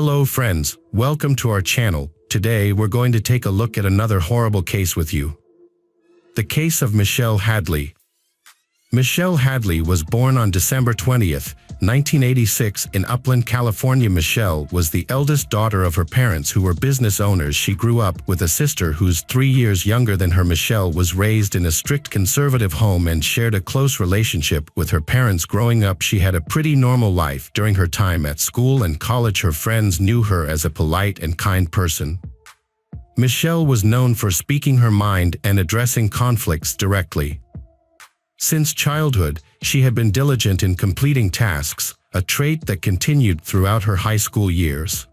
Hello friends, welcome to our channel. Today we're going to take a look at another horrible case with you. The case of Michelle Hadley. Michelle Hadley was born on December 20th, 1986 in Upland, California. Michelle was the eldest daughter of her parents who were business owners. She grew up with a sister who's 3 years younger than her. Michelle was raised in a strict conservative home and shared a close relationship with her parents. Growing up, she had a pretty normal life. During her time at school and college, her friends knew her as a polite and kind person. Michelle was known for speaking her mind and addressing conflicts directly. Since childhood, she had been diligent in completing tasks, a trait that continued throughout her high school years.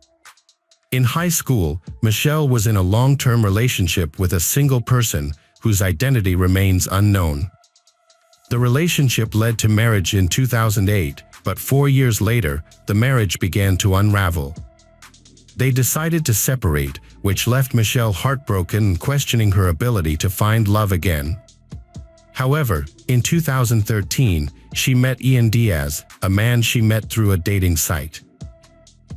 In high school, Michelle was in a long-term relationship with a single person whose identity remains unknown. The relationship led to marriage in 2008, but 4 years later, the marriage began to unravel. They decided to separate, which left Michelle heartbroken and questioning her ability to find love again. However, in 2013, she met Ian Diaz, a man she met through a dating site.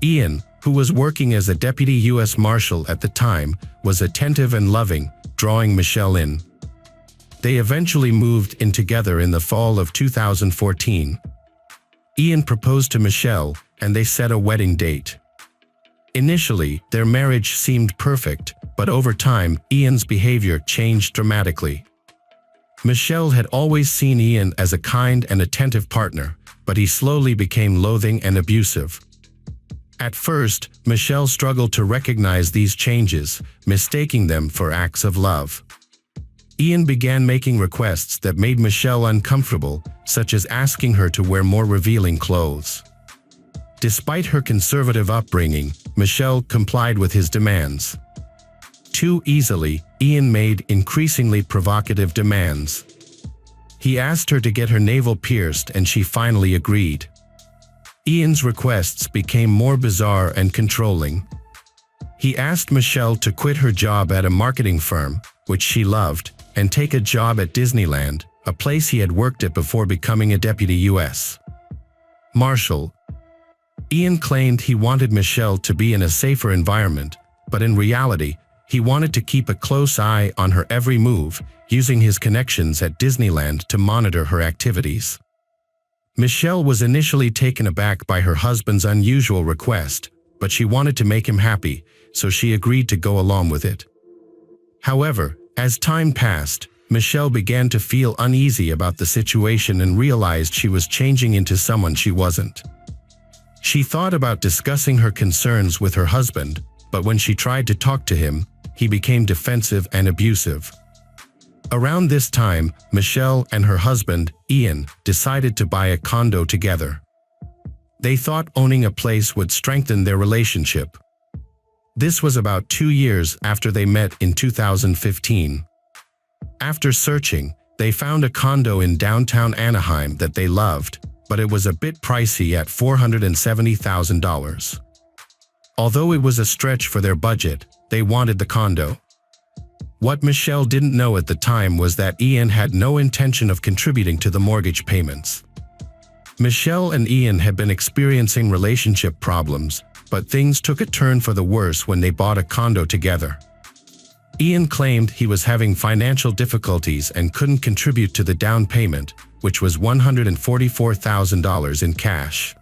Ian, who was working as a deputy U.S. Marshal at the time, was attentive and loving, drawing Michelle in. They eventually moved in together in the fall of 2014. Ian proposed to Michelle, and they set a wedding date. Initially, their marriage seemed perfect, but over time, Ian's behavior changed dramatically. Michelle had always seen Ian as a kind and attentive partner, but he slowly became loathing and abusive. At first, Michelle struggled to recognize these changes, mistaking them for acts of love. Ian began making requests that made Michelle uncomfortable, such as asking her to wear more revealing clothes. Despite her conservative upbringing, Michelle complied with his demands. Too easily, Ian made increasingly provocative demands. He asked her to get her navel pierced, and she finally agreed. Ian's requests became more bizarre and controlling. He asked Michelle to quit her job at a marketing firm, which she loved, and take a job at Disneyland, a place he had worked at before becoming a deputy U.S. Marshal. Ian claimed he wanted Michelle to be in a safer environment, but in reality, he wanted to keep a close eye on her every move, using his connections at Disneyland to monitor her activities. Michelle was initially taken aback by her husband's unusual request, but she wanted to make him happy, so she agreed to go along with it. However, as time passed, Michelle began to feel uneasy about the situation and realized she was changing into someone she wasn't. She thought about discussing her concerns with her husband, but when she tried to talk to him, he became defensive and abusive. Around this time, Michelle and her husband, Ian, decided to buy a condo together. They thought owning a place would strengthen their relationship. This was about 2 years after they met in 2015. After searching, they found a condo in downtown Anaheim that they loved, but it was a bit pricey at $470,000. Although it was a stretch for their budget, they wanted the condo. What Michelle didn't know at the time was that Ian had no intention of contributing to the mortgage payments. Michelle and Ian had been experiencing relationship problems, but things took a turn for the worse when they bought a condo together. Ian claimed he was having financial difficulties and couldn't contribute to the down payment, which was $144,000 in cash.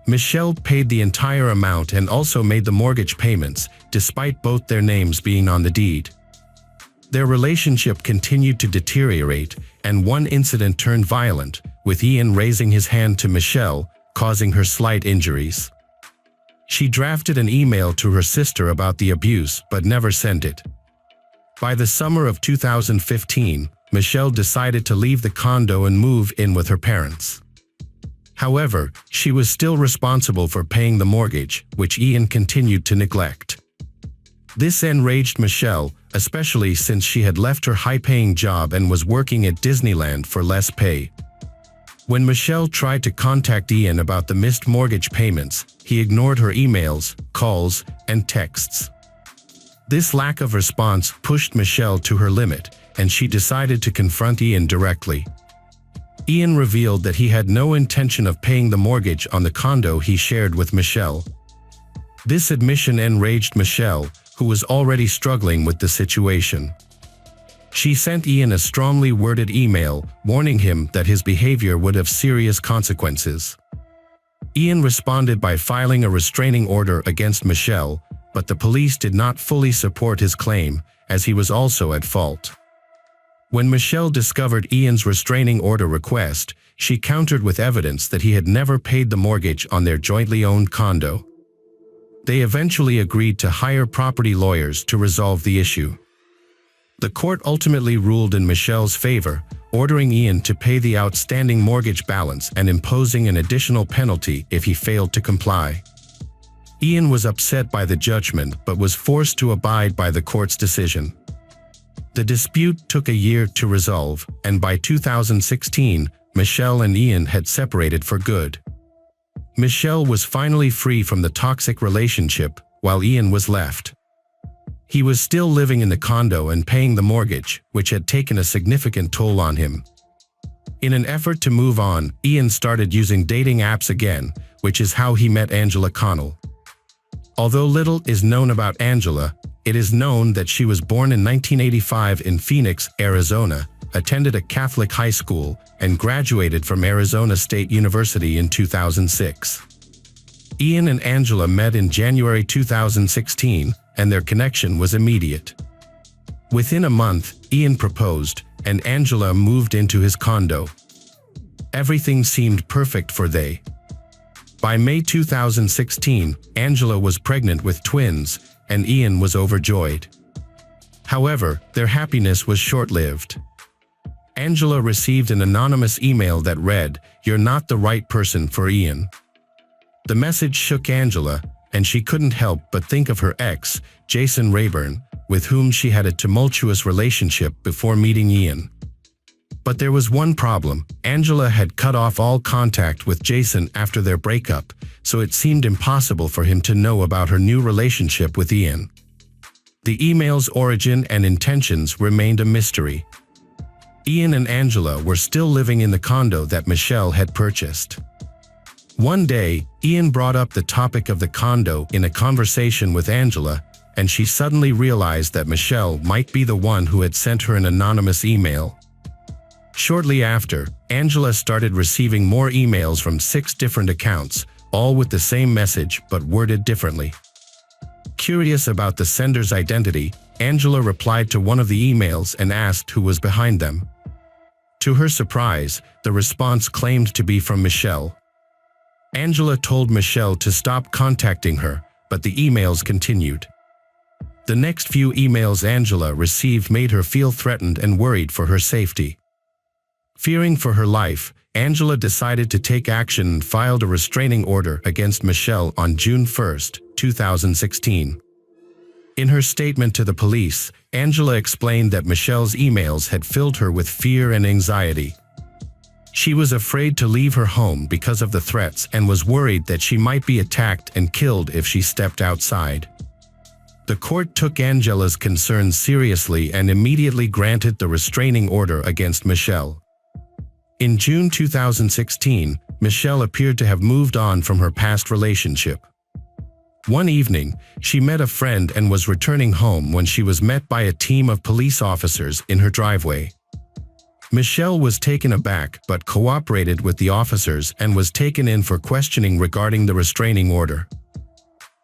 Michelle paid the entire amount and also made the mortgage payments, despite both their names being on the deed. Their relationship continued to deteriorate, and one incident turned violent, with Ian raising his hand to Michelle, causing her slight injuries. She drafted an email to her sister about the abuse but never sent it. By the summer of 2015, Michelle decided to leave the condo and move in with her parents. However, she was still responsible for paying the mortgage, which Ian continued to neglect. This enraged Michelle, especially since she had left her high-paying job and was working at Disneyland for less pay. When Michelle tried to contact Ian about the missed mortgage payments, he ignored her emails, calls, and texts. This lack of response pushed Michelle to her limit, and she decided to confront Ian directly. Ian revealed that he had no intention of paying the mortgage on the condo he shared with Michelle. This admission enraged Michelle, who was already struggling with the situation. She sent Ian a strongly worded email, warning him that his behavior would have serious consequences. Ian responded by filing a restraining order against Michelle, but the police did not fully support his claim, as he was also at fault. When Michelle discovered Ian's restraining order request, she countered with evidence that he had never paid the mortgage on their jointly owned condo. They eventually agreed to hire property lawyers to resolve the issue. The court ultimately ruled in Michelle's favor, ordering Ian to pay the outstanding mortgage balance and imposing an additional penalty if he failed to comply. Ian was upset by the judgment but was forced to abide by the court's decision. The dispute took a year to resolve, and by 2016, Michelle and Ian had separated for good. Michelle was finally free from the toxic relationship, while Ian was left. He was still living in the condo and paying the mortgage, which had taken a significant toll on him. In an effort to move on, Ian started using dating apps again, which is how he met Angela Connell. Although little is known about Angela, it is known that she was born in 1985 in Phoenix, Arizona, attended a Catholic high school, and graduated from Arizona State University in 2006. Ian and Angela met in January 2016, and their connection was immediate. Within a month, Ian proposed, and Angela moved into his condo. Everything seemed perfect for they. By May 2016, Angela was pregnant with twins, and Ian was overjoyed. However, their happiness was short-lived. Angela received an anonymous email that read, "You're not the right person for Ian." The message shook Angela, and she couldn't help but think of her ex, Jason Rayburn, with whom she had a tumultuous relationship before meeting Ian. But there was one problem: Angela had cut off all contact with Jason after their breakup, so it seemed impossible for him to know about her new relationship with Ian. The email's origin and intentions remained a mystery. Ian and Angela were still living in the condo that Michelle had purchased. One day, Ian brought up the topic of the condo in a conversation with Angela, and she suddenly realized that Michelle might be the one who had sent her an anonymous email. Shortly after, Angela started receiving more emails from 6 different accounts, all with the same message but worded differently. Curious about the sender's identity, Angela replied to one of the emails and asked who was behind them. To her surprise, the response claimed to be from Michelle. Angela told Michelle to stop contacting her, but the emails continued. The next few emails Angela received made her feel threatened and worried for her safety. Fearing for her life, Angela decided to take action and filed a restraining order against Michelle on June 1, 2016. In her statement to the police, Angela explained that Michelle's emails had filled her with fear and anxiety. She was afraid to leave her home because of the threats and was worried that she might be attacked and killed if she stepped outside. The court took Angela's concerns seriously and immediately granted the restraining order against Michelle. In June 2016, Michelle appeared to have moved on from her past relationship. One evening, she met a friend and was returning home when she was met by a team of police officers in her driveway. Michelle was taken aback but cooperated with the officers and was taken in for questioning regarding the restraining order.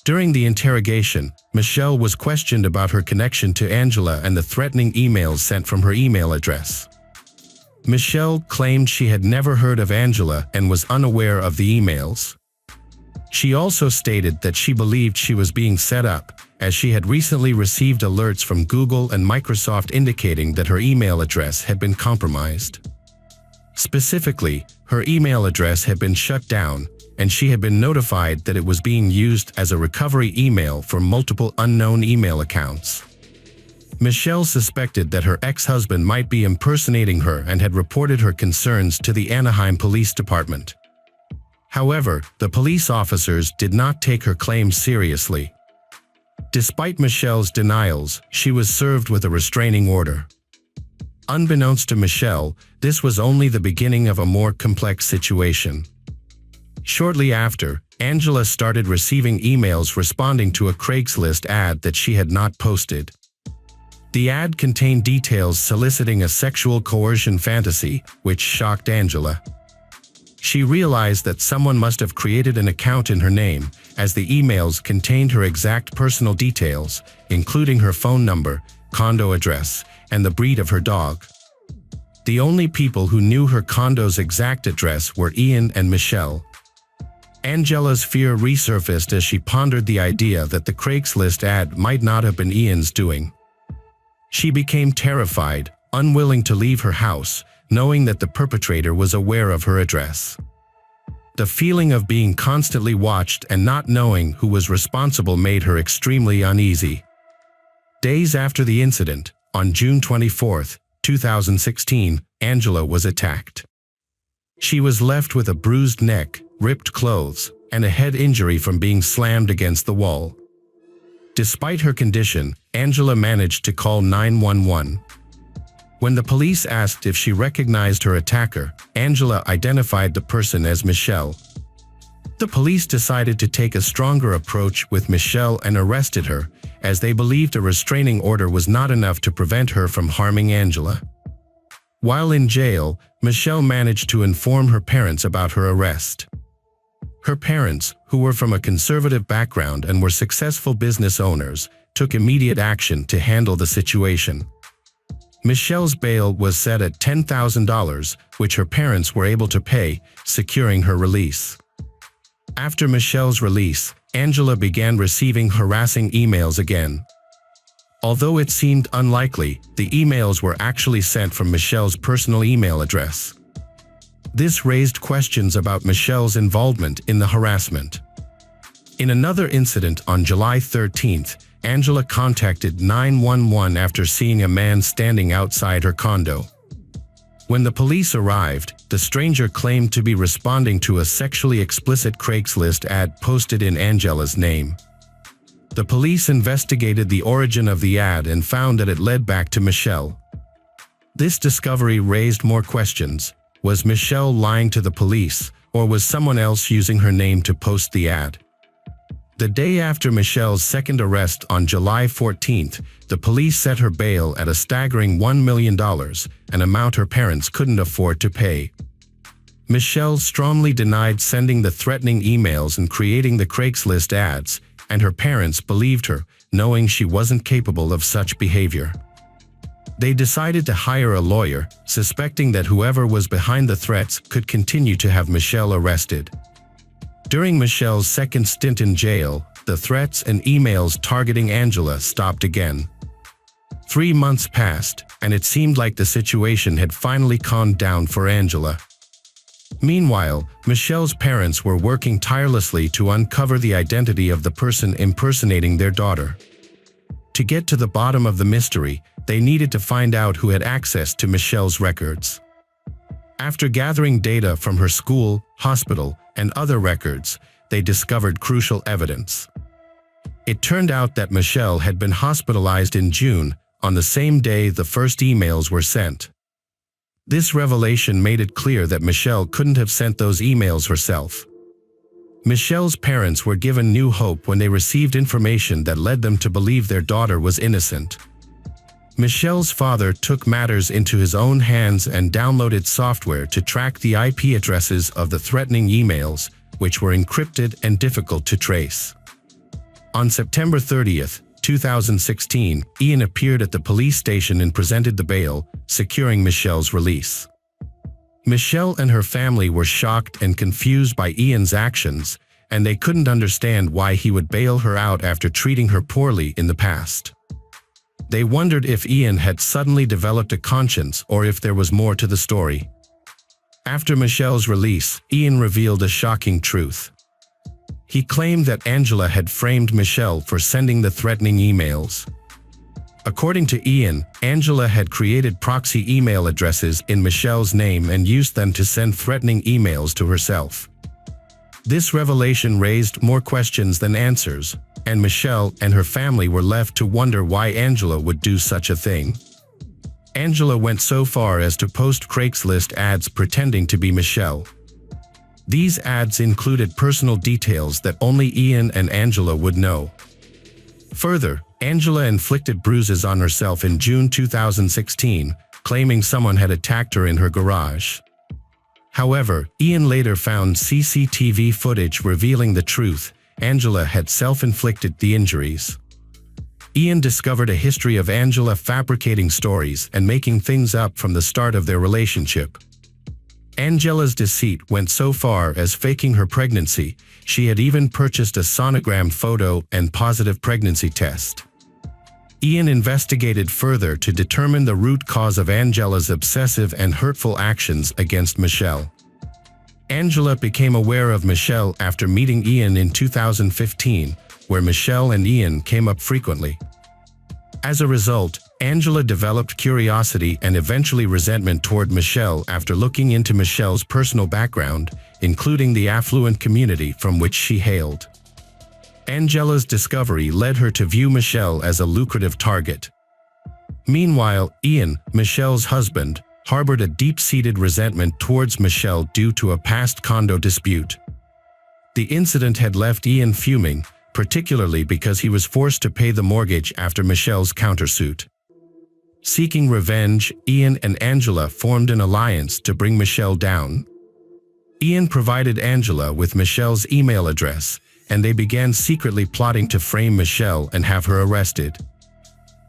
During the interrogation, Michelle was questioned about her connection to Angela and the threatening emails sent from her email address. Michelle claimed she had never heard of Angela and was unaware of the emails. She also stated that she believed she was being set up, as she had recently received alerts from Google and Microsoft indicating that her email address had been compromised. Specifically, her email address had been shut down, and she had been notified that it was being used as a recovery email for multiple unknown email accounts. Michelle suspected that her ex-husband might be impersonating her and had reported her concerns to the Anaheim Police Department. However, the police officers did not take her claims seriously. Despite Michelle's denials, she was served with a restraining order. Unbeknownst to Michelle, this was only the beginning of a more complex situation. Shortly after, Angela started receiving emails responding to a Craigslist ad that she had not posted. The ad contained details soliciting a sexual coercion fantasy, which shocked Angela. She realized that someone must have created an account in her name, as the emails contained her exact personal details, including her phone number, condo address, and the breed of her dog. The only people who knew her condo's exact address were Ian and Michelle. Angela's fear resurfaced as she pondered the idea that the Craigslist ad might not have been Ian's doing. She became terrified, unwilling to leave her house, knowing that the perpetrator was aware of her address. The feeling of being constantly watched and not knowing who was responsible made her extremely uneasy. Days after the incident, on June 24, 2016, Angela was attacked. She was left with a bruised neck, ripped clothes, and a head injury from being slammed against the wall. Despite her condition, Angela managed to call 911. When the police asked if she recognized her attacker, Angela identified the person as Michelle. The police decided to take a stronger approach with Michelle and arrested her, as they believed a restraining order was not enough to prevent her from harming Angela. While in jail, Michelle managed to inform her parents about her arrest. Her parents, who were from a conservative background and were successful business owners, took immediate action to handle the situation. Michelle's bail was set at $10,000, which her parents were able to pay, securing her release. After Michelle's release, Angela began receiving harassing emails again. Although it seemed unlikely, the emails were actually sent from Michelle's personal email address. This raised questions about Michelle's involvement in the harassment. In another incident on July 13th, Angela contacted 911 after seeing a man standing outside her condo. When the police arrived, the stranger claimed to be responding to a sexually explicit Craigslist ad posted in Angela's name. The police investigated the origin of the ad and found that it led back to Michelle. This discovery raised more questions. Was Michelle lying to the police, or was someone else using her name to post the ad? The day after Michelle's second arrest on July 14th, the police set her bail at a staggering $1 million, an amount her parents couldn't afford to pay. Michelle strongly denied sending the threatening emails and creating the Craigslist ads, and her parents believed her, knowing she wasn't capable of such behavior. They decided to hire a lawyer, suspecting that whoever was behind the threats could continue to have Michelle arrested. During Michelle's second stint in jail, the threats and emails targeting Angela stopped again. 3 months passed, and it seemed like the situation had finally calmed down for Angela. Meanwhile, Michelle's parents were working tirelessly to uncover the identity of the person impersonating their daughter. To get to the bottom of the mystery, they needed to find out who had access to Michelle's records. After gathering data from her school, hospital, and other records, they discovered crucial evidence. It turned out that Michelle had been hospitalized in June, on the same day the first emails were sent. This revelation made it clear that Michelle couldn't have sent those emails herself. Michelle's parents were given new hope when they received information that led them to believe their daughter was innocent. Michelle's father took matters into his own hands and downloaded software to track the IP addresses of the threatening emails, which were encrypted and difficult to trace. On September 30th, 2016, Ian appeared at the police station and presented the bail, securing Michelle's release. Michelle and her family were shocked and confused by Ian's actions, and they couldn't understand why he would bail her out after treating her poorly in the past. They wondered if Ian had suddenly developed a conscience or if there was more to the story. After Michelle's release, Ian revealed a shocking truth. He claimed that Angela had framed Michelle for sending the threatening emails. According to Ian, Angela had created proxy email addresses in Michelle's name and used them to send threatening emails to herself. This revelation raised more questions than answers, and Michelle and her family were left to wonder why Angela would do such a thing. Angela went so far as to post Craigslist ads pretending to be Michelle. These ads included personal details that only Ian and Angela would know. Further, Angela inflicted bruises on herself in June 2016, claiming someone had attacked her in her garage. However, Ian later found CCTV footage revealing the truth: Angela had self-inflicted the injuries. Ian discovered a history of Angela fabricating stories and making things up from the start of their relationship. Angela's deceit went so far as faking her pregnancy. She had even purchased a sonogram photo and positive pregnancy test. Ian investigated further to determine the root cause of Angela's obsessive and hurtful actions against Michelle. Angela became aware of Michelle after meeting Ian in 2015, where Michelle and Ian came up frequently. As a result, Angela developed curiosity and eventually resentment toward Michelle after looking into Michelle's personal background, including the affluent community from which she hailed. Angela's discovery led her to view Michelle as a lucrative target. Meanwhile, Ian, Michelle's husband, harbored a deep-seated resentment towards Michelle due to a past condo dispute. The incident had left Ian fuming, particularly because he was forced to pay the mortgage after Michelle's countersuit. Seeking revenge, Ian and Angela formed an alliance to bring Michelle down. Ian provided Angela with Michelle's email address, and they began secretly plotting to frame Michelle and have her arrested.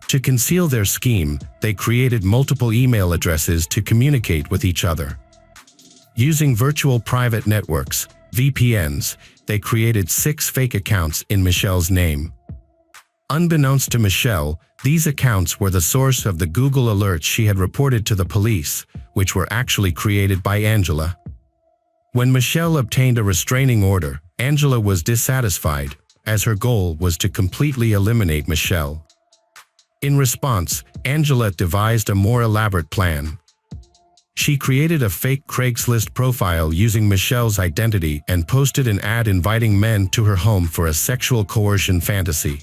To conceal their scheme, they created multiple email addresses to communicate with each other. Using virtual private networks, VPNs, they created 6 fake accounts in Michelle's name. Unbeknownst to Michelle, these accounts were the source of the Google alerts she had reported to the police, which were actually created by Angela. When Michelle obtained a restraining order, Angela was dissatisfied, as her goal was to completely eliminate Michelle. In response, Angela devised a more elaborate plan. She created a fake Craigslist profile using Michelle's identity and posted an ad inviting men to her home for a sexual coercion fantasy.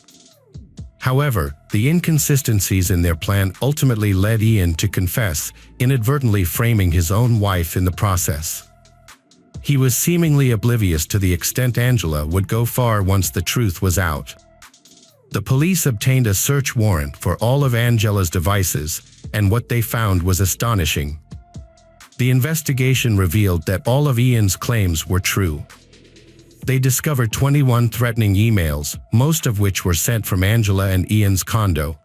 However, the inconsistencies in their plan ultimately led Ian to confess, inadvertently framing his own wife in the process. He was seemingly oblivious to the extent Angela would go far once the truth was out. The police obtained a search warrant for all of Angela's devices, and what they found was astonishing. The investigation revealed that all of Ian's claims were true. They discovered 21 threatening emails, most of which were sent from Angela and Ian's condo.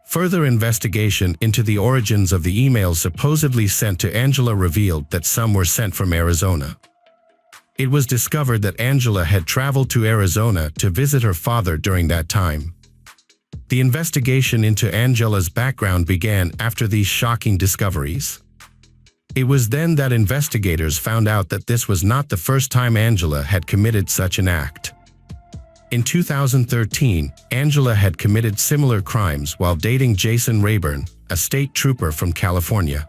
Further investigation into the origins of the emails supposedly sent to Angela revealed that some were sent from Arizona. It was discovered that Angela had traveled to Arizona to visit her father during that time. The investigation into Angela's background began after these shocking discoveries. It was then that investigators found out that this was not the first time Angela had committed such an act. In 2013, Angela had committed similar crimes while dating Jason Rayburn, a state trooper from California.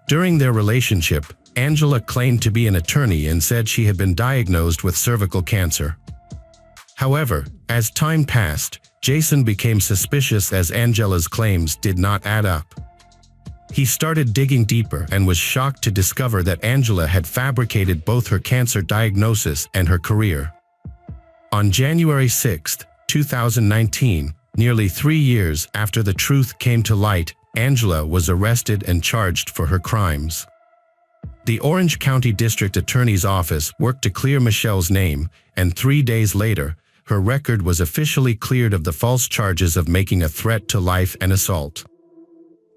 During their relationship, Angela claimed to be an attorney and said she had been diagnosed with cervical cancer. However, as time passed, Jason became suspicious as Angela's claims did not add up. He started digging deeper and was shocked to discover that Angela had fabricated both her cancer diagnosis and her career. On January 6, 2019, nearly 3 years after the truth came to light, Angela was arrested and charged for her crimes. The Orange County District Attorney's Office worked to clear Michelle's name, and 3 days later, her record was officially cleared of the false charges of making a threat to life and assault.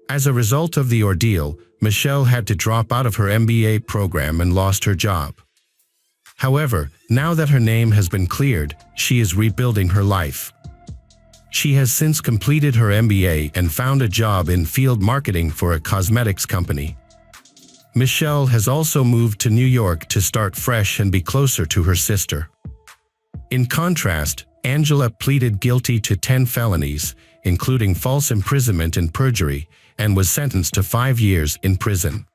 As a result of the ordeal, Michelle had to drop out of her MBA program and lost her job. However, now that her name has been cleared, she is rebuilding her life. She has since completed her MBA and found a job in field marketing for a cosmetics company. Michelle has also moved to New York to start fresh and be closer to her sister. In contrast, Angela pleaded guilty to 10 felonies, including false imprisonment and perjury, and was sentenced to 5 years in prison.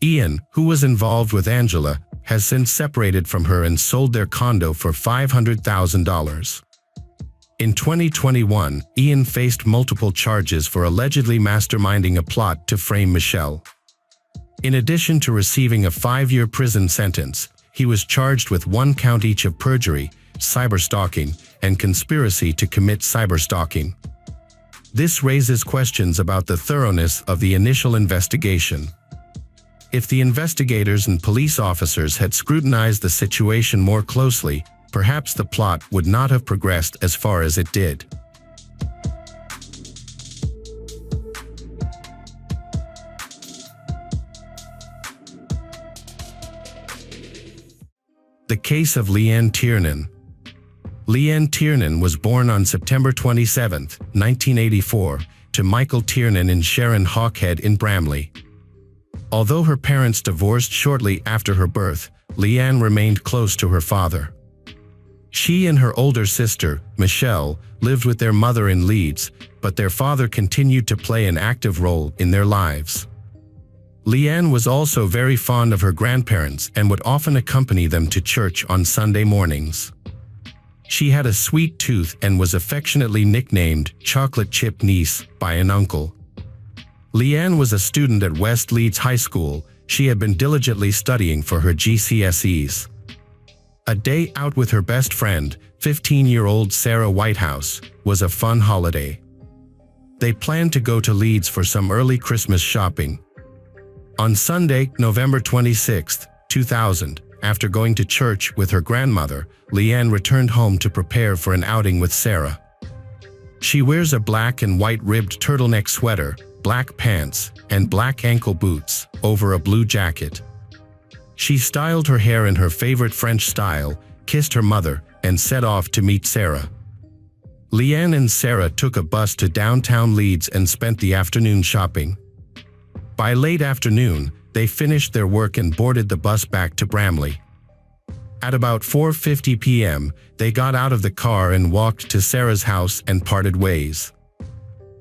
Ian, who was involved with Angela, has since separated from her and sold their condo for $500,000. In 2021, Ian faced multiple charges for allegedly masterminding a plot to frame Michelle. In addition to receiving a 5-year prison sentence, he was charged with 1 count each of perjury, cyberstalking, and conspiracy to commit cyberstalking. This raises questions about the thoroughness of the initial investigation. If the investigators and police officers had scrutinized the situation more closely, perhaps the plot would not have progressed as far as it did. The case of Leanne Tiernan. Leanne Tiernan was born on September 27, 1984, to Michael Tiernan and Sharon Hawkhead in Bramley. Although her parents divorced shortly after her birth, Leanne remained close to her father. She and her older sister, Michelle, lived with their mother in Leeds, but their father continued to play an active role in their lives. Leanne was also very fond of her grandparents and would often accompany them to church on Sunday mornings. She had a sweet tooth and was affectionately nicknamed Chocolate Chip Niece by an uncle. Leanne was a student at West Leeds High School. She had been diligently studying for her GCSEs. A day out with her best friend, 15-year-old Sarah Whitehouse, was a fun holiday. They planned to go to Leeds for some early Christmas shopping. On Sunday, November 26, 2000, after going to church with her grandmother, Leanne returned home to prepare for an outing with Sarah. She wears a black and white ribbed turtleneck sweater, black pants, and black ankle boots over a blue jacket. She styled her hair in her favorite French style, kissed her mother, and set off to meet Sarah. Leanne and Sarah took a bus to downtown Leeds and spent the afternoon shopping. By late afternoon, they finished their work and boarded the bus back to Bramley. At about 4:50 p.m., they got out of the car and walked to Sarah's house and parted ways.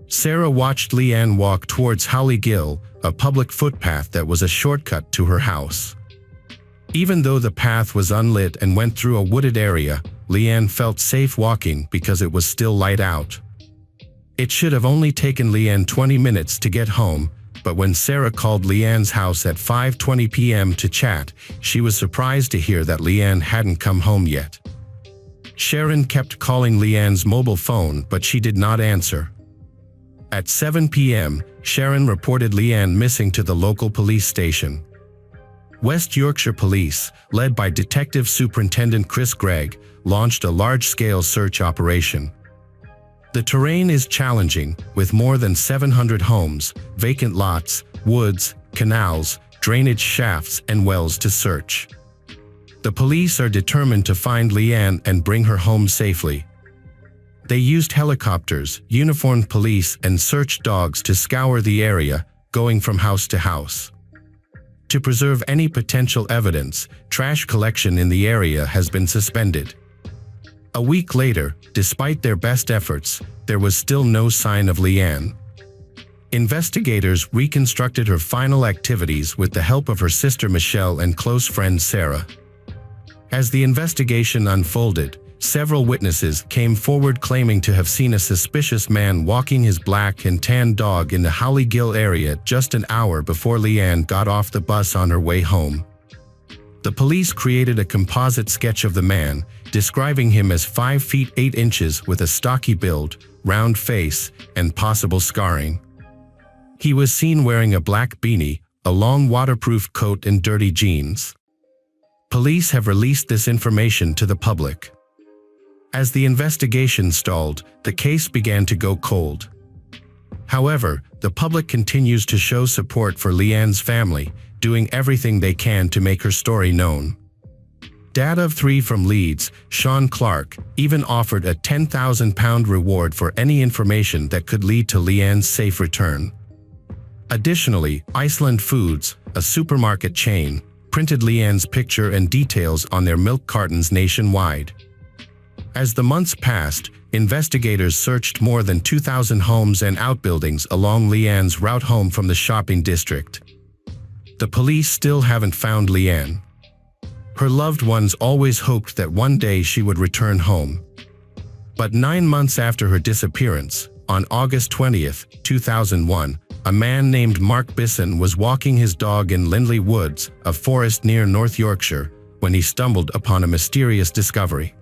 Sarah watched Leanne walk towards Hadley Gill, a public footpath that was a shortcut to her house. Even though the path was unlit and went through a wooded area, Leanne felt safe walking because it was still light out. It should have only taken Leanne 20 minutes to get home, but when Sarah called Leanne's house at 5:20 p.m. to chat, she was surprised to hear that Leanne hadn't come home yet. Sharon kept calling Leanne's mobile phone, but she did not answer. At 7 p.m., Sharon reported Leanne missing to the local police station. West Yorkshire Police, led by Detective Superintendent Chris Gregg, launched a large-scale search operation. The terrain is challenging, with more than 700 homes, vacant lots, woods, canals, drainage shafts, and wells to search. The police are determined to find Leanne and bring her home safely. They used helicopters, uniformed police, and search dogs to scour the area, going from house to house. To preserve any potential evidence, trash collection in the area has been suspended. A week later, despite their best efforts, there was still no sign of Leanne. Investigators reconstructed her final activities with the help of her sister Michelle and close friend Sarah. As the investigation unfolded, several witnesses came forward claiming to have seen a suspicious man walking his black and tan dog in the Hadley Gill area just an hour before Leanne got off the bus on her way home. The police created a composite sketch of the man, describing him as 5 feet 8 inches with a stocky build, round face, and possible scarring. He was seen wearing a black beanie, a long waterproof coat, and dirty jeans. Police have released this information to the public. As the investigation stalled, the case began to go cold. However, the public continues to show support for Leanne's family, doing everything they can to make her story known. Dad of 3 from Leeds, Sean Clark, even offered a £10,000 reward for any information that could lead to Leanne's safe return. Additionally, Iceland Foods, a supermarket chain, printed Leanne's picture and details on their milk cartons nationwide. As the months passed, investigators searched more than 2,000 homes and outbuildings along Leanne's route home from the shopping district. The police still haven't found Leanne. Her loved ones always hoped that one day she would return home. But 9 months after her disappearance, on August 20, 2001, a man named Mark Bisson was walking his dog in Lindley Woods, a forest near North Yorkshire, when he stumbled upon a mysterious discovery.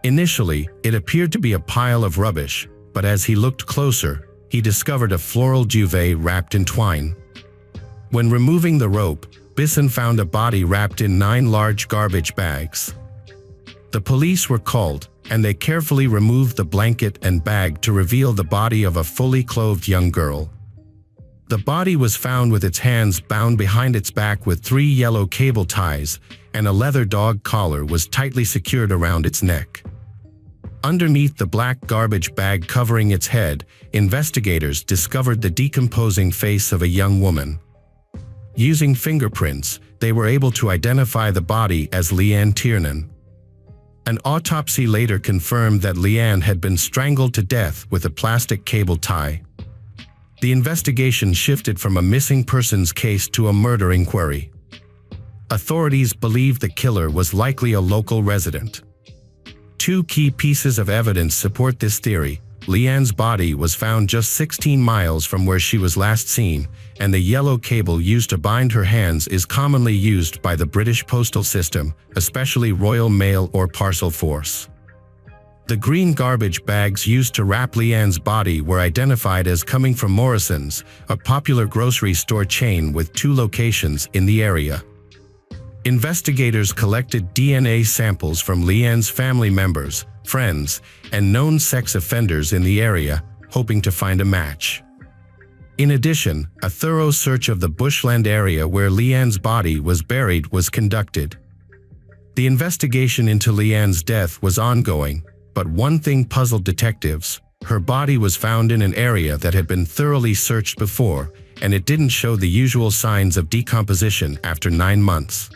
Initially, it appeared to be a pile of rubbish, but as he looked closer, he discovered a floral duvet wrapped in twine. When removing the rope, Bisson found a body wrapped in 9 large garbage bags. The police were called, and they carefully removed the blanket and bag to reveal the body of a fully clothed young girl. The body was found with its hands bound behind its back with 3 yellow cable ties, and a leather dog collar was tightly secured around its neck. Underneath the black garbage bag covering its head, investigators discovered the decomposing face of a young woman. Using fingerprints, they were able to identify the body as Leanne Tiernan. An autopsy later confirmed that Leanne had been strangled to death with a plastic cable tie. The investigation shifted from a missing persons case to a murder inquiry. Authorities believe the killer was likely a local resident. 2 key pieces of evidence support this theory. Leanne's body was found just 16 miles from where she was last seen, and the yellow cable used to bind her hands is commonly used by the British postal system, especially Royal Mail or Parcel Force. The green garbage bags used to wrap Leanne's body were identified as coming from Morrison's, a popular grocery store chain with 2 locations in the area. Investigators collected DNA samples from Leanne's family members, friends, and known sex offenders in the area, hoping to find a match. In addition, a thorough search of the bushland area where Leanne's body was buried was conducted. The investigation into Leanne's death was ongoing, but one thing puzzled detectives: her body was found in an area that had been thoroughly searched before, and it didn't show the usual signs of decomposition after 9 months.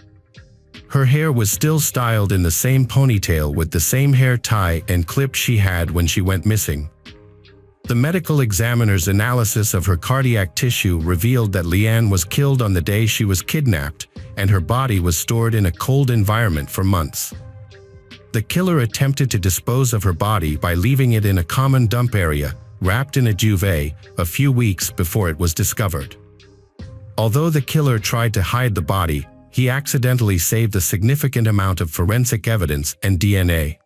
Her hair was still styled in the same ponytail with the same hair tie and clip she had when she went missing. The medical examiner's analysis of her cardiac tissue revealed that Leanne was killed on the day she was kidnapped, and her body was stored in a cold environment for months. The killer attempted to dispose of her body by leaving it in a common dump area, wrapped in a duvet, a few weeks before it was discovered. Although the killer tried to hide the body, he accidentally saved a significant amount of forensic evidence and DNA.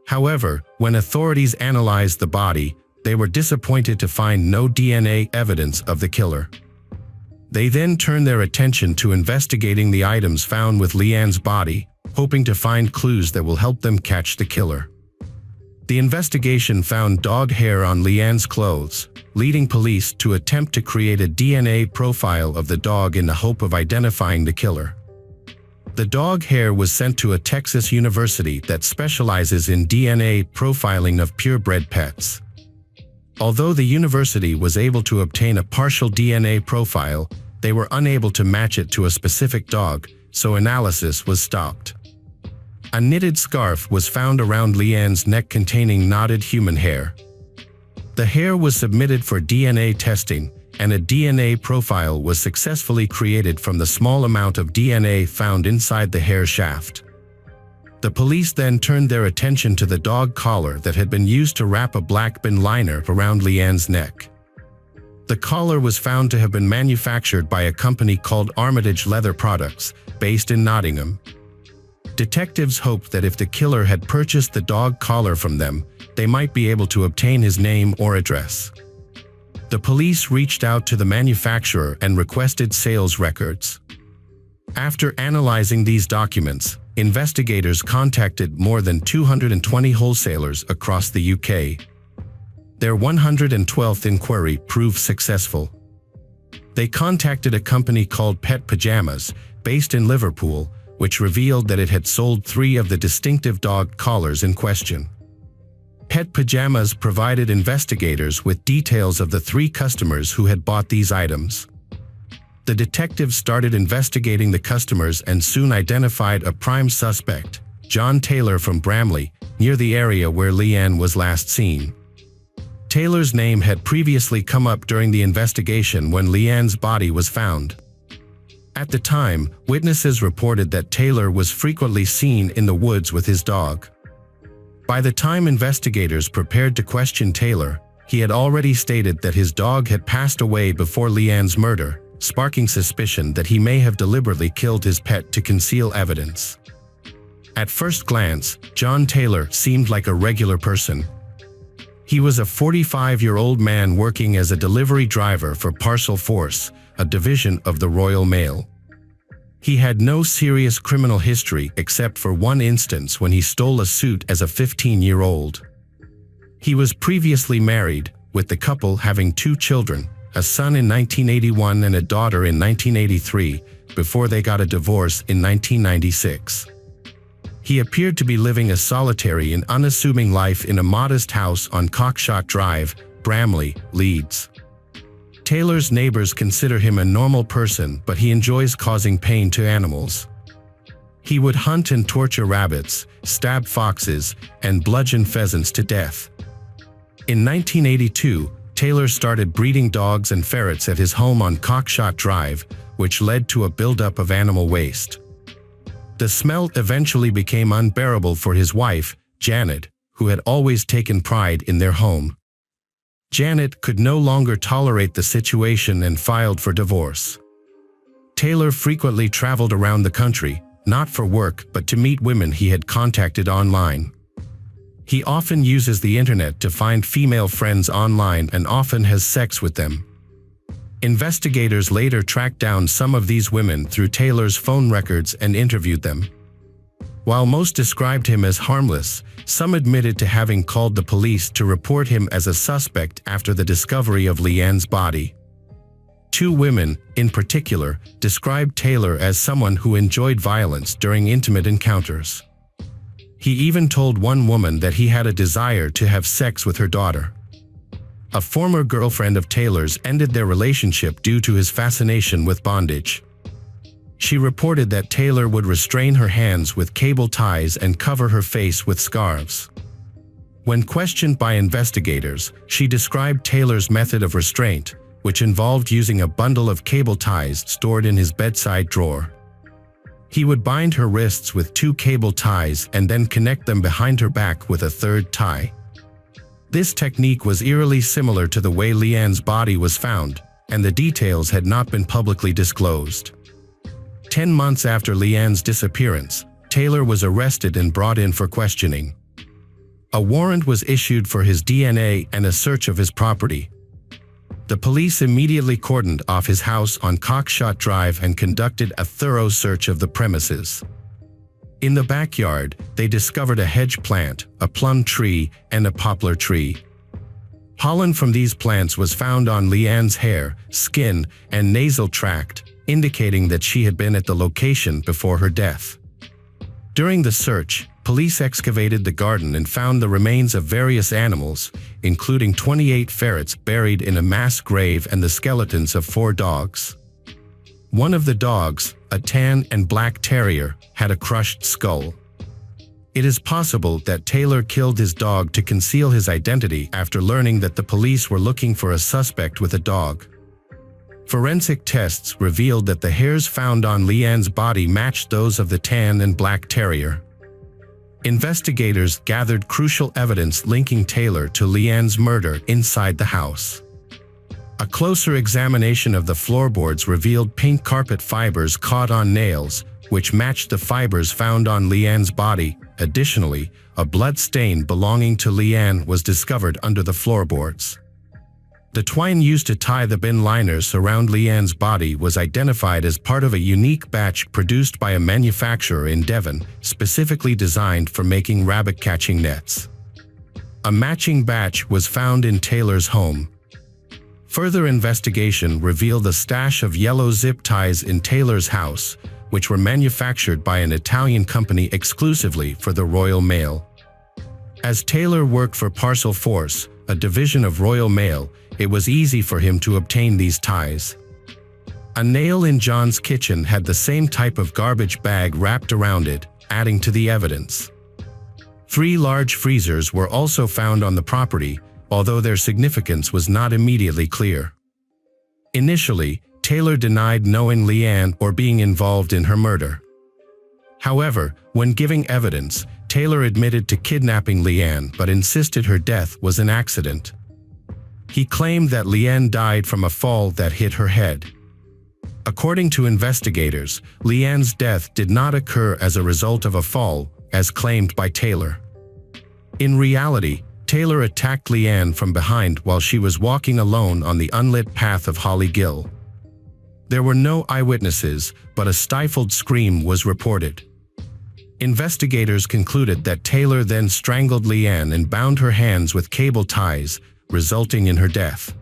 However, when authorities analyzed the body, they were disappointed to find no DNA evidence of the killer. They then turned their attention to investigating the items found with Leanne's body, hoping to find clues that will help them catch the killer. The investigation found dog hair on Leanne's clothes, leading police to attempt to create a DNA profile of the dog in the hope of identifying the killer. The dog hair was sent to a Texas university that specializes in DNA profiling of purebred pets. Although the university was able to obtain a partial DNA profile, they were unable to match it to a specific dog, so analysis was stopped. A knitted scarf was found around Leanne's neck containing knotted human hair. The hair was submitted for DNA testing, and a DNA profile was successfully created from the small amount of DNA found inside the hair shaft. The police then turned their attention to the dog collar that had been used to wrap a black bin liner around Leanne's neck. The collar was found to have been manufactured by a company called Armitage Leather Products, based in Nottingham. Detectives hoped that if the killer had purchased the dog collar from them, they might be able to obtain his name or address. The police reached out to the manufacturer and requested sales records. After analyzing these documents, investigators contacted more than 220 wholesalers across the UK. Their 112th inquiry proved successful. They contacted a company called Pet Pajamas, based in Liverpool, which revealed that it had sold 3 of the distinctive dog collars in question. Pet Pajamas provided investigators with details of the 3 customers who had bought these items. The detectives started investigating the customers and soon identified a prime suspect, John Taylor from Bramley, near the area where Leanne was last seen. Taylor's name had previously come up during the investigation when Leanne's body was found. At the time, witnesses reported that Taylor was frequently seen in the woods with his dog. By the time investigators prepared to question Taylor, He had already stated that his dog had passed away before Leanne's murder, sparking suspicion that he may have deliberately killed his pet to conceal evidence. At first glance, John Taylor seemed like a regular person. He was a 45-year-old man working as a delivery driver for Parcel Force, a division of the Royal Mail. He had no serious criminal history except for one instance when he stole a suit as a 15-year-old. He was previously married, with the couple having 2 children, a son in 1981 and a daughter in 1983, before they got a divorce in 1996. He appeared to be living a solitary and unassuming life in a modest house on Cockshot Drive, Bramley, Leeds. Taylor's neighbors consider him a normal person, but he enjoys causing pain to animals. He would hunt and torture rabbits, stab foxes, and bludgeon pheasants to death. In 1982, Taylor started breeding dogs and ferrets at his home on Cockshot Drive, which led to a buildup of animal waste. The smell eventually became unbearable for his wife, Janet, who had always taken pride in their home. Janet could no longer tolerate the situation and filed for divorce. Taylor frequently traveled around the country, not for work but to meet women he had contacted online. He often uses the internet to find female friends online and often has sex with them. Investigators later tracked down some of these women through Taylor's phone records and interviewed them. While most described him as harmless, some admitted to having called the police to report him as a suspect after the discovery of Leanne's body. 2 women, in particular, described Taylor as someone who enjoyed violence during intimate encounters. He even told one woman that he had a desire to have sex with her daughter. A former girlfriend of Taylor's ended their relationship due to his fascination with bondage. She reported that Taylor would restrain her hands with cable ties and cover her face with scarves. When questioned by investigators, she described Taylor's method of restraint, which involved using a bundle of cable ties stored in his bedside drawer. He would bind her wrists with 2 cable ties and then connect them behind her back with a 3rd tie. This technique was eerily similar to the way Leanne's body was found, and the details had not been publicly disclosed. 10 months after Leanne's disappearance, Taylor was arrested and brought in for questioning. A warrant was issued for his DNA and a search of his property. The police immediately cordoned off his house on Cockshot Drive and conducted a thorough search of the premises. In the backyard, they discovered a hedge plant, a plum tree, and a poplar tree. Pollen from these plants was found on Leanne's hair, skin, and nasal tract, indicating that she had been at the location before her death. During the search, police excavated the garden and found the remains of various animals, including 28 ferrets buried in a mass grave and the skeletons of 4 dogs. One of the dogs, a tan and black terrier, had a crushed skull. It is possible that Taylor killed his dog to conceal his identity after learning that the police were looking for a suspect with a dog. Forensic tests revealed that the hairs found on Leanne's body matched those of the tan and black terrier. Investigators gathered crucial evidence linking Taylor to Leanne's murder inside the house. A closer examination of the floorboards revealed pink carpet fibers caught on nails, which matched the fibers found on Leanne's body. Additionally, a blood stain belonging to Leanne was discovered under the floorboards. The twine used to tie the bin liners around Leanne's body was identified as part of a unique batch produced by a manufacturer in Devon, specifically designed for making rabbit-catching nets. A matching batch was found in Taylor's home. Further investigation revealed a stash of yellow zip ties in Taylor's house, which were manufactured by an Italian company exclusively for the Royal Mail. As Taylor worked for Parcel Force, a division of Royal Mail, it was easy for him to obtain these ties. A nail in John's kitchen had the same type of garbage bag wrapped around it, adding to the evidence. 3 large freezers were also found on the property, although their significance was not immediately clear. Initially, Taylor denied knowing Leanne or being involved in her murder. However, when giving evidence, Taylor admitted to kidnapping Leanne but insisted her death was an accident. He claimed that Leanne died from a fall that hit her head. According to investigators, Leanne's death did not occur as a result of a fall, as claimed by Taylor. In reality, Taylor attacked Leanne from behind while she was walking alone on the unlit path of Holly Gill. There were no eyewitnesses, but a stifled scream was reported. Investigators concluded that Taylor then strangled Leanne and bound her hands with cable ties, resulting in her death.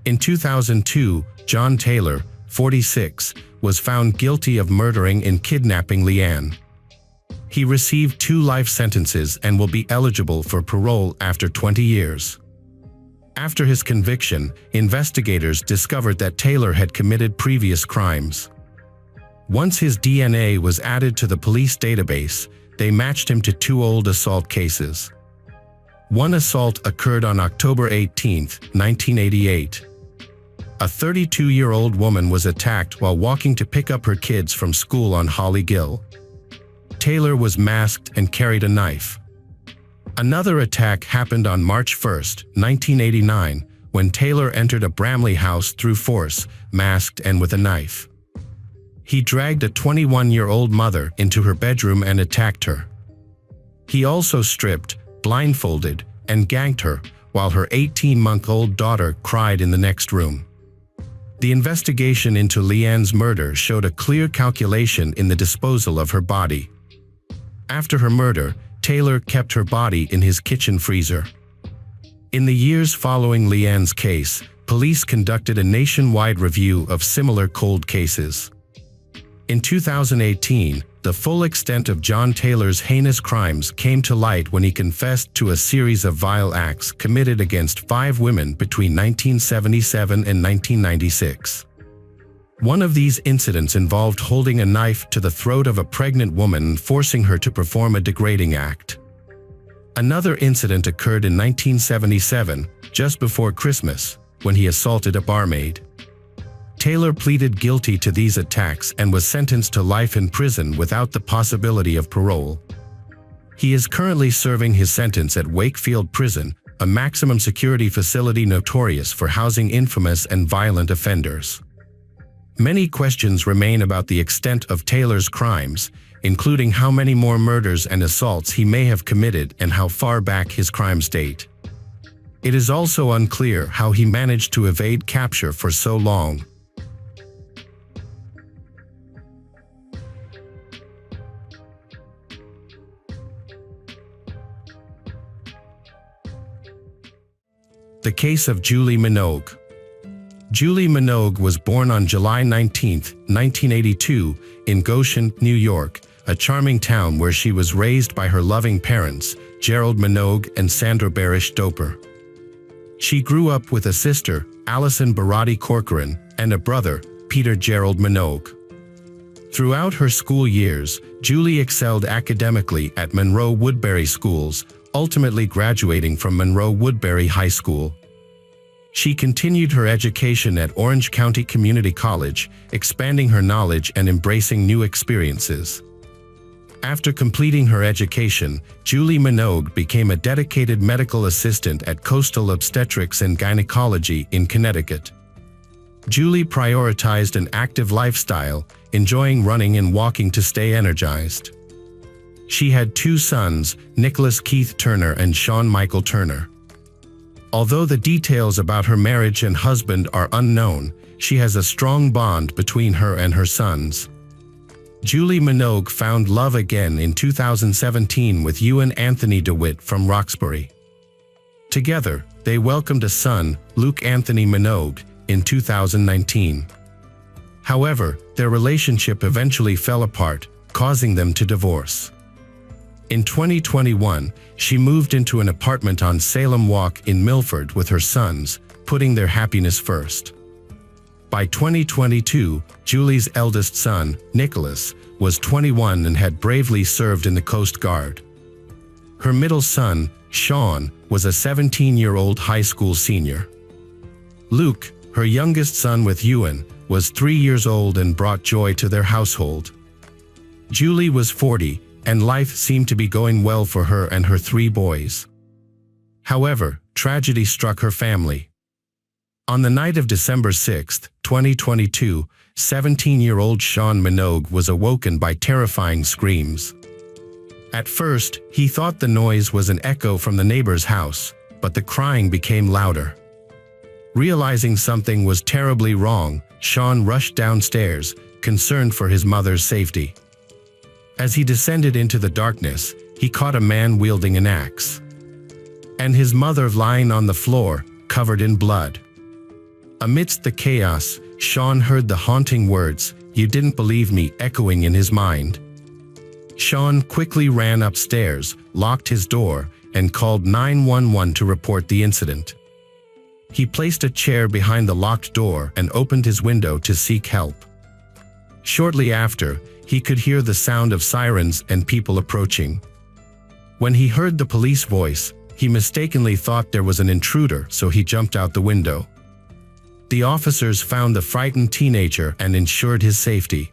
In 2002, John Taylor, 46, was found guilty of murdering and kidnapping Leanne. He received 2 life sentences and will be eligible for parole after 20 years. After his conviction, investigators discovered that Taylor had committed previous crimes. Once his DNA was added to the police database, they matched him to 2 old assault cases. One assault occurred on October 18, 1988. A 32-year-old woman was attacked while walking to pick up her kids from school on Holly Gill. Taylor was masked and carried a knife. Another attack happened on March 1, 1989, when Taylor entered a Bramley house through force, masked and with a knife. He dragged a 21-year-old mother into her bedroom and attacked her. He also stripped, blindfolded, and ganked her, while her 18-month-old daughter cried in the next room. The investigation into Leanne's murder showed a clear calculation in the disposal of her body. After her murder, Taylor kept her body in his kitchen freezer. In the years following Leanne's case, police conducted a nationwide review of similar cold cases. In 2018, the full extent of John Taylor's heinous crimes came to light when he confessed to a series of vile acts committed against 5 women between 1977 and 1996. One of these incidents involved holding a knife to the throat of a pregnant woman and forcing her to perform a degrading act. Another incident occurred in 1977, just before Christmas, when he assaulted a barmaid. Taylor pleaded guilty to these attacks and was sentenced to life in prison without the possibility of parole. He is currently serving his sentence at Wakefield Prison, a maximum security facility notorious for housing infamous and violent offenders. Many questions remain about the extent of Taylor's crimes, including how many more murders and assaults he may have committed and how far back his crimes date. It is also unclear how he managed to evade capture for so long. The case of Julie Minogue. Julie Minogue was born on July 19, 1982, in Goshen, New York, a charming town where she was raised by her loving parents, Gerald Minogue and Sandra Barish Doper. She grew up with a sister, Allison Barati Corcoran, and a brother, Peter Gerald Minogue. Throughout her school years, Julie excelled academically at Monroe Woodbury schools, ultimately graduating from Monroe Woodbury High School. She continued her education at Orange County Community College, expanding her knowledge and embracing new experiences. After completing her education, Julie Minogue became a dedicated medical assistant at Coastal Obstetrics and Gynecology in Connecticut. Julie prioritized an active lifestyle, enjoying running and walking to stay energized. She had 2 sons, Nicholas Keith Turner and Sean Michael Turner. Although the details about her marriage and husband are unknown, she has a strong bond between her and her sons. Julie Minogue found love again in 2017 with Ewan Anthony DeWitt from Roxbury. Together, they welcomed a son, Luke Anthony Minogue, in 2019. However, their relationship eventually fell apart, causing them to divorce. In 2021, she moved into an apartment on Salem Walk in Milford with her sons, putting their happiness first. By 2022, Julie's eldest son, Nicholas, was 21 and had bravely served in the Coast Guard. Her middle son, Sean, was a 17-year-old high school senior. Luke, her youngest son with Ewan, was 3 years old and brought joy to their household. Julie was 40, and life seemed to be going well for her and her 3 boys. However, tragedy struck her family. On the night of December 6, 2022, 17-year-old Sean Minogue was awoken by terrifying screams. At first, he thought the noise was an echo from the neighbor's house, but the crying became louder. Realizing something was terribly wrong, Sean rushed downstairs, concerned for his mother's safety. As he descended into the darkness, he caught a man wielding an axe, and his mother lying on the floor, covered in blood. Amidst the chaos, Sean heard the haunting words, "You didn't believe me," echoing in his mind. Sean quickly ran upstairs, locked his door, and called 911 to report the incident. He placed a chair behind the locked door and opened his window to seek help. Shortly after, he could hear the sound of sirens and people approaching. When he heard the police voice, he mistakenly thought there was an intruder, so he jumped out the window. The officers found the frightened teenager and ensured his safety.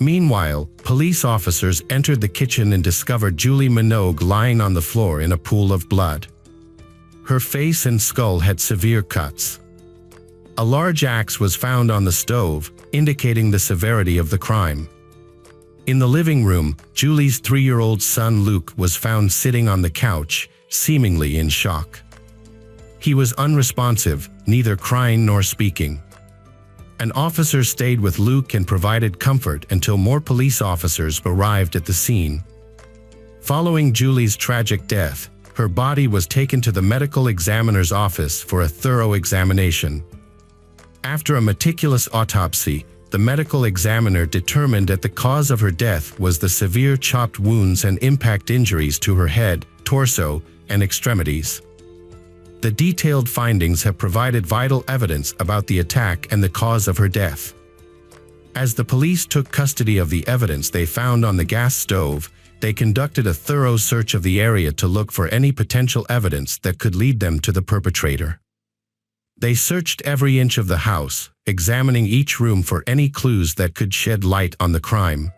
Meanwhile, police officers entered the kitchen and discovered Julie Minogue lying on the floor in a pool of blood. Her face and skull had severe cuts. A large axe was found on the stove, indicating the severity of the crime. In the living room, Julie's 3-year-old son Luke was found sitting on the couch, seemingly in shock. He was unresponsive, neither crying nor speaking. An officer stayed with Luke and provided comfort until more police officers arrived at the scene. Following Julie's tragic death, her body was taken to the medical examiner's office for a thorough examination. After a meticulous autopsy, the medical examiner determined that the cause of her death was the severe chopped wounds and impact injuries to her head, torso, and extremities. The detailed findings have provided vital evidence about the attack and the cause of her death. As the police took custody of the evidence they found on the gas stove, they conducted a thorough search of the area to look for any potential evidence that could lead them to the perpetrator. They searched every inch of the house, examining each room for any clues that could shed light on the crime.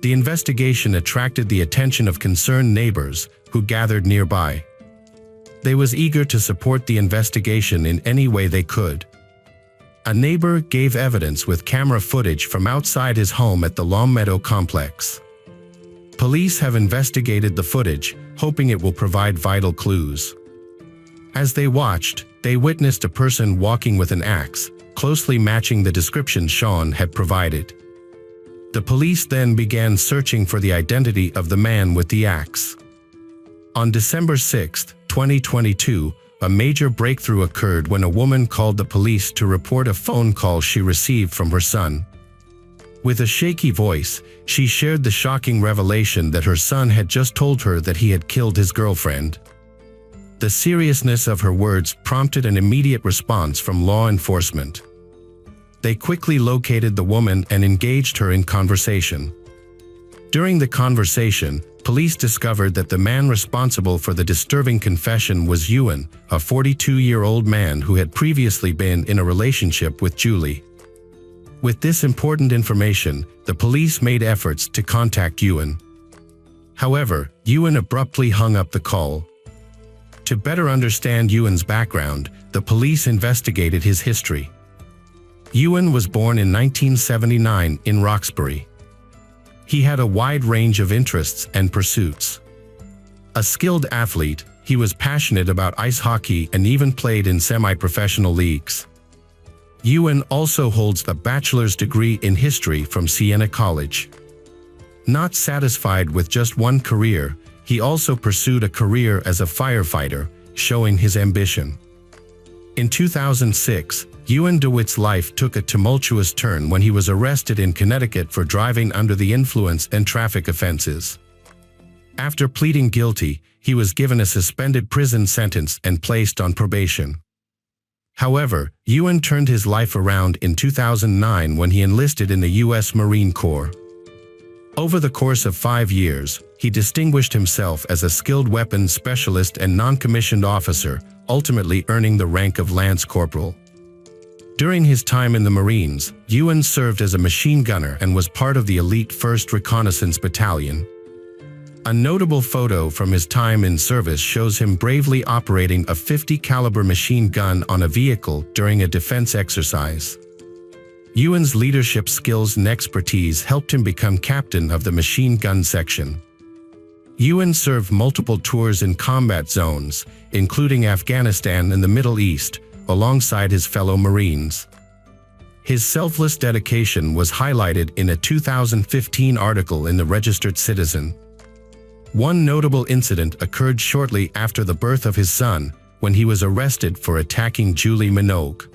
The investigation attracted the attention of concerned neighbors, who gathered nearby. They was eager to support the investigation in any way they could. A neighbor gave evidence with camera footage from outside his home at the Longmeadow complex. Police have investigated the footage, hoping it will provide vital clues. As they watched, they witnessed a person walking with an axe, closely matching the description Sean had provided. The police then began searching for the identity of the man with the axe. On December 6, 2022, a major breakthrough occurred when a woman called the police to report a phone call she received from her son. With a shaky voice, she shared the shocking revelation that her son had just told her that he had killed his girlfriend. The seriousness of her words prompted an immediate response from law enforcement. They quickly located the woman and engaged her in conversation. During the conversation, police discovered that the man responsible for the disturbing confession was Ewan, a 42-year-old man who had previously been in a relationship with Julie. With this important information, the police made efforts to contact Ewan. However, Ewan abruptly hung up the call. To better understand Ewan's background, the police investigated his history. Ewan was born in 1979 in Roxbury. He had a wide range of interests and pursuits. A skilled athlete, he was passionate about ice hockey and even played in semi-professional leagues. Ewan also holds a bachelor's degree in history from Siena College. Not satisfied with just one career, he also pursued a career as a firefighter, showing his ambition. In 2006, Ewan DeWitt's life took a tumultuous turn when he was arrested in Connecticut for driving under the influence and traffic offenses. After pleading guilty, he was given a suspended prison sentence and placed on probation. However, Ewan turned his life around in 2009 when he enlisted in the U.S. Marine Corps. Over the course of 5 years, he distinguished himself as a skilled weapons specialist and non-commissioned officer, ultimately earning the rank of Lance Corporal. During his time in the Marines, Ewan served as a machine gunner and was part of the elite 1st Reconnaissance Battalion. A notable photo from his time in service shows him bravely operating a .50 caliber machine gun on a vehicle during a defense exercise. Ewan's leadership skills and expertise helped him become captain of the machine gun section. Ewan served multiple tours in combat zones, including Afghanistan and the Middle East, alongside his fellow Marines. His selfless dedication was highlighted in a 2015 article in the Registered Citizen. One notable incident occurred shortly after the birth of his son, when he was arrested for attacking Julie Minogue.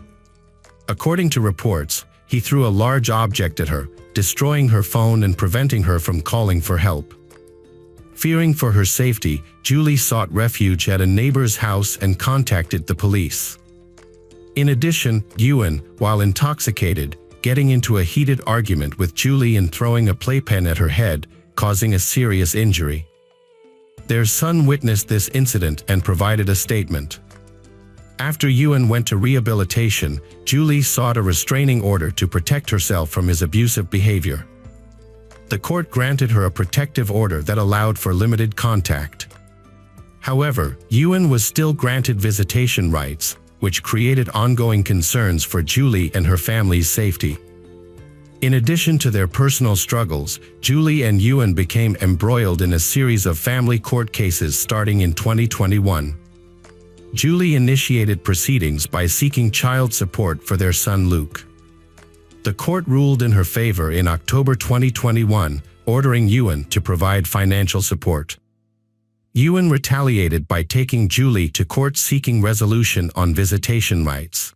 According to reports, he threw a large object at her, destroying her phone and preventing her from calling for help. Fearing for her safety, Julie sought refuge at a neighbor's house and contacted the police. In addition, Ewan, while intoxicated, getting into a heated argument with Julie and throwing a playpen at her head, causing a serious injury. Their son witnessed this incident and provided a statement. After Ewan went to rehabilitation, Julie sought a restraining order to protect herself from his abusive behavior. The court granted her a protective order that allowed for limited contact. However, Ewan was still granted visitation rights, which created ongoing concerns for Julie and her family's safety. In addition to their personal struggles, Julie and Ewan became embroiled in a series of family court cases starting in 2021. Julie initiated proceedings by seeking child support for their son Luke. The court ruled in her favor in October 2021, ordering Ewan to provide financial support. Ewan retaliated by taking Julie to court seeking resolution on visitation rights.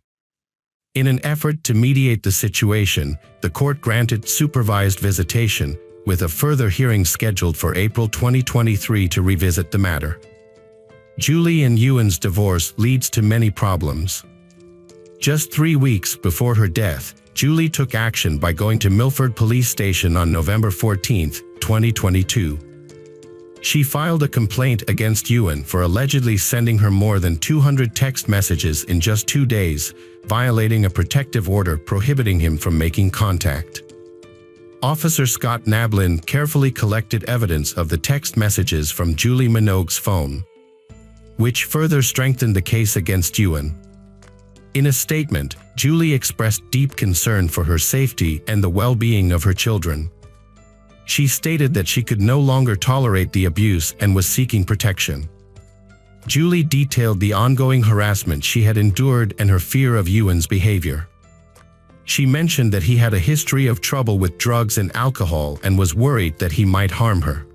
In an effort to mediate the situation, the court granted supervised visitation, with a further hearing scheduled for April 2023 to revisit the matter. Julie and Ewan's divorce leads to many problems. Just 3 weeks before her death, Julie took action by going to Milford Police Station on November 14, 2022. She filed a complaint against Ewan for allegedly sending her more than 200 text messages in just 2 days, violating a protective order prohibiting him from making contact. Officer Scott Nablin carefully collected evidence of the text messages from Julie Minogue's phone, which further strengthened the case against Ewan. In a statement, Julie expressed deep concern for her safety and the well-being of her children. She stated that she could no longer tolerate the abuse and was seeking protection. Julie detailed the ongoing harassment she had endured and her fear of Ewan's behavior. She mentioned that he had a history of trouble with drugs and alcohol and was worried that he might harm her.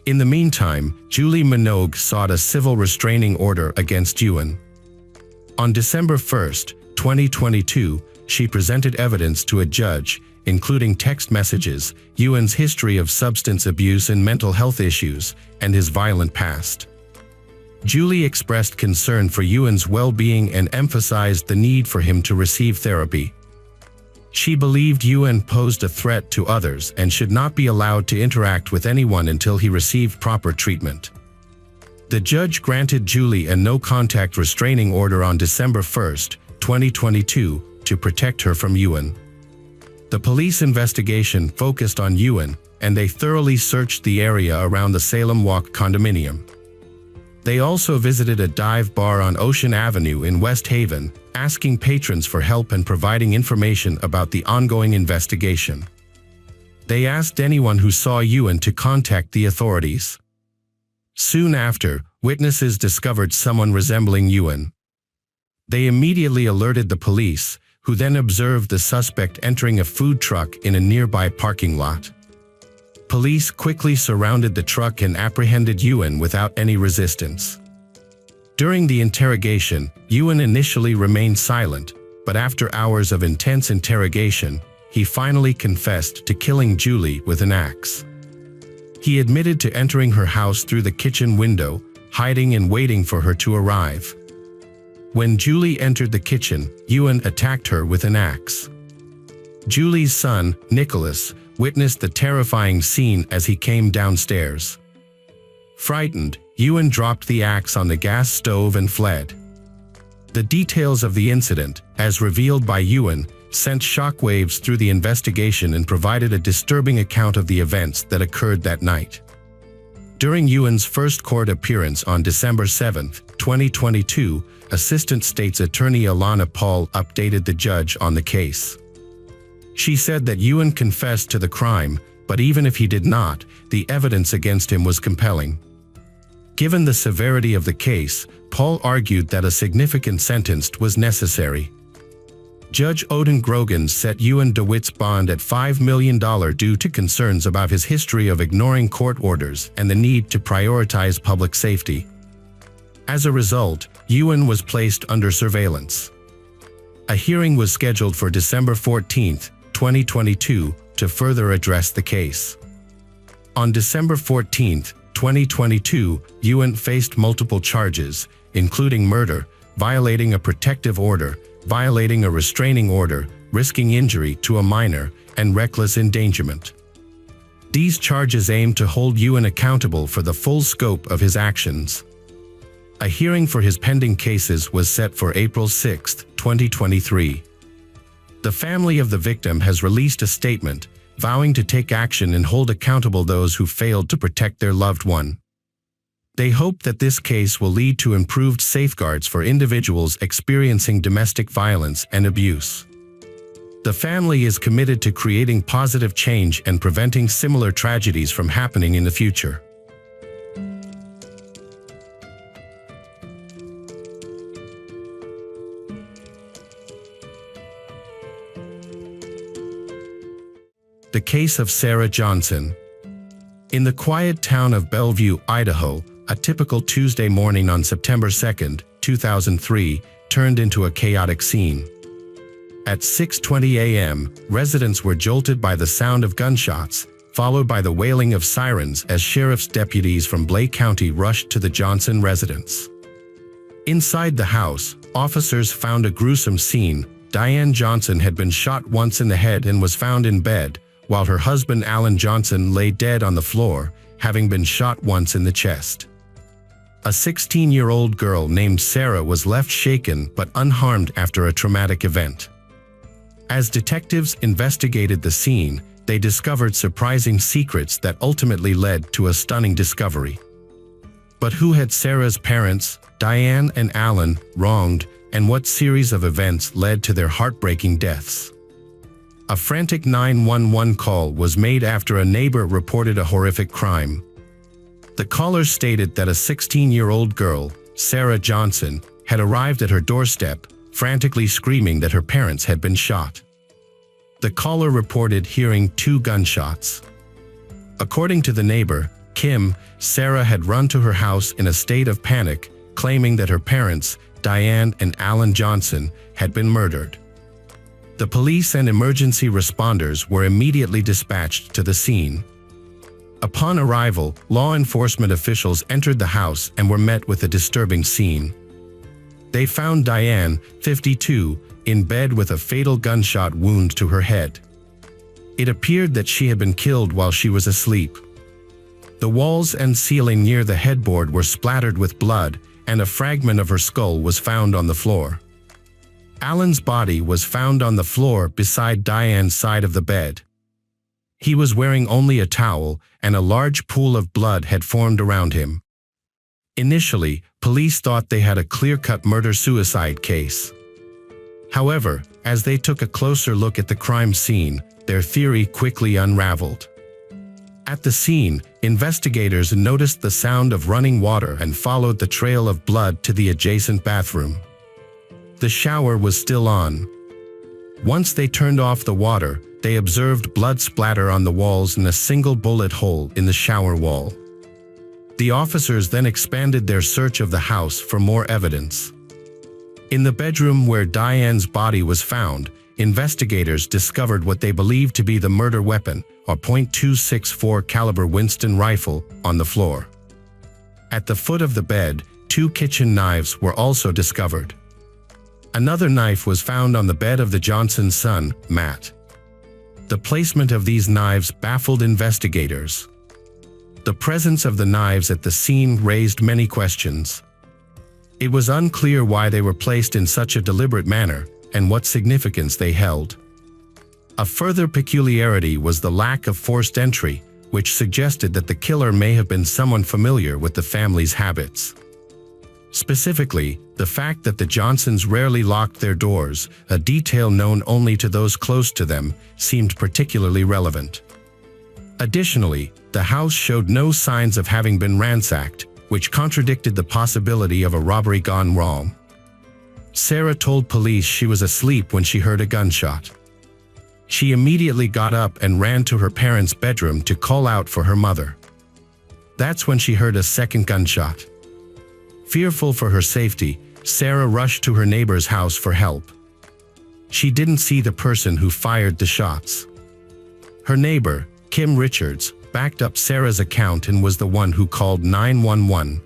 In the meantime, Julie Minogue sought a civil restraining order against Ewan. On December 1, 2022, she presented evidence to a judge, including text messages, Ewan's history of substance abuse and mental health issues, and his violent past. Julie expressed concern for Ewan's well-being and emphasized the need for him to receive therapy. She believed Ewan posed a threat to others and should not be allowed to interact with anyone until he received proper treatment. The judge granted Julie a no-contact restraining order on December 1, 2022, to protect her from Ewan. The police investigation focused on Ewan, and they thoroughly searched the area around the Salem Walk condominium. They also visited a dive bar on Ocean Avenue in West Haven, asking patrons for help and providing information about the ongoing investigation. They asked anyone who saw Ewan to contact the authorities. Soon after, witnesses discovered someone resembling Ewan. They immediately alerted the police, who then observed the suspect entering a food truck in a nearby parking lot. Police quickly surrounded the truck and apprehended Ewan without any resistance. During the interrogation, Ewan initially remained silent, but after hours of intense interrogation, he finally confessed to killing Julie with an axe. He admitted to entering her house through the kitchen window, hiding and waiting for her to arrive. When Julie entered the kitchen, Ewan attacked her with an axe. Julie's son, Nicholas, witnessed the terrifying scene as he came downstairs. Frightened, Ewan dropped the axe on the gas stove and fled. The details of the incident, as revealed by Ewan, sent shockwaves through the investigation and provided a disturbing account of the events that occurred that night. During Ewan's first court appearance on December 7, 2022, Assistant State's Attorney Alana Paul updated the judge on the case. She said that Ewan confessed to the crime, but even if he did not, the evidence against him was compelling. Given the severity of the case, Paul argued that a significant sentence was necessary. Judge Odin Grogan set Ewan DeWitt's bond at $5 million due to concerns about his history of ignoring court orders and the need to prioritize public safety. As a result, Ewan was placed under surveillance. A hearing was scheduled for December 14, 2022, to further address the case. On December 14, 2022, Ewan faced multiple charges, including murder, violating a protective order, violating a restraining order, risking injury to a minor, and reckless endangerment. These charges aim to hold Ewan accountable for the full scope of his actions. A hearing for his pending cases was set for April 6, 2023. The family of the victim has released a statement, vowing to take action and hold accountable those who failed to protect their loved one. They hope that this case will lead to improved safeguards for individuals experiencing domestic violence and abuse. The family is committed to creating positive change and preventing similar tragedies from happening in the future. The case of Sarah Johnson. In the quiet town of Bellevue, Idaho, a typical Tuesday morning on September 2, 2003, turned into a chaotic scene. At 6:20 a.m., residents were jolted by the sound of gunshots, followed by the wailing of sirens as sheriff's deputies from Blake County rushed to the Johnson residence. Inside the house, officers found a gruesome scene. Diane Johnson had been shot once in the head and was found in bed, while her husband Alan Johnson lay dead on the floor, having been shot once in the chest. A 16-year-old girl named Sarah was left shaken but unharmed after a traumatic event. As detectives investigated the scene, they discovered surprising secrets that ultimately led to a stunning discovery. But who had Sarah's parents, Diane and Alan, wronged, and what series of events led to their heartbreaking deaths? A frantic 911 call was made after a neighbor reported a horrific crime. The caller stated that a 16-year-old girl, Sarah Johnson, had arrived at her doorstep, frantically screaming that her parents had been shot. The caller reported hearing 2 gunshots. According to the neighbor, Kim, Sarah had run to her house in a state of panic, claiming that her parents, Diane and Alan Johnson, had been murdered. The police and emergency responders were immediately dispatched to the scene. Upon arrival, law enforcement officials entered the house and were met with a disturbing scene. They found Diane, 52, in bed with a fatal gunshot wound to her head. It appeared that she had been killed while she was asleep. The walls and ceiling near the headboard were splattered with blood, and a fragment of her skull was found on the floor. Alan's body was found on the floor beside Diane's side of the bed. He was wearing only a towel, and a large pool of blood had formed around him. Initially, police thought they had a clear-cut murder-suicide case. However, as they took a closer look at the crime scene, their theory quickly unraveled. At the scene, investigators noticed the sound of running water and followed the trail of blood to the adjacent bathroom. The shower was still on. Once they turned off the water, they observed blood splatter on the walls and a single bullet hole in the shower wall. The officers then expanded their search of the house for more evidence. In the bedroom where Diane's body was found, investigators discovered what they believed to be the murder weapon, a .264 caliber Winston rifle, on the floor. At the foot of the bed, 2 kitchen knives were also discovered. Another knife was found on the bed of the Johnson's son, Matt. The placement of these knives baffled investigators. The presence of the knives at the scene raised many questions. It was unclear why they were placed in such a deliberate manner and what significance they held. A further peculiarity was the lack of forced entry, which suggested that the killer may have been someone familiar with the family's habits. Specifically, the fact that the Johnsons rarely locked their doors, a detail known only to those close to them, seemed particularly relevant. Additionally, the house showed no signs of having been ransacked, which contradicted the possibility of a robbery gone wrong. Sarah told police she was asleep when she heard a gunshot. She immediately got up and ran to her parents' bedroom to call out for her mother. That's when she heard a second gunshot. Fearful for her safety, Sarah rushed to her neighbor's house for help. She didn't see the person who fired the shots. Her neighbor, Kim Richards, backed up Sarah's account and was the one who called 911.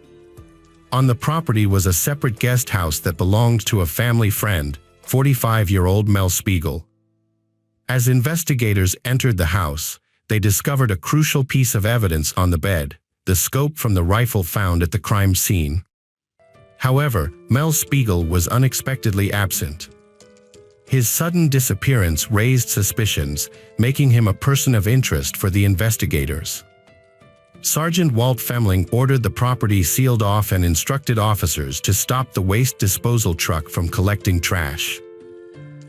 On the property was a separate guest house that belonged to a family friend, 45-year-old Mel Spiegel. As investigators entered the house, they discovered a crucial piece of evidence on the bed, the scope from the rifle found at the crime scene. However, Mel Spiegel was unexpectedly absent. His sudden disappearance raised suspicions, making him a person of interest for the investigators. Sergeant Walt Femling ordered the property sealed off and instructed officers to stop the waste disposal truck from collecting trash.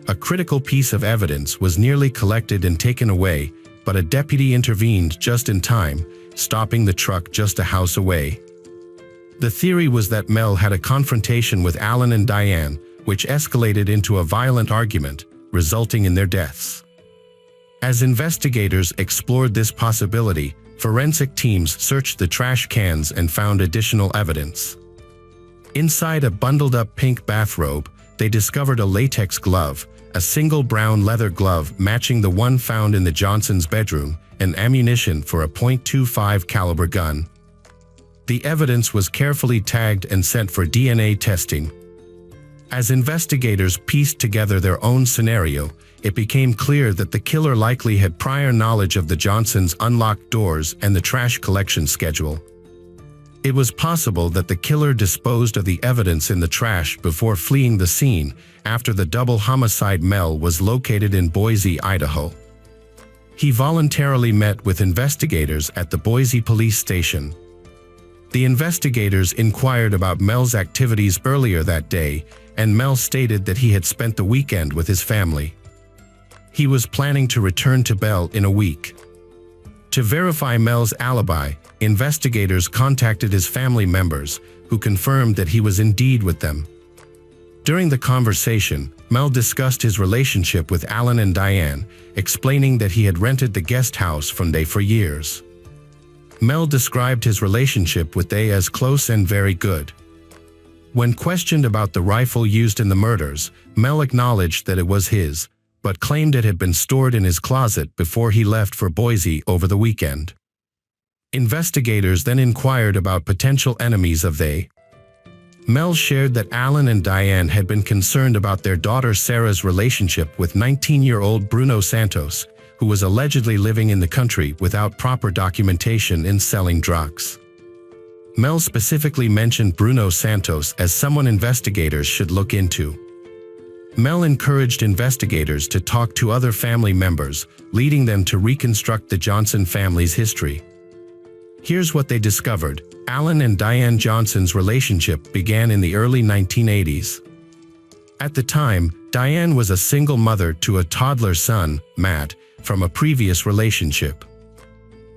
A critical piece of evidence was nearly collected and taken away, but a deputy intervened just in time, stopping the truck just a house away. The theory was that Mel had a confrontation with Alan and Diane, which escalated into a violent argument, resulting in their deaths. As investigators explored this possibility, forensic teams searched the trash cans and found additional evidence. Inside a bundled-up pink bathrobe, they discovered a latex glove, a single brown leather glove matching the one found in the Johnsons' bedroom, and ammunition for a .25 caliber gun. The evidence was carefully tagged and sent for DNA testing. As investigators pieced together their own scenario, it became clear that the killer likely had prior knowledge of the Johnsons' unlocked doors and the trash collection schedule. It was possible that the killer disposed of the evidence in the trash before fleeing the scene after the double homicide. Mel was located in Boise, Idaho. He voluntarily met with investigators at the Boise police station. The investigators inquired about Mel's activities earlier that day, and Mel stated that he had spent the weekend with his family. He was planning to return to Bell in a week. To verify Mel's alibi, investigators contacted his family members, who confirmed that he was indeed with them. During the conversation, Mel discussed his relationship with Alan and Diane, explaining that he had rented the guest house from they for years. Mel described his relationship with they as close and very good. When questioned about the rifle used in the murders, Mel acknowledged that it was his, but claimed it had been stored in his closet before he left for Boise over the weekend. Investigators then inquired about potential enemies of they. Mel shared that Alan and Diane had been concerned about their daughter Sarah's relationship with 19-year-old Bruno Santos, who was allegedly living in the country without proper documentation and selling drugs. Mel specifically mentioned Bruno Santos as someone investigators should look into. Mel encouraged investigators to talk to other family members, leading them to reconstruct the Johnson family's history. Here's what they discovered. Alan and Diane Johnson's relationship began in the early 1980s. At the time, Diane was a single mother to a toddler son, Matt, from a previous relationship.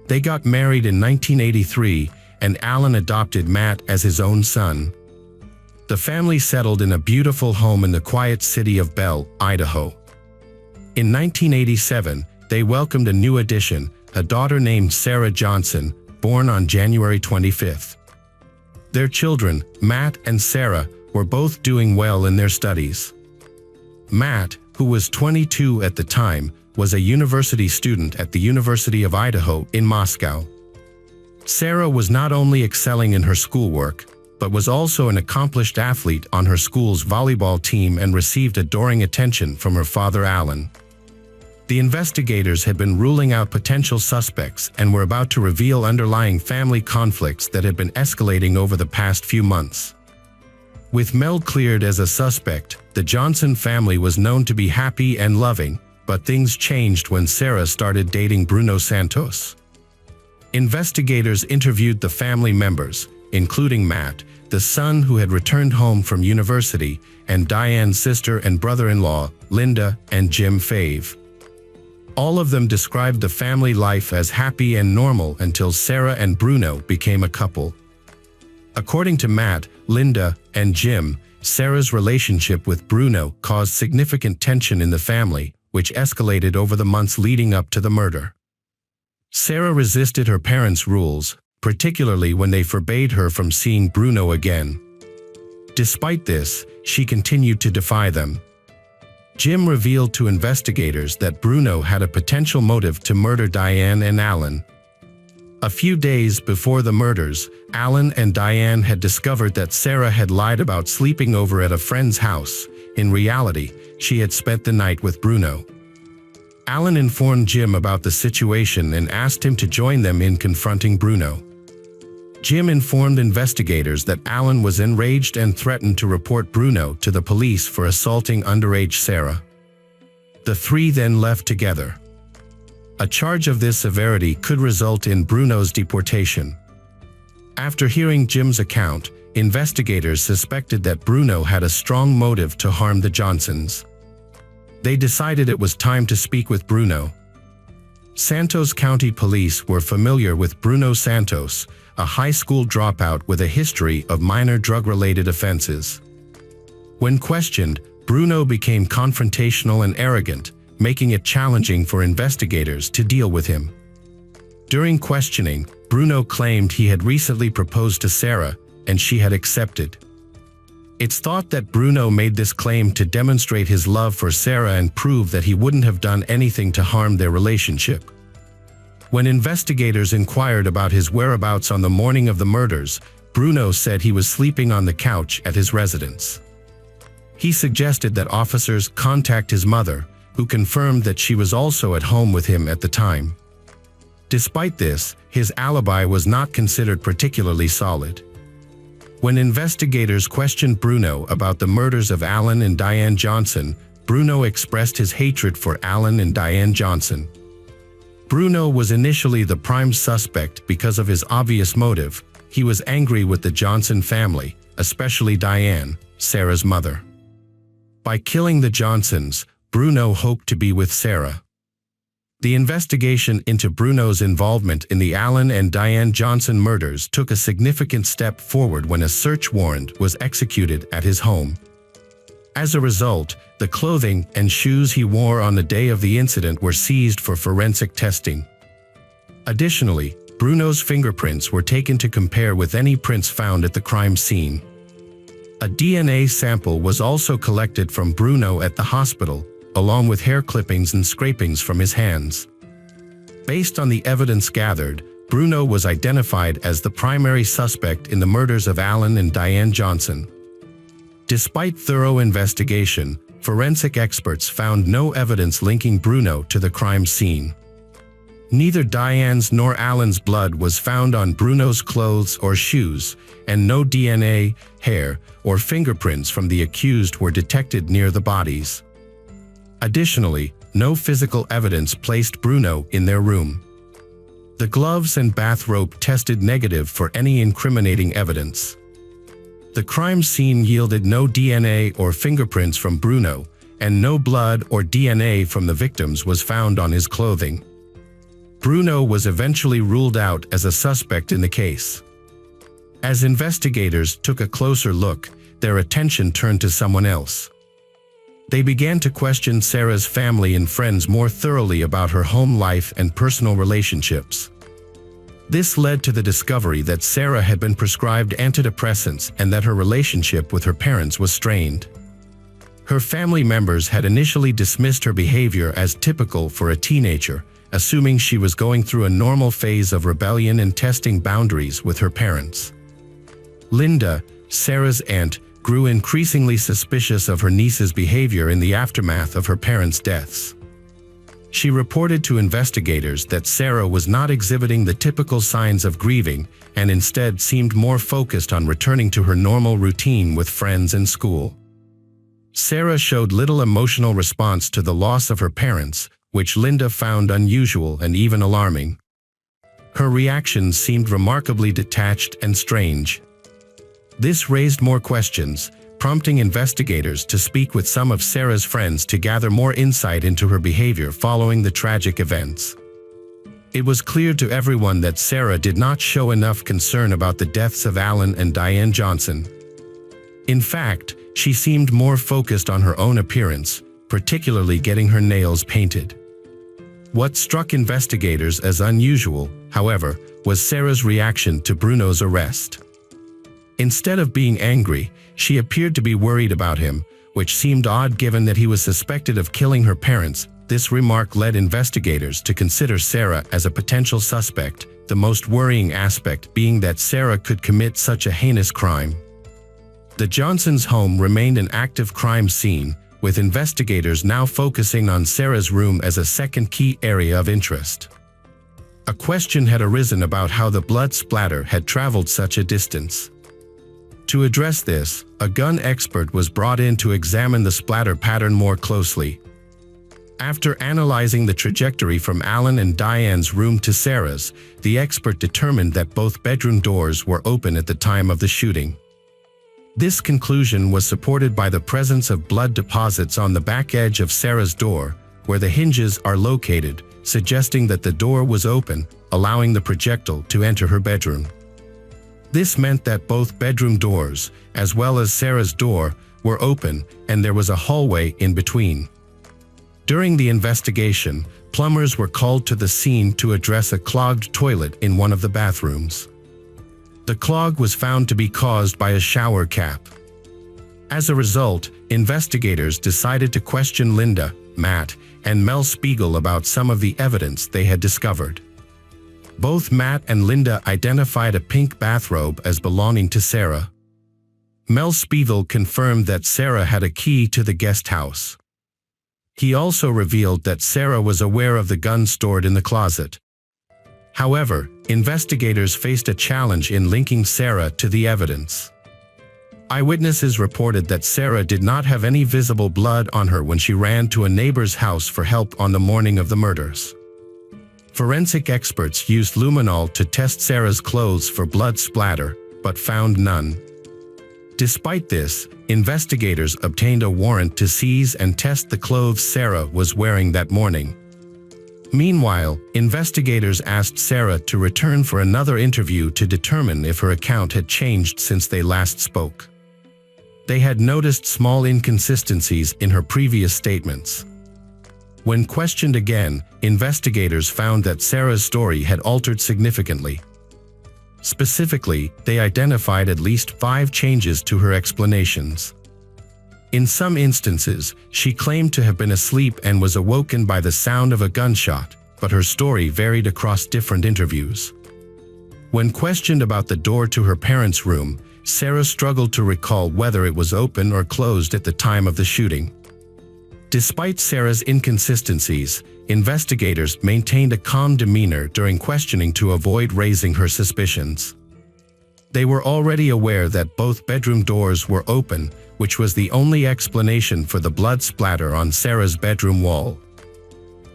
They got married in 1983, and Alan adopted Matt as his own son. The family settled in a beautiful home in the quiet city of Bell, Idaho. In 1987, they welcomed a new addition, a daughter named Sarah Johnson, born on January 25th. Their children, Matt and Sarah, were both doing well in their studies. Matt, who was 22 at the time, was a university student at the University of Idaho in Moscow. Sarah was not only excelling in her schoolwork, but was also an accomplished athlete on her school's volleyball team and received adoring attention from her father Alan. The investigators had been ruling out potential suspects and were about to reveal underlying family conflicts that had been escalating over the past few months. With Mel cleared as a suspect, the Johnson family was known to be happy and loving, but things changed when Sarah started dating Bruno Santos. Investigators interviewed the family members, including Matt, the son who had returned home from university, and Diane's sister and brother-in-law, Linda and Jim Fave. All of them described the family life as happy and normal until Sarah and Bruno became a couple. According to Matt, Linda, and Jim, Sarah's relationship with Bruno caused significant tension in the family, which escalated over the months leading up to the murder. Sarah resisted her parents' rules, particularly when they forbade her from seeing Bruno again. Despite this, she continued to defy them. Jim revealed to investigators that Bruno had a potential motive to murder Diane and Alan. A few days before the murders, Alan and Diane had discovered that Sarah had lied about sleeping over at a friend's house. In reality, she had spent the night with Bruno. Alan informed Jim about the situation and asked him to join them in confronting Bruno. Jim informed investigators that Alan was enraged and threatened to report Bruno to the police for assaulting underage Sarah. The three then left together. A charge of this severity could result in Bruno's deportation. After hearing Jim's account, investigators suspected that Bruno had a strong motive to harm the Johnsons. They decided it was time to speak with Bruno. Santos County Police were familiar with Bruno Santos, a high school dropout with a history of minor drug-related offenses. When questioned, Bruno became confrontational and arrogant, making it challenging for investigators to deal with him. During questioning, Bruno claimed he had recently proposed to Sarah, and she had accepted. It's thought that Bruno made this claim to demonstrate his love for Sarah and prove that he wouldn't have done anything to harm their relationship. When investigators inquired about his whereabouts on the morning of the murders, Bruno said he was sleeping on the couch at his residence. He suggested that officers contact his mother, who confirmed that she was also at home with him at the time. Despite this, his alibi was not considered particularly solid. When investigators questioned Bruno about the murders of Alan and Diane Johnson, Bruno expressed his hatred for Alan and Diane Johnson. Bruno was initially the prime suspect because of his obvious motive. He was angry with the Johnson family, especially Diane, Sarah's mother. By killing the Johnsons, Bruno hoped to be with Sarah. The investigation into Bruno's involvement in the Alan and Diane Johnson murders took a significant step forward when a search warrant was executed at his home. As a result, the clothing and shoes he wore on the day of the incident were seized for forensic testing. Additionally, Bruno's fingerprints were taken to compare with any prints found at the crime scene. A DNA sample was also collected from Bruno at the hospital, along with hair clippings and scrapings from his hands. Based on the evidence gathered, Bruno was identified as the primary suspect in the murders of Alan and Diane Johnson. Despite thorough investigation, forensic experts found no evidence linking Bruno to the crime scene. Neither Diane's nor Alan's blood was found on Bruno's clothes or shoes, and no DNA, hair, or fingerprints from the accused were detected near the bodies. Additionally, no physical evidence placed Bruno in their room. The gloves and bathrobe tested negative for any incriminating evidence. The crime scene yielded no DNA or fingerprints from Bruno, and no blood or DNA from the victims was found on his clothing. Bruno was eventually ruled out as a suspect in the case. As investigators took a closer look, their attention turned to someone else. They began to question Sarah's family and friends more thoroughly about her home life and personal relationships. This led to the discovery that Sarah had been prescribed antidepressants and that her relationship with her parents was strained. Her family members had initially dismissed her behavior as typical for a teenager, assuming she was going through a normal phase of rebellion and testing boundaries with her parents. Linda, Sarah's aunt, grew increasingly suspicious of her niece's behavior in the aftermath of her parents' deaths. She reported to investigators that Sarah was not exhibiting the typical signs of grieving and instead seemed more focused on returning to her normal routine with friends and school. Sarah showed little emotional response to the loss of her parents, which Linda found unusual and even alarming. Her reactions seemed remarkably detached and strange. This raised more questions, prompting investigators to speak with some of Sarah's friends to gather more insight into her behavior following the tragic events. It was clear to everyone that Sarah did not show enough concern about the deaths of Alan and Diane Johnson. In fact, she seemed more focused on her own appearance, particularly getting her nails painted. What struck investigators as unusual, however, was Sarah's reaction to Bruno's arrest. Instead of being angry, she appeared to be worried about him, which seemed odd given that he was suspected of killing her parents. This remark led investigators to consider Sarah as a potential suspect, the most worrying aspect being that Sarah could commit such a heinous crime. The Johnsons' home remained an active crime scene, with investigators now focusing on Sarah's room as a second key area of interest. A question had arisen about how the blood splatter had traveled such a distance. To address this, a gun expert was brought in to examine the splatter pattern more closely. After analyzing the trajectory from Alan and Diane's room to Sarah's, the expert determined that both bedroom doors were open at the time of the shooting. This conclusion was supported by the presence of blood deposits on the back edge of Sarah's door, where the hinges are located, suggesting that the door was open, allowing the projectile to enter her bedroom. This meant that both bedroom doors, as well as Sarah's door, were open and there was a hallway in between. During the investigation, plumbers were called to the scene to address a clogged toilet in one of the bathrooms. The clog was found to be caused by a shower cap. As a result, investigators decided to question Linda, Matt, and Mel Spiegel about some of the evidence they had discovered. Both Matt and Linda identified a pink bathrobe as belonging to Sarah. Mel Spiegel confirmed that Sarah had a key to the guest house. He also revealed that Sarah was aware of the gun stored in the closet. However, investigators faced a challenge in linking Sarah to the evidence. Eyewitnesses reported that Sarah did not have any visible blood on her when she ran to a neighbor's house for help on the morning of the murders. Forensic experts used luminol to test Sarah's clothes for blood splatter, but found none. Despite this, investigators obtained a warrant to seize and test the clothes Sarah was wearing that morning. Meanwhile, investigators asked Sarah to return for another interview to determine if her account had changed since they last spoke. They had noticed small inconsistencies in her previous statements. When questioned again, investigators found that Sarah's story had altered significantly. Specifically, they identified at least 5 changes to her explanations. In some instances, she claimed to have been asleep and was awoken by the sound of a gunshot, but her story varied across different interviews. When questioned about the door to her parents' room, Sarah struggled to recall whether it was open or closed at the time of the shooting. Despite Sarah's inconsistencies, investigators maintained a calm demeanor during questioning to avoid raising her suspicions. They were already aware that both bedroom doors were open, which was the only explanation for the blood splatter on Sarah's bedroom wall.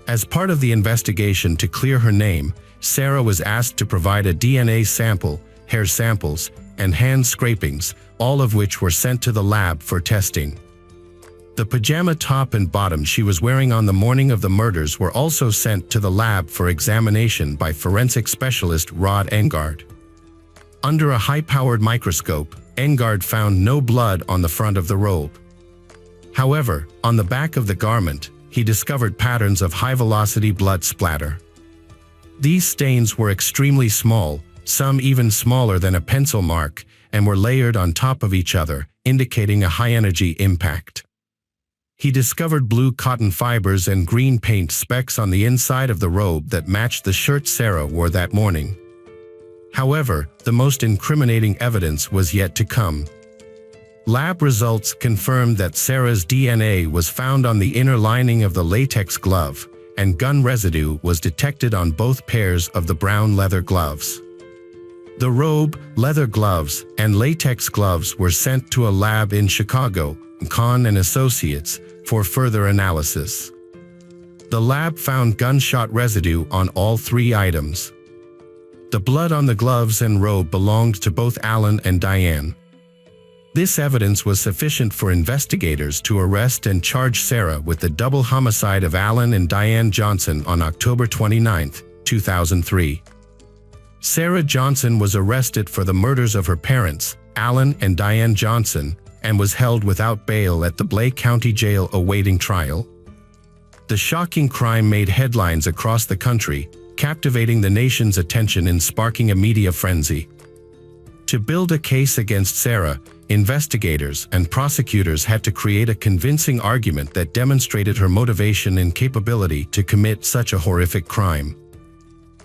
As part of the investigation to clear her name, Sarah was asked to provide a DNA sample, hair samples, and hand scrapings, all of which were sent to the lab for testing. The pajama top and bottom she was wearing on the morning of the murders were also sent to the lab for examination by forensic specialist Rod Engard. Under a high-powered microscope, Engard found no blood on the front of the robe. However, on the back of the garment, he discovered patterns of high-velocity blood splatter. These stains were extremely small, some even smaller than a pencil mark, and were layered on top of each other, indicating a high-energy impact. He discovered blue cotton fibers and green paint specks on the inside of the robe that matched the shirt Sarah wore that morning. However, the most incriminating evidence was yet to come. Lab results confirmed that Sarah's DNA was found on the inner lining of the latex glove, and gun residue was detected on both pairs of the brown leather gloves. The robe, leather gloves, and latex gloves were sent to a lab in Chicago, Kahn and Associates, for further analysis. The lab found gunshot residue on all 3 items. The blood on the gloves and robe belonged to both Alan and Diane. This evidence was sufficient for investigators to arrest and charge Sarah with the double homicide of Alan and Diane Johnson on October 29, 2003. Sarah Johnson was arrested for the murders of her parents, Alan and Diane Johnson, and was held without bail at the Blake County Jail awaiting trial. The shocking crime made headlines across the country, captivating the nation's attention and sparking a media frenzy. To build a case against Sarah, investigators and prosecutors had to create a convincing argument that demonstrated her motivation and capability to commit such a horrific crime.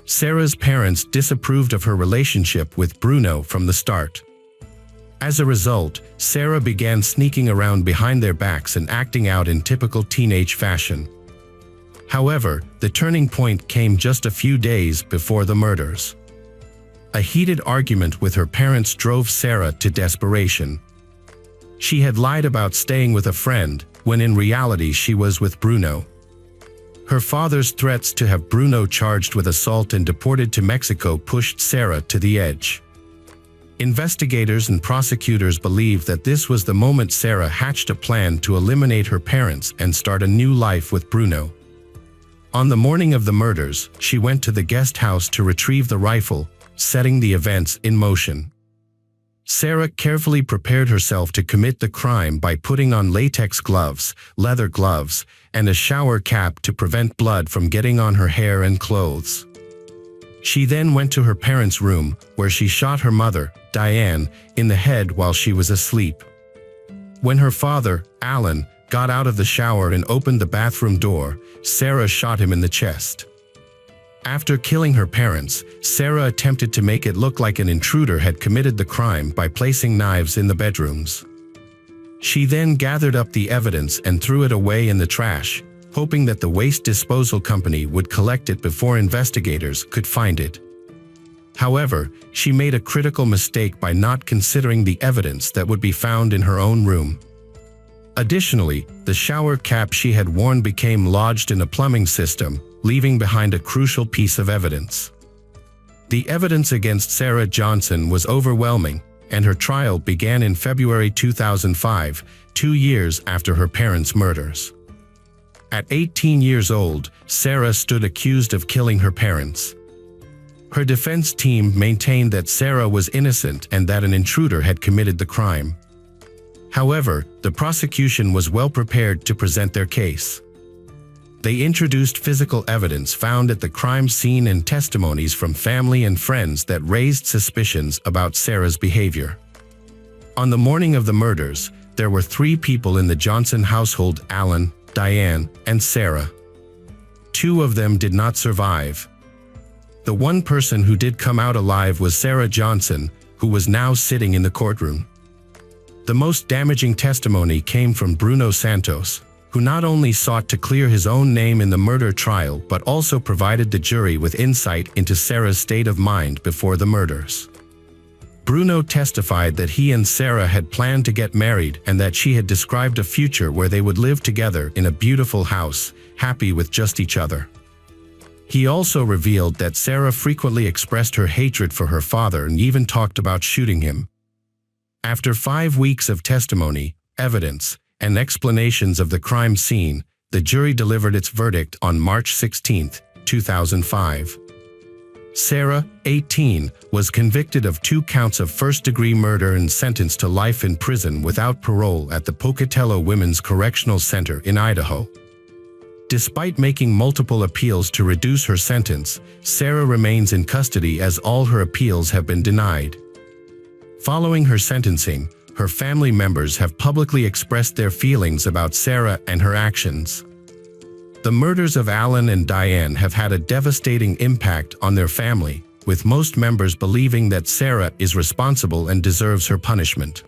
Sarah's parents disapproved of her relationship with Bruno from the start. As a result, Sarah began sneaking around behind their backs and acting out in typical teenage fashion. However, the turning point came just a few days before the murders. A heated argument with her parents drove Sarah to desperation. She had lied about staying with a friend, when in reality she was with Bruno. Her father's threats to have Bruno charged with assault and deported to Mexico pushed Sarah to the edge. Investigators and prosecutors believed that this was the moment Sarah hatched a plan to eliminate her parents and start a new life with Bruno. On the morning of the murders, she went to the guest house to retrieve the rifle, setting the events in motion. Sarah carefully prepared herself to commit the crime by putting on latex gloves, leather gloves, and a shower cap to prevent blood from getting on her hair and clothes. She then went to her parents' room, where she shot her mother, Diane, in the head while she was asleep. When her father, Alan, got out of the shower and opened the bathroom door, Sarah shot him in the chest. After killing her parents, Sarah attempted to make it look like an intruder had committed the crime by placing knives in the bedrooms. She then gathered up the evidence and threw it away in the trash, hoping that the waste disposal company would collect it before investigators could find it. However, she made a critical mistake by not considering the evidence that would be found in her own room. Additionally, the shower cap she had worn became lodged in a plumbing system, leaving behind a crucial piece of evidence. The evidence against Sarah Johnson was overwhelming, and her trial began in February 2005, 2 years after her parents' murders. At 18 years old, Sarah stood accused of killing her parents. Her defense team maintained that Sarah was innocent and that an intruder had committed the crime. However, the prosecution was well prepared to present their case. They introduced physical evidence found at the crime scene and testimonies from family and friends that raised suspicions about Sarah's behavior. On the morning of the murders, there were 3 people in the Johnson household: Alan, Diane, and Sarah. 2 of them did not survive. The one person who did come out alive was Sarah Johnson, who was now sitting in the courtroom. The most damaging testimony came from Bruno Santos, who not only sought to clear his own name in the murder trial but also provided the jury with insight into Sarah's state of mind before the murders. Bruno testified that he and Sarah had planned to get married and that she had described a future where they would live together in a beautiful house, happy with just each other. He also revealed that Sarah frequently expressed her hatred for her father and even talked about shooting him. After 5 weeks of testimony, evidence, and explanations of the crime scene, the jury delivered its verdict on March 16, 2005. Sarah, 18, was convicted of 2 counts of first-degree murder and sentenced to life in prison without parole at the Pocatello Women's Correctional Center in Idaho. Despite making multiple appeals to reduce her sentence, Sarah remains in custody as all her appeals have been denied. Following her sentencing, her family members have publicly expressed their feelings about Sarah and her actions. The murders of Alan and Diane have had a devastating impact on their family, with most members believing that Sarah is responsible and deserves her punishment.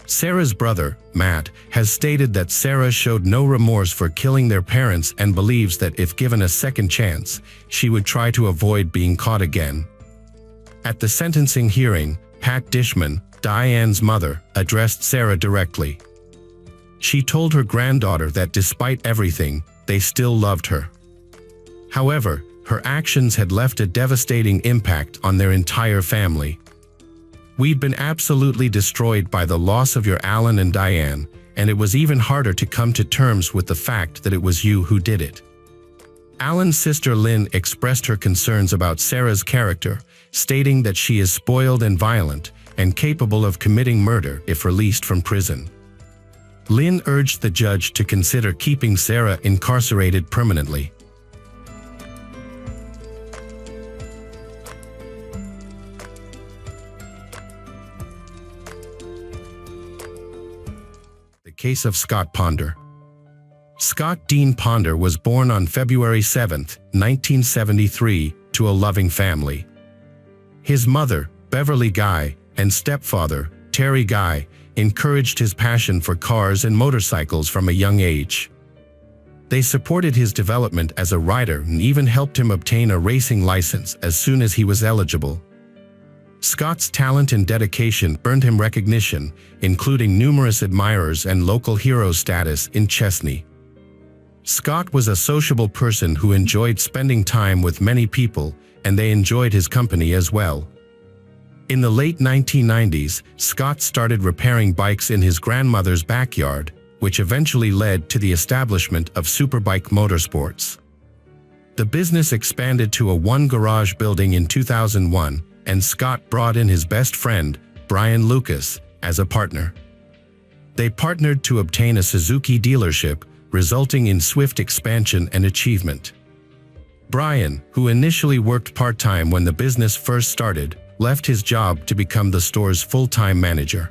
Sarah's brother, Matt, has stated that Sarah showed no remorse for killing their parents and believes that if given a second chance, she would try to avoid being caught again. At the sentencing hearing, Pat Dishman, Diane's mother, addressed Sarah directly. She told her granddaughter that despite everything, they still loved her. However, her actions had left a devastating impact on their entire family. "We'd been absolutely destroyed by the loss of your Alan and Diane, and it was even harder to come to terms with the fact that it was you who did it." Alan's sister Lynn expressed her concerns about Sarah's character, stating that she is spoiled and violent and capable of committing murder if released from prison. Lynn urged the judge to consider keeping Sarah incarcerated permanently. The case of Scott Ponder. Scott Dean Ponder was born on February 7, 1973, to a loving family. His mother, Beverly Guy, and stepfather, Terry Guy, encouraged his passion for cars and motorcycles from a young age. They supported his development as a rider and even helped him obtain a racing license as soon as he was eligible. Scott's talent and dedication earned him recognition, including numerous admirers and local hero status in Chesney. Scott was a sociable person who enjoyed spending time with many people, and they enjoyed his company as well. In the late 1990s, Scott started repairing bikes in his grandmother's backyard, which eventually led to the establishment of Superbike Motorsports. The business expanded to a one-garage building in 2001, and Scott brought in his best friend, Brian Lucas, as a partner. They partnered to obtain a Suzuki dealership, resulting in swift expansion and achievement. Brian, who initially worked part-time when the business first started, left his job to become the store's full-time manager.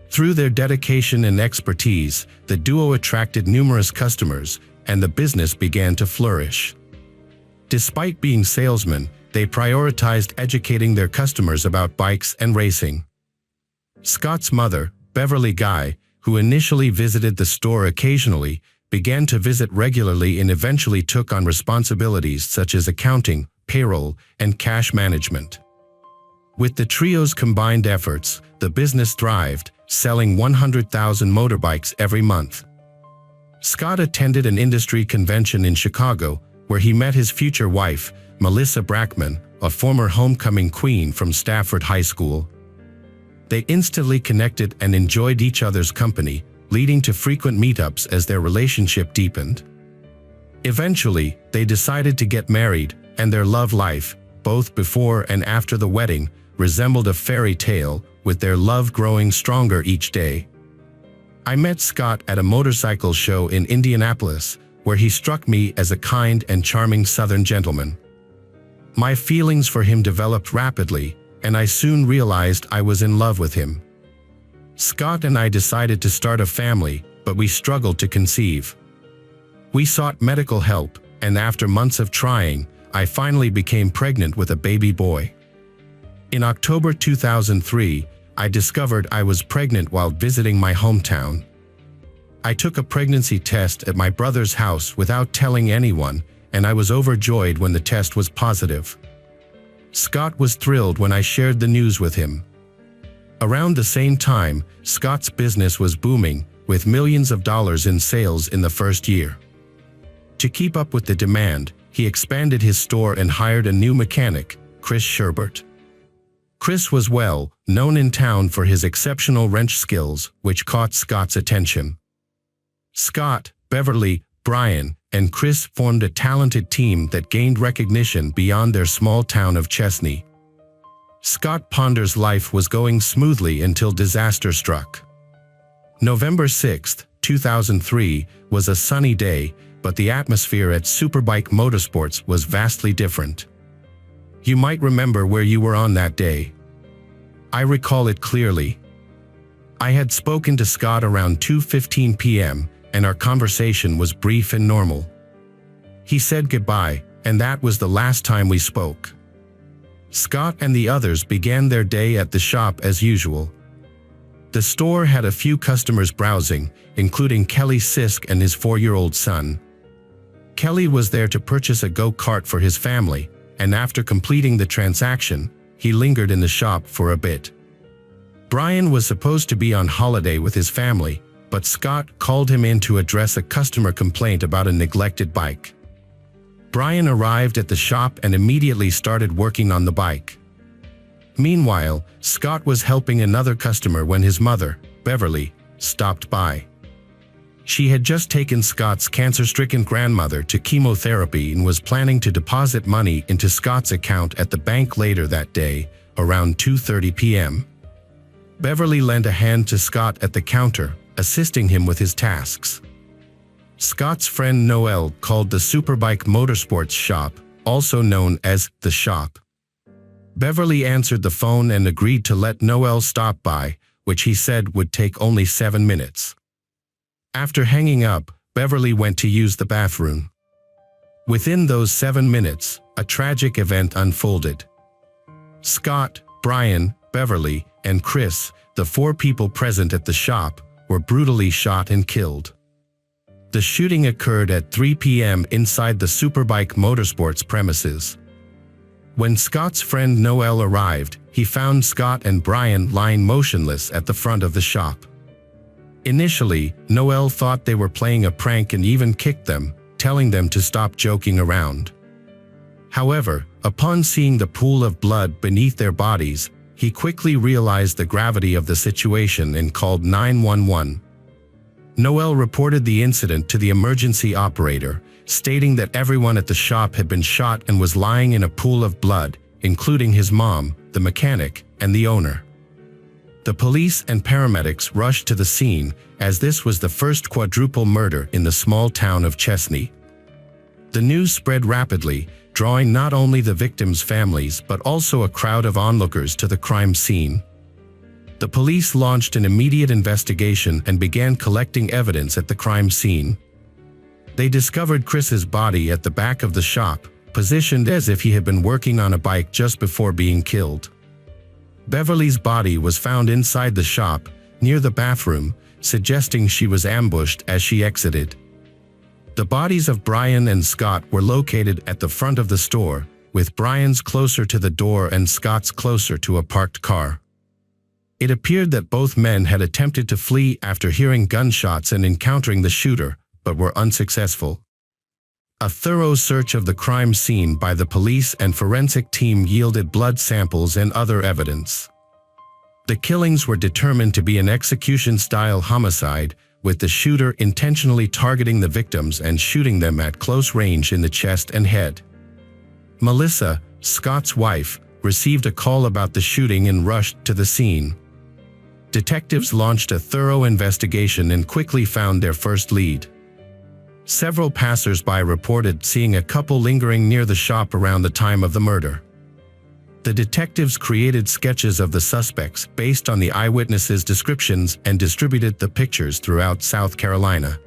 Through their dedication and expertise, the duo attracted numerous customers, and the business began to flourish. Despite being salesmen, they prioritized educating their customers about bikes and racing. Scott's mother, Beverly Guy, who initially visited the store occasionally, began to visit regularly and eventually took on responsibilities such as accounting, payroll, and cash management. With the trio's combined efforts, the business thrived, selling 100,000 motorbikes every month. Scott attended an industry convention in Chicago, where he met his future wife, Melissa Brackman, a former homecoming queen from Stafford High School. They instantly connected and enjoyed each other's company, leading to frequent meetups as their relationship deepened. Eventually, they decided to get married, and their love life, both before and after the wedding, resembled a fairy tale, with their love growing stronger each day. I met Scott at a motorcycle show in Indianapolis, where he struck me as a kind and charming Southern gentleman. My feelings for him developed rapidly, and I soon realized I was in love with him. Scott and I decided to start a family, but we struggled to conceive. We sought medical help, and after months of trying, I finally became pregnant with a baby boy. In October 2003, I discovered I was pregnant while visiting my hometown. I took a pregnancy test at my brother's house without telling anyone, and I was overjoyed when the test was positive. Scott was thrilled when I shared the news with him. Around the same time, Scott's business was booming, with millions of dollars in sales in the first year. To keep up with the demand, he expanded his store and hired a new mechanic, Chris Sherbert. Chris was well known in town for his exceptional wrench skills, which caught Scott's attention. Scott, Beverly, Brian, and Chris formed a talented team that gained recognition beyond their small town of Chesney. Scott Ponder's life was going smoothly until disaster struck. November 6, 2003, was a sunny day, but the atmosphere at Superbike Motorsports was vastly different. You might remember where you were on that day. I recall it clearly. I had spoken to Scott around 2:15 p.m., and our conversation was brief and normal. He said goodbye, and that was the last time we spoke. Scott and the others began their day at the shop as usual. The store had a few customers browsing, including Kelly Sisk and his 4-year-old son. Kelly was there to purchase a go-kart for his family, and after completing the transaction, he lingered in the shop for a bit. Brian was supposed to be on holiday with his family, but Scott called him in to address a customer complaint about a neglected bike. Brian arrived at the shop and immediately started working on the bike. Meanwhile, Scott was helping another customer when his mother, Beverly, stopped by. She had just taken Scott's cancer-stricken grandmother to chemotherapy and was planning to deposit money into Scott's account at the bank later that day, around 2:30 p.m. Beverly lent a hand to Scott at the counter, assisting him with his tasks. Scott's friend Noel called the Superbike Motorsports shop, also known as the shop. Beverly answered the phone and agreed to let Noel stop by, which he said would take only 7 minutes. After hanging up, Beverly went to use the bathroom. Within those 7 minutes, a tragic event unfolded. Scott, Brian, Beverly, and Chris, the 4 people present at the shop, were brutally shot and killed. The shooting occurred at 3 p.m. inside the Superbike Motorsports premises. When Scott's friend Noel arrived, he found Scott and Brian lying motionless at the front of the shop. Initially, Noel thought they were playing a prank and even kicked them, telling them to stop joking around. However, upon seeing the pool of blood beneath their bodies, he quickly realized the gravity of the situation and called 911. Noel reported the incident to the emergency operator, stating that everyone at the shop had been shot and was lying in a pool of blood, including his mom, the mechanic, and the owner. The police and paramedics rushed to the scene, as this was the first quadruple murder in the small town of Chesney. The news spread rapidly, drawing not only the victims' families but also a crowd of onlookers to the crime scene. The police launched an immediate investigation and began collecting evidence at the crime scene. They discovered Chris's body at the back of the shop, positioned as if he had been working on a bike just before being killed. Beverly's body was found inside the shop, near the bathroom, suggesting she was ambushed as she exited. The bodies of Brian and Scott were located at the front of the store, with Brian's closer to the door and Scott's closer to a parked car. It appeared that both men had attempted to flee after hearing gunshots and encountering the shooter, but were unsuccessful. A thorough search of the crime scene by the police and forensic team yielded blood samples and other evidence. The killings were determined to be an execution-style homicide, with the shooter intentionally targeting the victims and shooting them at close range in the chest and head. Melissa, Scott's wife, received a call about the shooting and rushed to the scene. Detectives launched a thorough investigation and quickly found their first lead. Several passers-by reported seeing a couple lingering near the shop around the time of the murder. The detectives created sketches of the suspects based on the eyewitnesses' descriptions and distributed the pictures throughout South Carolina.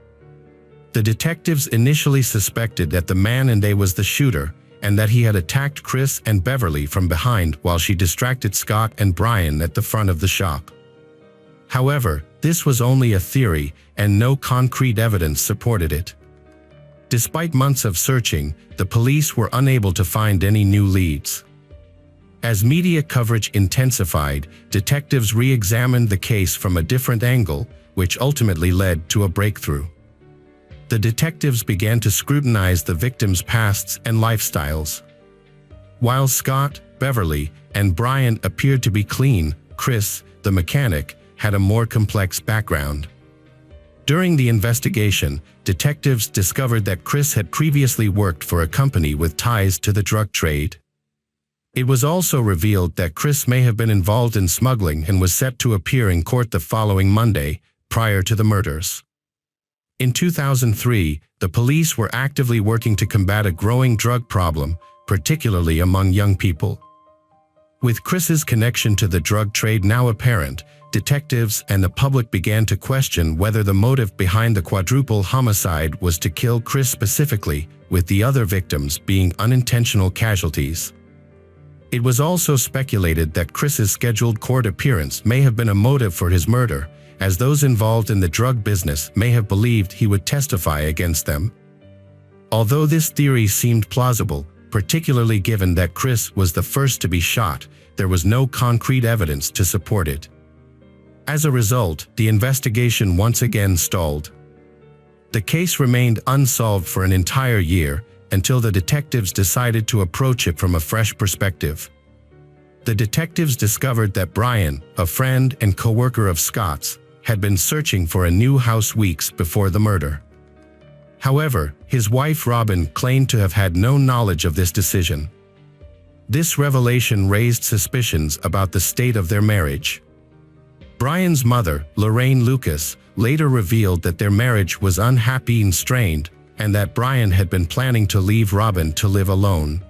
The detectives initially suspected that the man and they was the shooter, and that he had attacked Chris and Beverly from behind while she distracted Scott and Brian at the front of the shop. However, this was only a theory, and no concrete evidence supported it. Despite months of searching, the police were unable to find any new leads. As media coverage intensified, detectives re-examined the case from a different angle, which ultimately led to a breakthrough. The detectives began to scrutinize the victims' pasts and lifestyles. While Scott, Beverly, and Brian appeared to be clean, Chris, the mechanic, had a more complex background. During the investigation, detectives discovered that Chris had previously worked for a company with ties to the drug trade. It was also revealed that Chris may have been involved in smuggling and was set to appear in court the following Monday, prior to the murders. In 2003, the police were actively working to combat a growing drug problem, particularly among young people. With Chris's connection to the drug trade now apparent, detectives and the public began to question whether the motive behind the quadruple homicide was to kill Chris specifically, with the other victims being unintentional casualties. It was also speculated that Chris's scheduled court appearance may have been a motive for his murder, as those involved in the drug business may have believed he would testify against them. Although this theory seemed plausible, particularly given that Chris was the first to be shot, there was no concrete evidence to support it. As a result, the investigation once again stalled. The case remained unsolved for an entire year, until the detectives decided to approach it from a fresh perspective. The detectives discovered that Brian, a friend and co-worker of Scott's, had been searching for a new house weeks before the murder. However, his wife Robin claimed to have had no knowledge of this decision. This revelation raised suspicions about the state of their marriage. Brian's mother, Lorraine Lucas, later revealed that their marriage was unhappy and strained, and that Brian had been planning to leave Robin to live alone.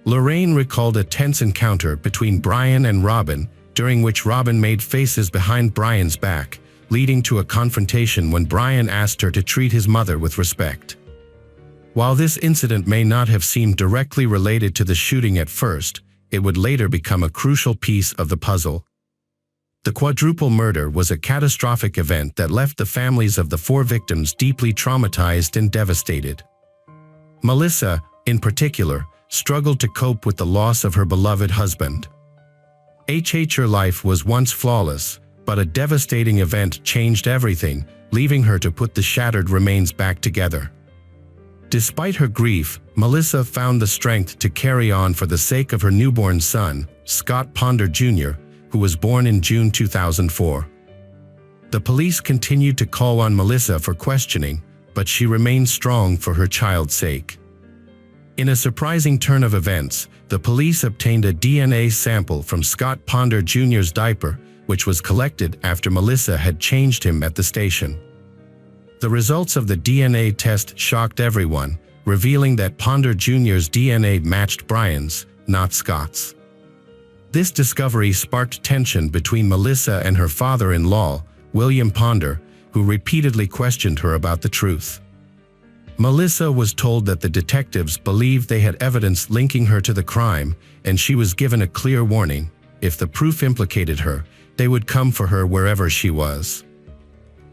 Lorraine recalled a tense encounter between Brian and Robin, during which Robin made faces behind Brian's back, leading to a confrontation when Brian asked her to treat his mother with respect. While this incident may not have seemed directly related to the shooting at first, it would later become a crucial piece of the puzzle. The quadruple murder was a catastrophic event that left the families of the 4 victims deeply traumatized and devastated. Melissa, in particular, struggled to cope with the loss of her beloved husband. Her life was once flawless, but a devastating event changed everything, leaving her to put the shattered remains back together. Despite her grief, Melissa found the strength to carry on for the sake of her newborn son, Scott Ponder Jr., who was born in June 2004. The police continued to call on Melissa for questioning, but she remained strong for her child's sake. In a surprising turn of events, the police obtained a DNA sample from Scott Ponder Jr.'s diaper, which was collected after Melissa had changed him at the station. The results of the DNA test shocked everyone, revealing that Ponder Jr.'s DNA matched Brian's, not Scott's. This discovery sparked tension between Melissa and her father-in-law, William Ponder, who repeatedly questioned her about the truth. Melissa was told that the detectives believed they had evidence linking her to the crime, and she was given a clear warning: if the proof implicated her, they would come for her wherever she was.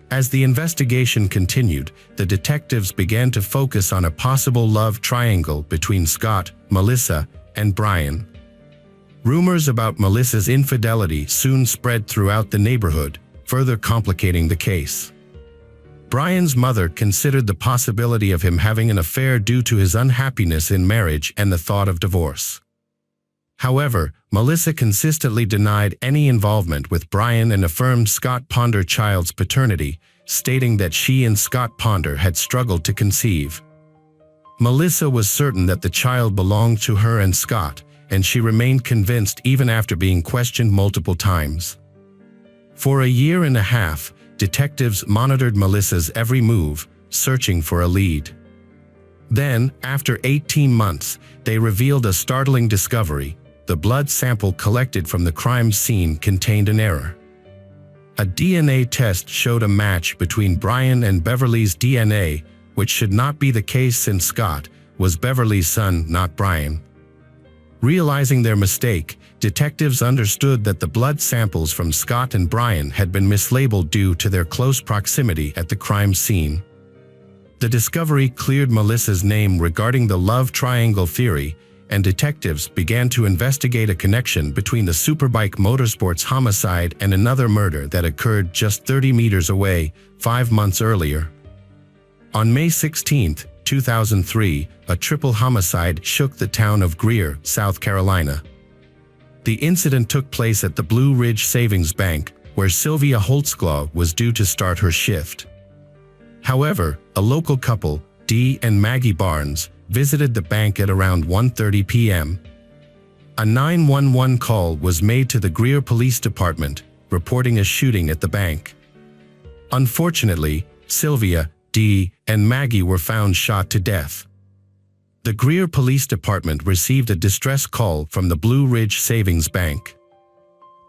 As the investigation continued, the detectives began to focus on a possible love triangle between Scott, Melissa, and Brian. Rumors about Melissa's infidelity soon spread throughout the neighborhood, further complicating the case. Brian's mother considered the possibility of him having an affair due to his unhappiness in marriage and the thought of divorce. However, Melissa consistently denied any involvement with Brian and affirmed Scott Ponder's child's paternity, stating that she and Scott Ponder had struggled to conceive. Melissa was certain that the child belonged to her and Scott, and she remained convinced even after being questioned multiple times. For a year and a half, detectives monitored Melissa's every move, searching for a lead. Then, after 18 months, they revealed a startling discovery: the blood sample collected from the crime scene contained an error. A DNA test showed a match between Brian and Beverly's DNA, which should not be the case since Scott was Beverly's son, not Brian. Realizing their mistake, detectives understood that the blood samples from Scott and Brian had been mislabeled due to their close proximity at the crime scene. The discovery cleared Melissa's name regarding the love triangle theory, and detectives began to investigate a connection between the Superbike Motorsports homicide and another murder that occurred just 30 meters away, 5 months earlier. On May 16, 2003, a triple homicide shook the town of Greer, South Carolina. The incident took place at the Blue Ridge Savings Bank, where Sylvia Holtzclaw was due to start her shift. However, a local couple, Dee and Maggie Barnes, visited the bank at around 1:30 p.m. A 911 call was made to the Greer Police Department, reporting a shooting at the bank. Unfortunately, Sylvia, Dee, and Maggie were found shot to death. The Greer Police Department received a distress call from the Blue Ridge Savings Bank.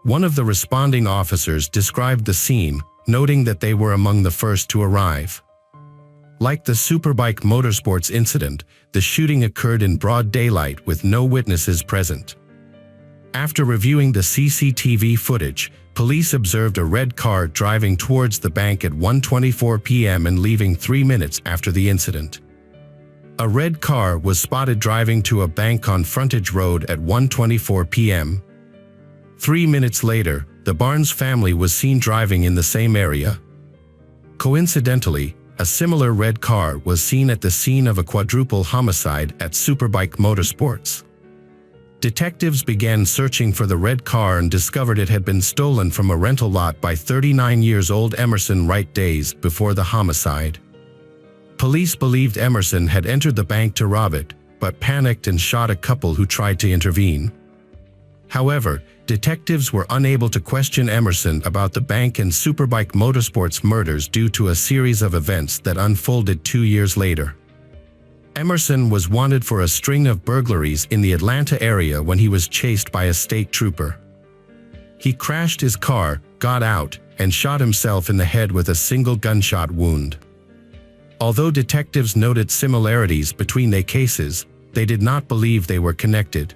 One of the responding officers described the scene, noting that they were among the first to arrive. Like the Superbike Motorsports incident, the shooting occurred in broad daylight with no witnesses present. After reviewing the CCTV footage, police observed a red car driving towards the bank at 1:24 p.m. and leaving 3 minutes after the incident. A red car was spotted driving to a bank on Frontage Road at 1:24 p.m. 3 minutes later, the Barnes family was seen driving in the same area. Coincidentally, a similar red car was seen at the scene of a quadruple homicide at Superbike Motorsports. Detectives began searching for the red car and discovered it had been stolen from a rental lot by 39-year-old Emerson Wright days before the homicide. Police believed Emerson had entered the bank to rob it, but panicked and shot a couple who tried to intervene. However, detectives were unable to question Emerson about the bank and Superbike Motorsports murders due to a series of events that unfolded 2 years later. Emerson was wanted for a string of burglaries in the Atlanta area when he was chased by a state trooper. He crashed his car, got out, and shot himself in the head with a single gunshot wound. Although detectives noted similarities between their cases, they did not believe they were connected.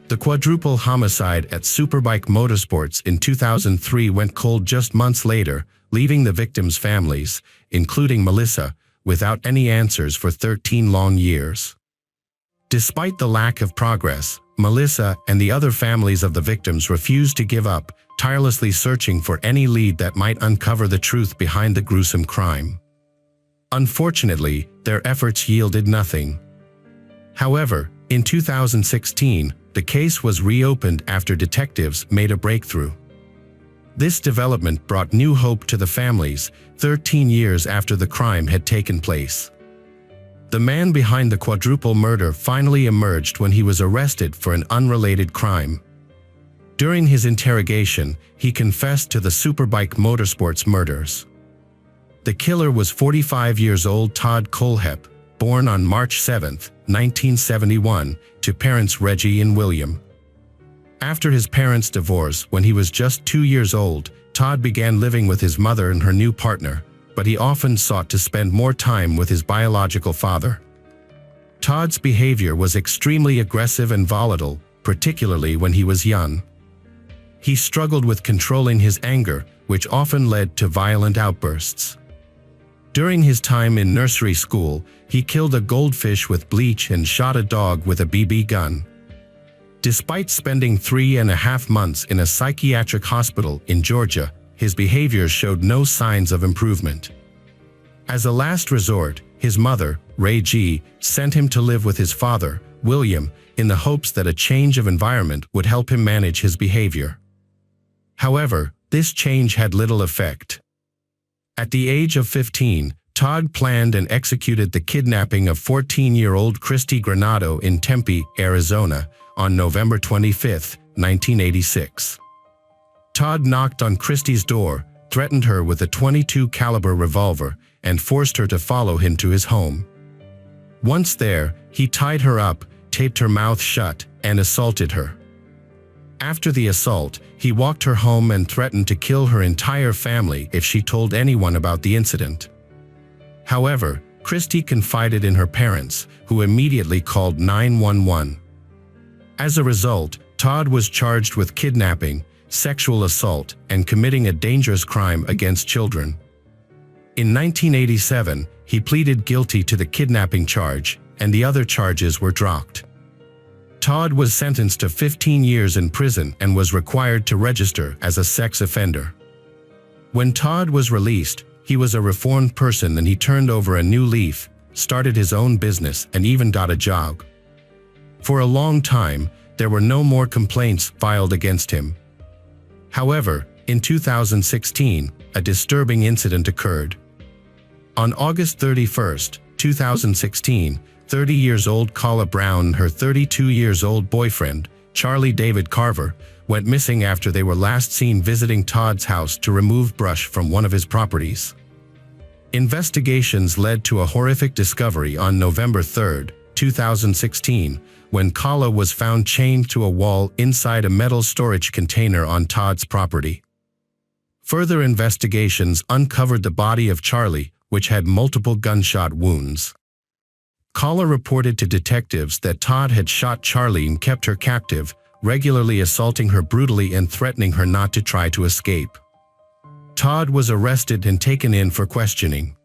The quadruple homicide at Superbike Motorsports in 2003 went cold just months later, leaving the victims' families, including Melissa, without any answers for 13 long years. Despite the lack of progress, Melissa and the other families of the victims refused to give up, tirelessly searching for any lead that might uncover the truth behind the gruesome crime. Unfortunately, their efforts yielded nothing. However, in 2016, the case was reopened after detectives made a breakthrough. This development brought new hope to the families, 13 years after the crime had taken place. The man behind the quadruple murder finally emerged when he was arrested for an unrelated crime. During his interrogation, he confessed to the Superbike Motorsports murders. The killer was 45-year-old Todd Kohlhepp, born on March 7, 1971, to parents Reggie and William. After his parents' divorce when he was just 2 years old, Todd began living with his mother and her new partner, but he often sought to spend more time with his biological father. Todd's behavior was extremely aggressive and volatile, particularly when he was young. He struggled with controlling his anger, which often led to violent outbursts. During his time in nursery school, he killed a goldfish with bleach and shot a dog with a BB gun. Despite spending 3.5 months in a psychiatric hospital in Georgia, his behavior showed no signs of improvement. As a last resort, his mother, Ray G., sent him to live with his father, William, in the hopes that a change of environment would help him manage his behavior. However, this change had little effect. At the age of 15, Todd planned and executed the kidnapping of 14-year-old Christy Granado in Tempe, Arizona, on November 25, 1986. Todd knocked on Christy's door, threatened her with a .22 caliber revolver, and forced her to follow him to his home. Once there, he tied her up, taped her mouth shut, and assaulted her. After the assault, he walked her home and threatened to kill her entire family if she told anyone about the incident. However, Christy confided in her parents, who immediately called 911. As a result, Todd was charged with kidnapping, sexual assault, and committing a dangerous crime against children. In 1987, he pleaded guilty to the kidnapping charge, and the other charges were dropped. Todd was sentenced to 15 years in prison and was required to register as a sex offender. When Todd was released, he was a reformed person and he turned over a new leaf, started his own business, and even got a job. For a long time, there were no more complaints filed against him. However, in 2016, a disturbing incident occurred. On August 31, 2016, 30-year-old Carla Brown and her 32-year-old boyfriend, Charlie David Carver, went missing after they were last seen visiting Todd's house to remove brush from one of his properties. Investigations led to a horrific discovery on November 3, 2016, when Carla was found chained to a wall inside a metal storage container on Todd's property. Further investigations uncovered the body of Charlie, which had multiple gunshot wounds. Carla reported to detectives that Todd had shot Charlie and kept her captive, regularly assaulting her brutally and threatening her not to try to escape. Todd was arrested and taken in for questioning.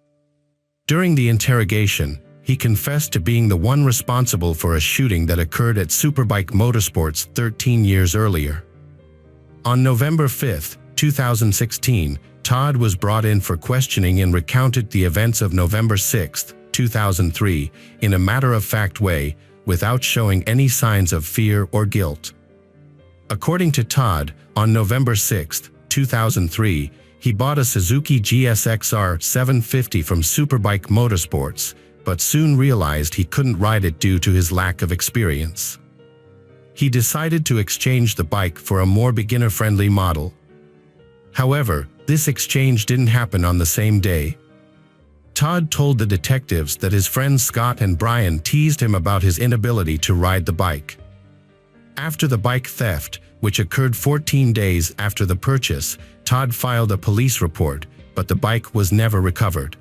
During the interrogation, he confessed to being the one responsible for a shooting that occurred at Superbike Motorsports 13 years earlier. On November 5, 2016, Todd was brought in for questioning and recounted the events of November 6, 2003, in a matter-of-fact way, without showing any signs of fear or guilt. According to Todd, on November 6, 2003, he bought a Suzuki GSX-R 750 from Superbike Motorsports, but soon realized he couldn't ride it due to his lack of experience. He decided to exchange the bike for a more beginner-friendly model. However, this exchange didn't happen on the same day. Todd told the detectives that his friends Scott and Brian teased him about his inability to ride the bike. After the bike theft, which occurred 14 days after the purchase, Todd filed a police report, but the bike was never recovered.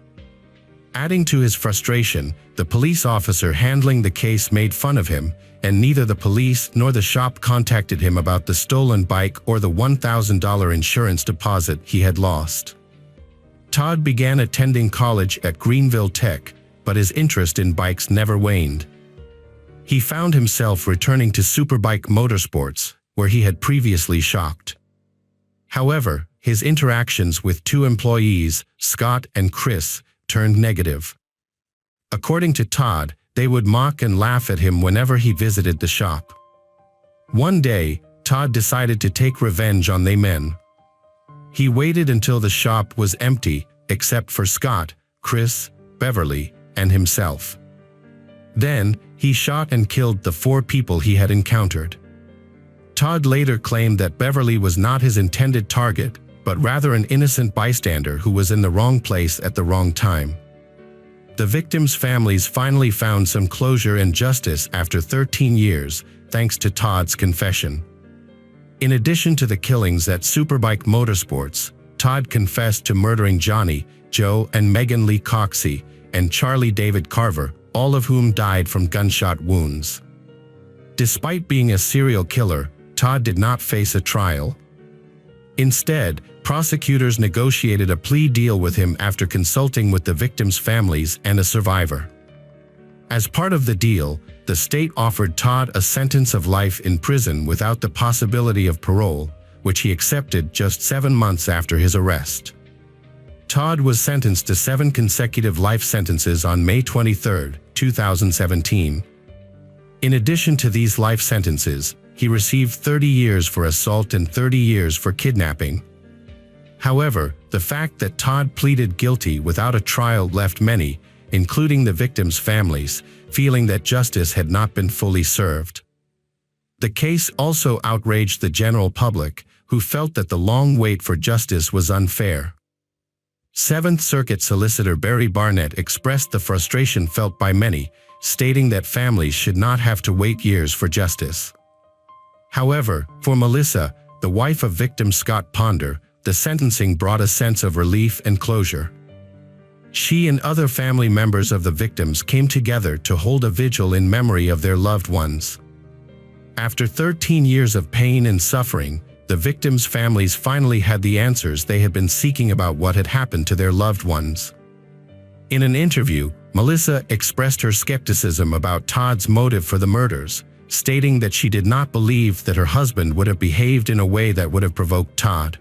Adding to his frustration, the police officer handling the case made fun of him, and neither the police nor the shop contacted him about the stolen bike or the $1,000 insurance deposit he had lost. Todd began attending college at Greenville Tech, but his interest in bikes never waned. He found himself returning to Superbike Motorsports, where he had previously shopped. However, his interactions with two employees, Scott and Chris, turned negative. According to Todd, they would mock and laugh at him whenever he visited the shop. One day, Todd decided to take revenge on the men. He waited until the shop was empty, except for Scott, Chris, Beverly, and himself. Then, he shot and killed the 4 people he had encountered. Todd later claimed that Beverly was not his intended target, but rather an innocent bystander who was in the wrong place at the wrong time. The victims' families finally found some closure and justice after 13 years, thanks to Todd's confession. In addition to the killings at Superbike Motorsports, Todd confessed to murdering Johnny, Joe, and Megan Lee Coxey, and Charlie David Carver, all of whom died from gunshot wounds. Despite being a serial killer, Todd did not face a trial. Instead, prosecutors negotiated a plea deal with him after consulting with the victims' families and a survivor. As part of the deal, the state offered Todd a sentence of life in prison without the possibility of parole, which he accepted just 7 months after his arrest. Todd was sentenced to 7 consecutive life sentences on May 23, 2017. In addition to these life sentences, he received 30 years for assault and 30 years for kidnapping. However, the fact that Todd pleaded guilty without a trial left many, including the victims' families, feeling that justice had not been fully served. The case also outraged the general public, who felt that the long wait for justice was unfair. Seventh Circuit Solicitor Barry Barnett expressed the frustration felt by many, stating that families should not have to wait years for justice. However, for Melissa, the wife of victim Scott Ponder, the sentencing brought a sense of relief and closure. She and other family members of the victims came together to hold a vigil in memory of their loved ones. After 13 years of pain and suffering, the victims' families finally had the answers they had been seeking about what had happened to their loved ones. In an interview, Melissa expressed her skepticism about Todd's motive for the murders, stating that she did not believe that her husband would have behaved in a way that would have provoked Todd.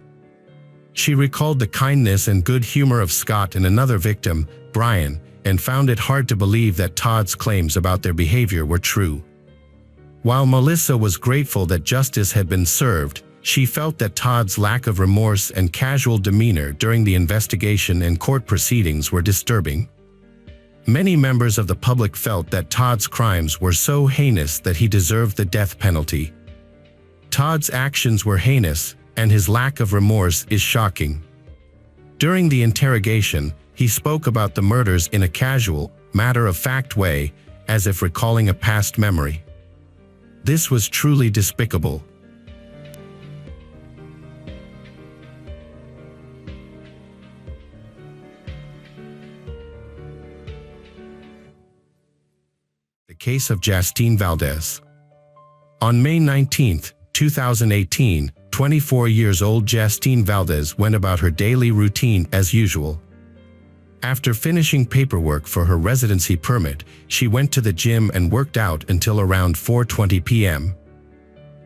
She recalled the kindness and good humor of Scott and another victim, Brian, and found it hard to believe that Todd's claims about their behavior were true. While Melissa was grateful that justice had been served, she felt that Todd's lack of remorse and casual demeanor during the investigation and court proceedings were disturbing. Many members of the public felt that Todd's crimes were so heinous that he deserved the death penalty. Todd's actions were heinous, and his lack of remorse is shocking. During the interrogation, he spoke about the murders in a casual, matter-of-fact way, as if recalling a past memory. This was truly despicable. The case of Justine Valdez. On May 19, 2018, 24-year-old Justine Valdez went about her daily routine as usual. After finishing paperwork for her residency permit, she went to the gym and worked out until around 4:20 p.m.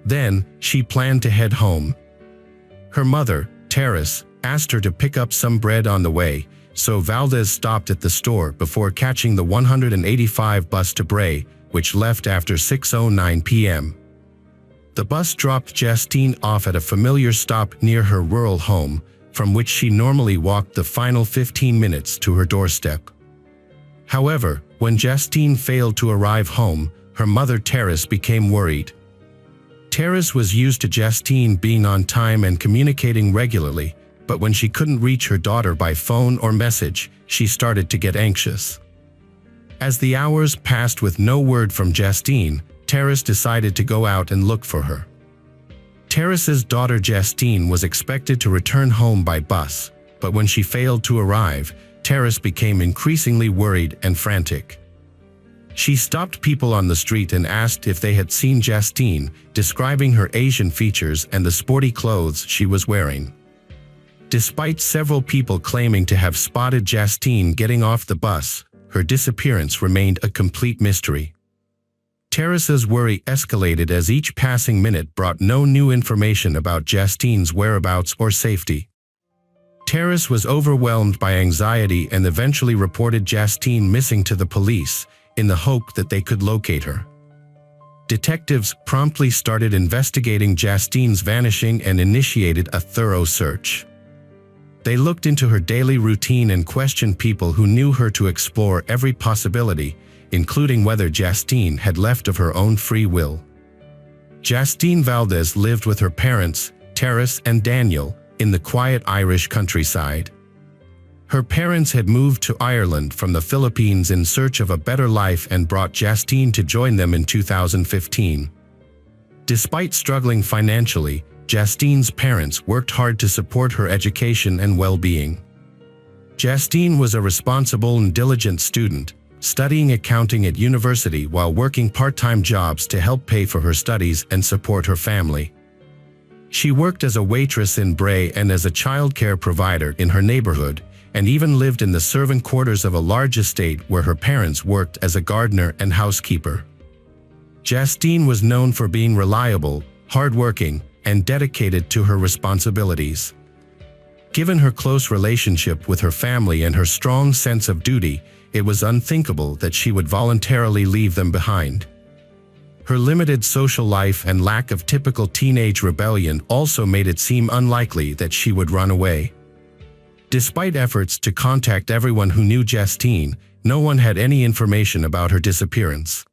Then, she planned to head home. Her mother, Terrace, asked her to pick up some bread on the way, so Valdez stopped at the store before catching the 185 bus to Bray, which left after 6:09 p.m. The bus dropped Justine off at a familiar stop near her rural home, from which she normally walked the final 15 minutes to her doorstep. However, when Justine failed to arrive home, her mother Terrace became worried. Terrace was used to Justine being on time and communicating regularly, but when she couldn't reach her daughter by phone or message, she started to get anxious. As the hours passed with no word from Justine, Terrace decided to go out and look for her. Terrace's daughter Justine was expected to return home by bus, but when she failed to arrive, Terrace became increasingly worried and frantic. She stopped people on the street and asked if they had seen Justine, describing her Asian features and the sporty clothes she was wearing. Despite several people claiming to have spotted Justine getting off the bus, her disappearance remained a complete mystery. Terrace's worry escalated as each passing minute brought no new information about Justine's whereabouts or safety. Terrace was overwhelmed by anxiety and eventually reported Justine missing to the police, in the hope that they could locate her. Detectives promptly started investigating Justine's vanishing and initiated a thorough search. They looked into her daily routine and questioned people who knew her to explore every possibility, including whether Justine had left of her own free will. Justine Valdez lived with her parents, Terrace and Daniel, in the quiet Irish countryside. Her parents had moved to Ireland from the Philippines in search of a better life and brought Justine to join them in 2015. Despite struggling financially, Justine's parents worked hard to support her education and well-being. Justine was a responsible and diligent student, studying accounting at university while working part-time jobs to help pay for her studies and support her family. She worked as a waitress in Bray and as a childcare provider in her neighborhood, and even lived in the servant quarters of a large estate where her parents worked as a gardener and housekeeper. Justine was known for being reliable, hardworking, and dedicated to her responsibilities. Given her close relationship with her family and her strong sense of duty, it was unthinkable that she would voluntarily leave them behind. Her limited social life and lack of typical teenage rebellion also made it seem unlikely that she would run away. Despite efforts to contact everyone who knew Justine, no one had any information about her disappearance.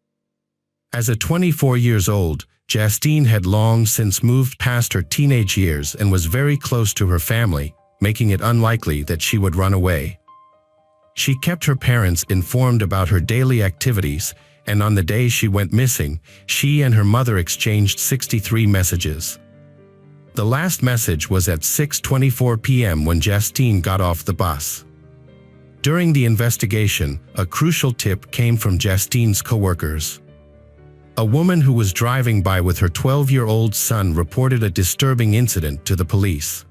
As a 24 years old, Justine had long since moved past her teenage years and was very close to her family, making it unlikely that she would run away. She kept her parents informed about her daily activities, and on the day she went missing, she and her mother exchanged 63 messages. The last message was at 6:24 p.m. when Justine got off the bus. During the investigation, a crucial tip came from Justine's coworkers. A woman who was driving by with her 12-year-old son reported a disturbing incident to the police.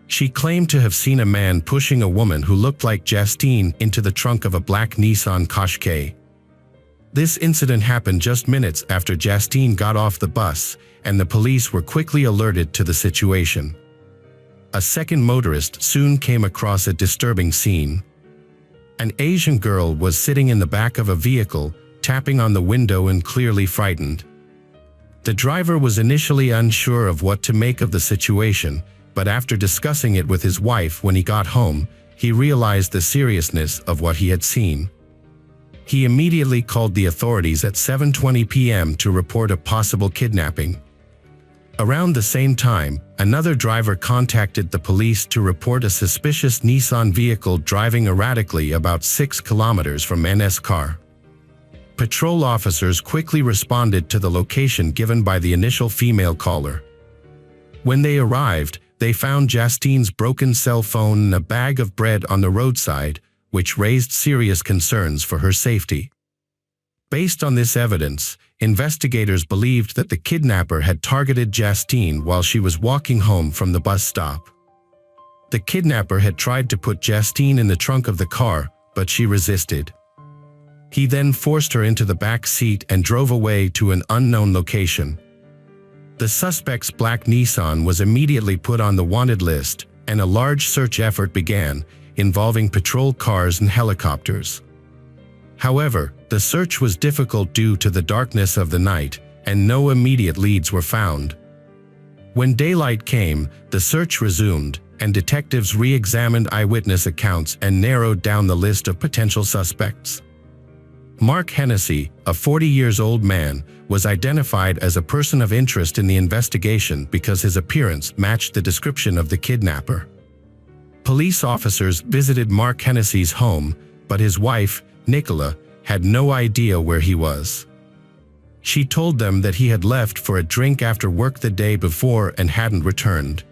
She claimed to have seen a man pushing a woman who looked like Justine into the trunk of a black Nissan Qashqai. This incident happened just minutes after Justine got off the bus, and the police were quickly alerted to the situation. A second motorist soon came across a disturbing scene. An Asian girl was sitting in the back of a vehicle, tapping on the window and clearly frightened. The driver was initially unsure of what to make of the situation, but after discussing it with his wife when he got home, he realized the seriousness of what he had seen. He immediately called the authorities at 7:20 p.m. to report a possible kidnapping. Around the same time, another driver contacted the police to report a suspicious Nissan vehicle driving erratically about 6 kilometers from NS car. Patrol officers quickly responded to the location given by the initial female caller. When they arrived, they found Justine's broken cell phone and a bag of bread on the roadside, which raised serious concerns for her safety. Based on this evidence, investigators believed that the kidnapper had targeted Justine while she was walking home from the bus stop. The kidnapper had tried to put Justine in the trunk of the car, but she resisted. He then forced her into the back seat and drove away to an unknown location. The suspect's black Nissan was immediately put on the wanted list, and a large search effort began, involving patrol cars and helicopters. However, the search was difficult due to the darkness of the night, and no immediate leads were found. When daylight came, the search resumed, and detectives re-examined eyewitness accounts and narrowed down the list of potential suspects. Mark Hennessy, a 40-year-old man, was identified as a person of interest in the investigation because his appearance matched the description of the kidnapper. Police officers visited Mark Hennessy's home, but his wife, Nicola, had no idea where he was. She told them that he had left for a drink after work the day before and hadn't returned.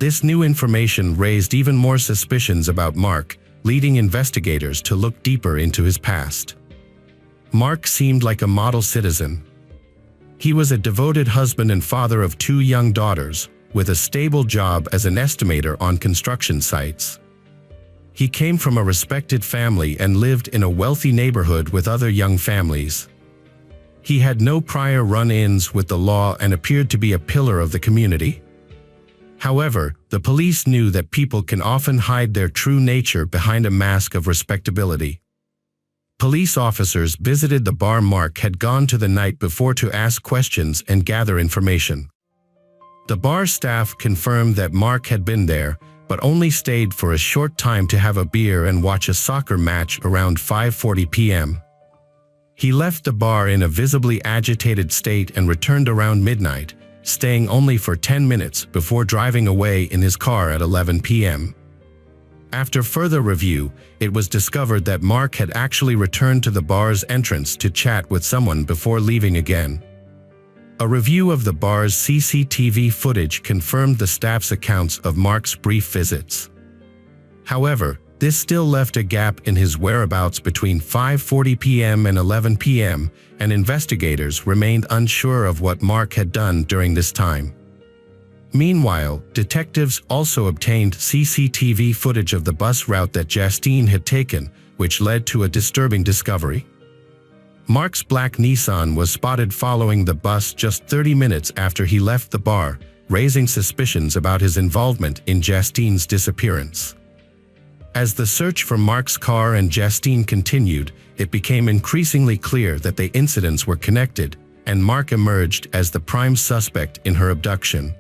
This new information raised even more suspicions about Mark, leading investigators to look deeper into his past. Mark seemed like a model citizen. He was a devoted husband and father of 2 young daughters, with a stable job as an estimator on construction sites. He came from a respected family and lived in a wealthy neighborhood with other young families. He had no prior run-ins with the law and appeared to be a pillar of the community. However, the police knew that people can often hide their true nature behind a mask of respectability. Police officers visited the bar Mark had gone to the night before to ask questions and gather information. The bar staff confirmed that Mark had been there, but only stayed for a short time to have a beer and watch a soccer match around 5:40 p.m. He left the bar in a visibly agitated state and returned around midnight, staying only for 10 minutes before driving away in his car at 11 p.m. After further review, it was discovered that Mark had actually returned to the bar's entrance to chat with someone before leaving again. A review of the bar's CCTV footage confirmed the staff's accounts of Mark's brief visits. However, this still left a gap in his whereabouts between 5:40 p.m. and 11 p.m., and investigators remained unsure of what Mark had done during this time. Meanwhile, detectives also obtained CCTV footage of the bus route that Justine had taken, which led to a disturbing discovery. Mark's black Nissan was spotted following the bus just 30 minutes after he left the bar, raising suspicions about his involvement in Justine's disappearance. As the search for Mark's car and Justine continued, it became increasingly clear that the incidents were connected, and Mark emerged as the prime suspect in her abduction.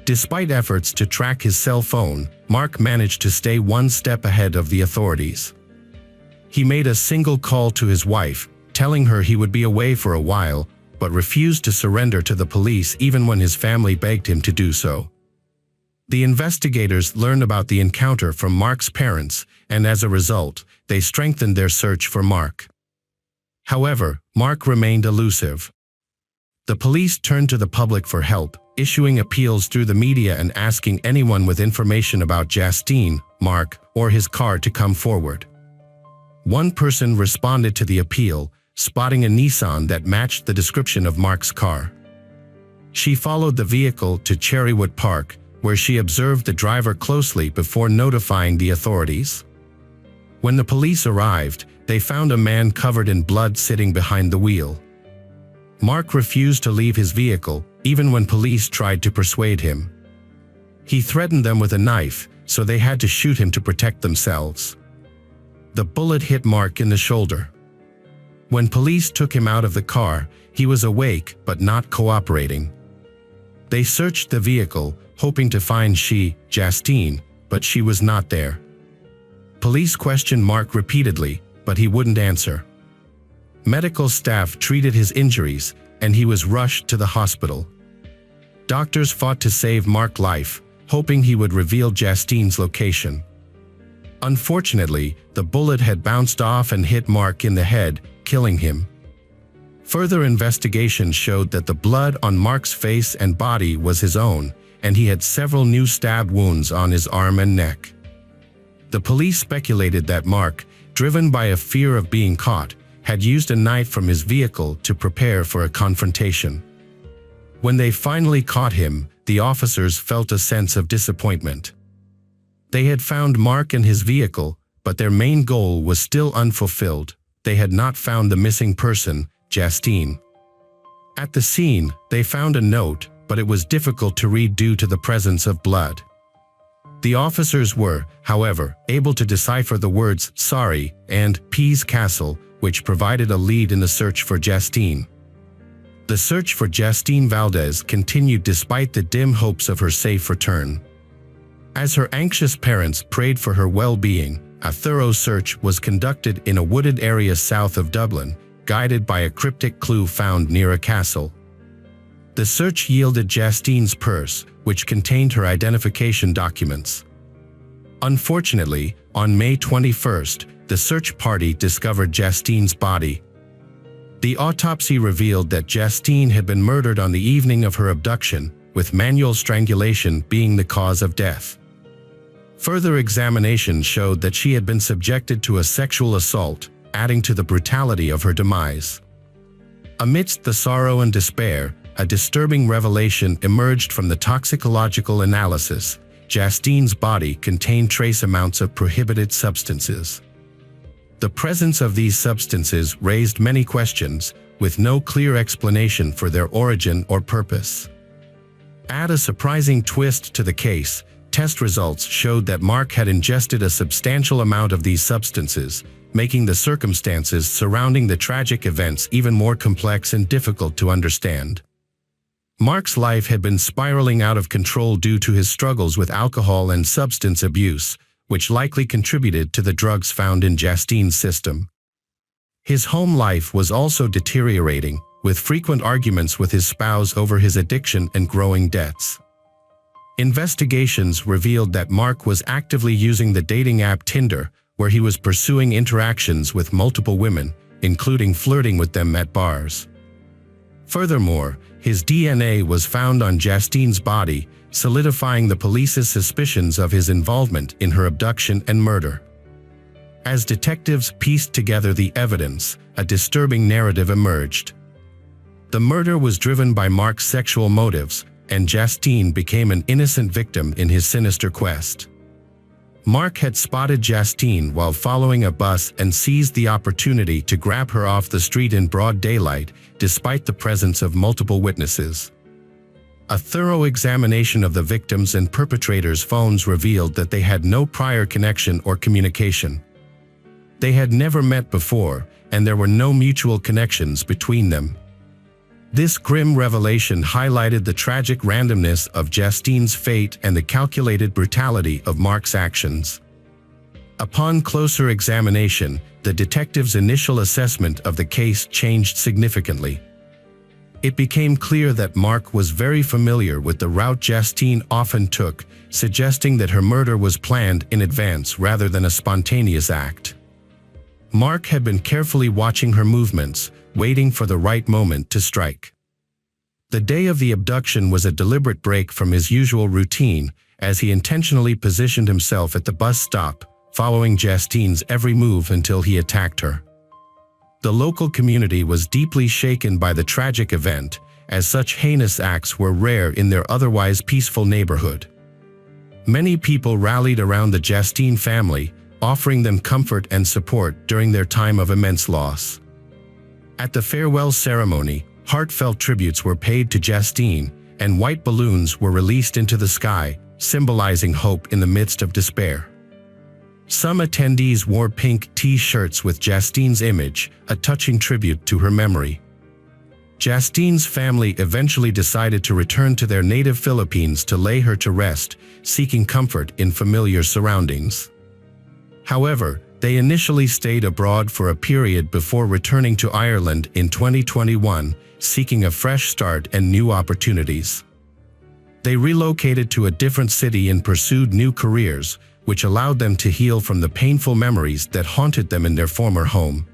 Despite efforts to track his cell phone, Mark managed to stay one step ahead of the authorities. He made a single call to his wife, telling her he would be away for a while, but refused to surrender to the police even when his family begged him to do so. The investigators learned about the encounter from Mark's parents, and as a result, they strengthened their search for Mark. However, Mark remained elusive. The police turned to the public for help, issuing appeals through the media and asking anyone with information about Justine, Mark, or his car to come forward. One person responded to the appeal, spotting a Nissan that matched the description of Mark's car. She followed the vehicle to Cherrywood Park, where she observed the driver closely before notifying the authorities. When the police arrived, they found a man covered in blood sitting behind the wheel. Mark refused to leave his vehicle, even when police tried to persuade him. He threatened them with a knife, so they had to shoot him to protect themselves. The bullet hit Mark in the shoulder. When police took him out of the car, he was awake but not cooperating. They searched the vehicle, hoping to find Justine, but she was not there. Police questioned Mark repeatedly, but he wouldn't answer. Medical staff treated his injuries, and he was rushed to the hospital. Doctors fought to save Mark's life, hoping he would reveal Justine's location. Unfortunately, the bullet had bounced off and hit Mark in the head, killing him. Further investigation showed that the blood on Mark's face and body was his own, and he had several new stab wounds on his arm and neck. The police speculated that Mark, driven by a fear of being caught, had used a knife from his vehicle to prepare for a confrontation. When they finally caught him, the officers felt a sense of disappointment. They had found Mark and his vehicle, but their main goal was still unfulfilled. They had not found the missing person, Justine. At the scene, they found a note, but it was difficult to read due to the presence of blood. The officers were, however, able to decipher the words "sorry" and "Pease Castle," which provided a lead in the search for Justine. The search for Justine Valdez continued despite the dim hopes of her safe return. As her anxious parents prayed for her well-being, a thorough search was conducted in a wooded area south of Dublin, guided by a cryptic clue found near a castle. The search yielded Justine's purse, which contained her identification documents. Unfortunately, on May 21st, the search party discovered Justine's body. The autopsy revealed that Justine had been murdered on the evening of her abduction, with manual strangulation being the cause of death. Further examination showed that she had been subjected to a sexual assault, adding to the brutality of her demise. Amidst the sorrow and despair, a disturbing revelation emerged from the toxicological analysis. Justine's body contained trace amounts of prohibited substances. The presence of these substances raised many questions, with no clear explanation for their origin or purpose. Add a surprising twist to the case. Test results showed that Mark had ingested a substantial amount of these substances, making the circumstances surrounding the tragic events even more complex and difficult to understand. Mark's life had been spiraling out of control due to his struggles with alcohol and substance abuse, which likely contributed to the drugs found in Justine's system. His home life was also deteriorating, with frequent arguments with his spouse over his addiction and growing debts. Investigations revealed that Mark was actively using the dating app Tinder, where he was pursuing interactions with multiple women, including flirting with them at bars. Furthermore, his DNA was found on Justine's body, solidifying the police's suspicions of his involvement in her abduction and murder. As detectives pieced together the evidence, a disturbing narrative emerged. The murder was driven by Mark's sexual motives, and Justine became an innocent victim in his sinister quest. Mark had spotted Justine while following a bus and seized the opportunity to grab her off the street in broad daylight, despite the presence of multiple witnesses. A thorough examination of the victims' and perpetrators' phones revealed that they had no prior connection or communication. They had never met before, and there were no mutual connections between them. This grim revelation highlighted the tragic randomness of Justine's fate and the calculated brutality of Mark's actions. Upon closer examination, the detective's initial assessment of the case changed significantly. It became clear that Mark was very familiar with the route Justine often took, suggesting that her murder was planned in advance rather than a spontaneous act. Mark had been carefully watching her movements, waiting for the right moment to strike. The day of the abduction was a deliberate break from his usual routine, as he intentionally positioned himself at the bus stop, following Justine's every move until he attacked her. The local community was deeply shaken by the tragic event, as such heinous acts were rare in their otherwise peaceful neighborhood. Many people rallied around the Justine family, offering them comfort and support during their time of immense loss. At the farewell ceremony, heartfelt tributes were paid to Justine, and white balloons were released into the sky, symbolizing hope in the midst of despair. Some attendees wore pink T-shirts with Justine's image, a touching tribute to her memory. Justine's family eventually decided to return to their native Philippines to lay her to rest, seeking comfort in familiar surroundings. However, they initially stayed abroad for a period before returning to Ireland in 2021, seeking a fresh start and new opportunities. They relocated to a different city and pursued new careers, which allowed them to heal from the painful memories that haunted them in their former home.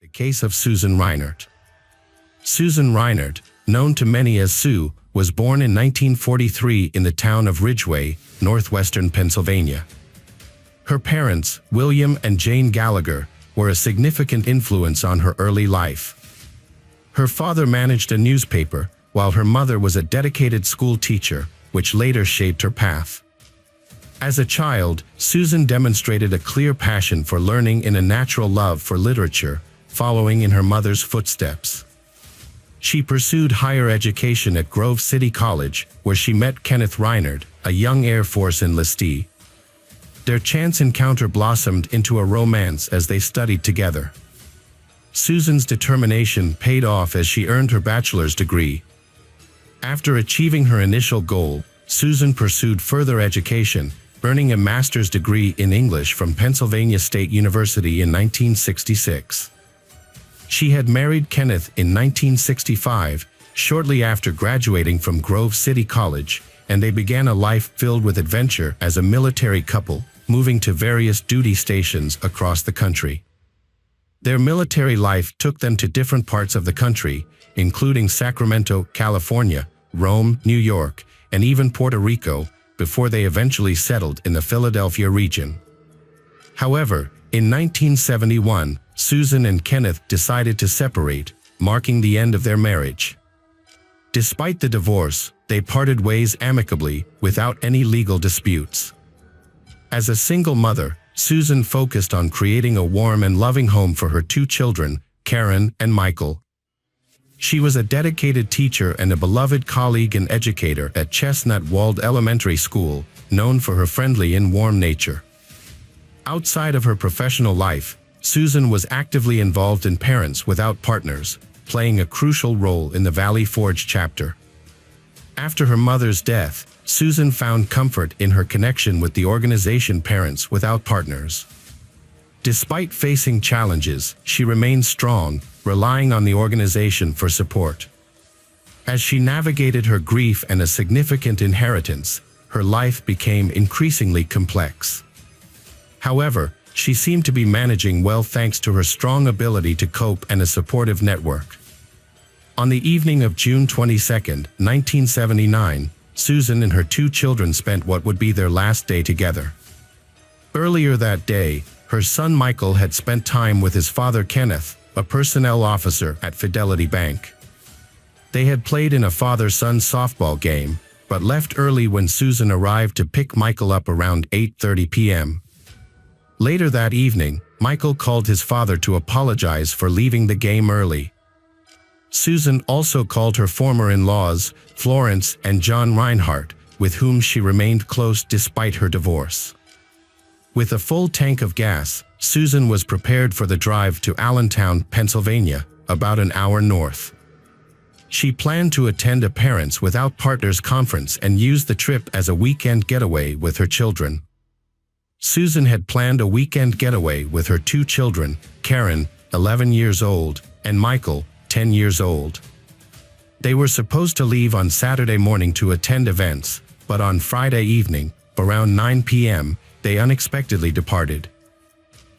The case of Susan Reinert. Susan Reinert, known to many as Sue, was born in 1943 in the town of Ridgeway, northwestern Pennsylvania. Her parents, William and Jane Gallagher, were a significant influence on her early life. Her father managed a newspaper, while her mother was a dedicated school teacher, which later shaped her path. As a child, Susan demonstrated a clear passion for learning and a natural love for literature, following in her mother's footsteps. She pursued higher education at Grove City College, where she met Kenneth Reinhardt, a young Air Force enlistee. Their chance encounter blossomed into a romance as they studied together. Susan's determination paid off as she earned her bachelor's degree. After achieving her initial goal, Susan pursued further education, earning a master's degree in English from Pennsylvania State University in 1966. She had married Kenneth in 1965, shortly after graduating from Grove City College, and they began a life filled with adventure as a military couple, moving to various duty stations across the country. Their military life took them to different parts of the country, including Sacramento, California, Rome, New York, and even Puerto Rico, before they eventually settled in the Philadelphia region. However, in 1971, Susan and Kenneth decided to separate, marking the end of their marriage. Despite the divorce, they parted ways amicably, without any legal disputes. As a single mother, Susan focused on creating a warm and loving home for her two children, Karen and Michael. She was a dedicated teacher and a beloved colleague and educator at Chestnut Walled Elementary School, known for her friendly and warm nature. Outside of her professional life, Susan was actively involved in Parents Without Partners, playing a crucial role in the Valley Forge chapter. After her mother's death, Susan found comfort in her connection with the organization Parents Without Partners. Despite facing challenges, she remained strong, relying on the organization for support. As she navigated her grief and a significant inheritance, her life became increasingly complex. However, she seemed to be managing well thanks to her strong ability to cope and a supportive network. On the evening of June 22, 1979, Susan and her two children spent what would be their last day together. Earlier that day, her son Michael had spent time with his father Kenneth, a personnel officer at Fidelity Bank. They had played in a father-son softball game, but left early when Susan arrived to pick Michael up around 8:30 p.m. Later that evening, Michael called his father to apologize for leaving the game early. Susan also called her former in-laws, Florence and John Reinhardt, with whom she remained close despite her divorce. With a full tank of gas, Susan was prepared for the drive to Allentown, Pennsylvania, about an hour north. She planned to attend a Parents Without Partners conference and use the trip as a weekend getaway with her children. Susan had planned a weekend getaway with her two children, Karen, 11 years old, and Michael, 10 years old. They were supposed to leave on Saturday morning to attend events, but on Friday evening, around 9 p.m., they unexpectedly departed.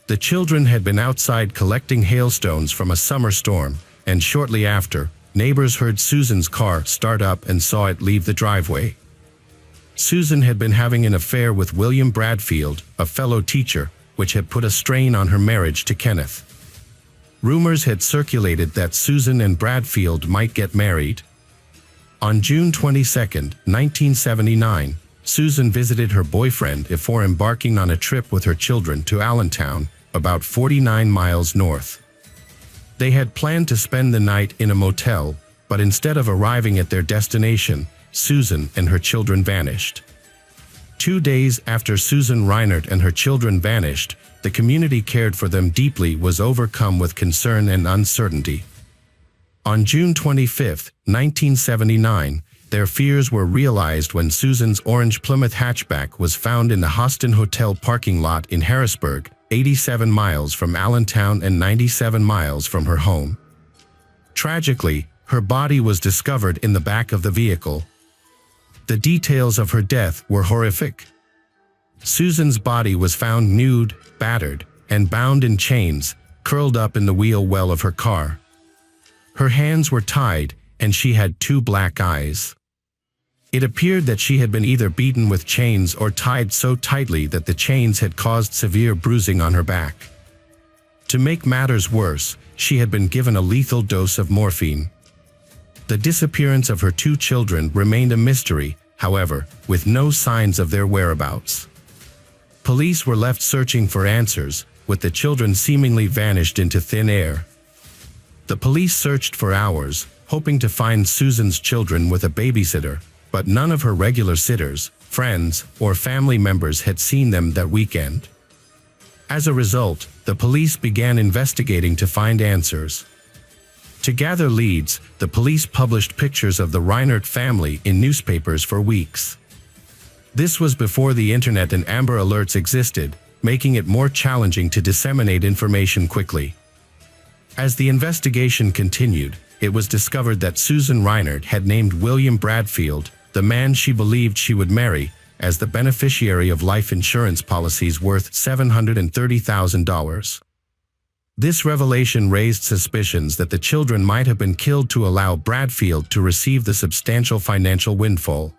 The children had been outside collecting hailstones from a summer storm, and shortly after, neighbors heard Susan's car start up and saw it leave the driveway. Susan had been having an affair with William Bradfield, a fellow teacher, which had put a strain on her marriage to Kenneth. Rumors had circulated that Susan and Bradfield might get married. On June 22, 1979, Susan visited her boyfriend before embarking on a trip with her children to Allentown, about 49 miles north. They had planned to spend the night in a motel, but instead of arriving at their destination, Susan and her children vanished. 2 days after Susan Reinhardt and her children vanished, the community cared for them deeply was overcome with concern and uncertainty. On June 25, 1979, their fears were realized when Susan's orange Plymouth hatchback was found in the Hostin Hotel parking lot in Harrisburg, 87 miles from Allentown and 97 miles from her home. Tragically, her body was discovered in the back of the vehicle. The details of her death were horrific. Susan's body was found nude, battered, and bound in chains, curled up in the wheel well of her car. Her hands were tied, and she had 2 black eyes. It appeared that she had been either beaten with chains or tied so tightly that the chains had caused severe bruising on her back. To make matters worse, she had been given a lethal dose of morphine. The disappearance of her 2 children remained a mystery, however, with no signs of their whereabouts. Police were left searching for answers, with the children seemingly vanished into thin air. The police searched for hours, hoping to find Susan's children with a babysitter, but none of her regular sitters, friends, or family members had seen them that weekend. As a result, the police began investigating to find answers. To gather leads, the police published pictures of the Reinert family in newspapers for weeks. This was before the internet and Amber Alerts existed, making it more challenging to disseminate information quickly. As the investigation continued, it was discovered that Susan Reinert had named William Bradfield, the man she believed she would marry, as the beneficiary of life insurance policies worth $730,000. This revelation raised suspicions that the children might have been killed to allow Bradfield to receive the substantial financial windfall.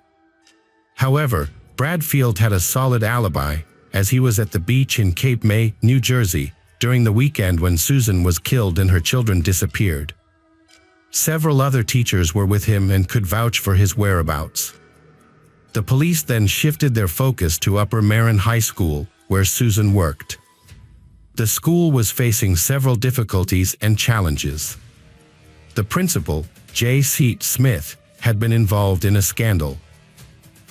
However, Bradfield had a solid alibi, as he was at the beach in Cape May, New Jersey, during the weekend when Susan was killed and her children disappeared. Several other teachers were with him and could vouch for his whereabouts. The police then shifted their focus to Upper Marin High School, where Susan worked. The school was facing several difficulties and challenges. The principal, J. Seat Smith, had been involved in a scandal.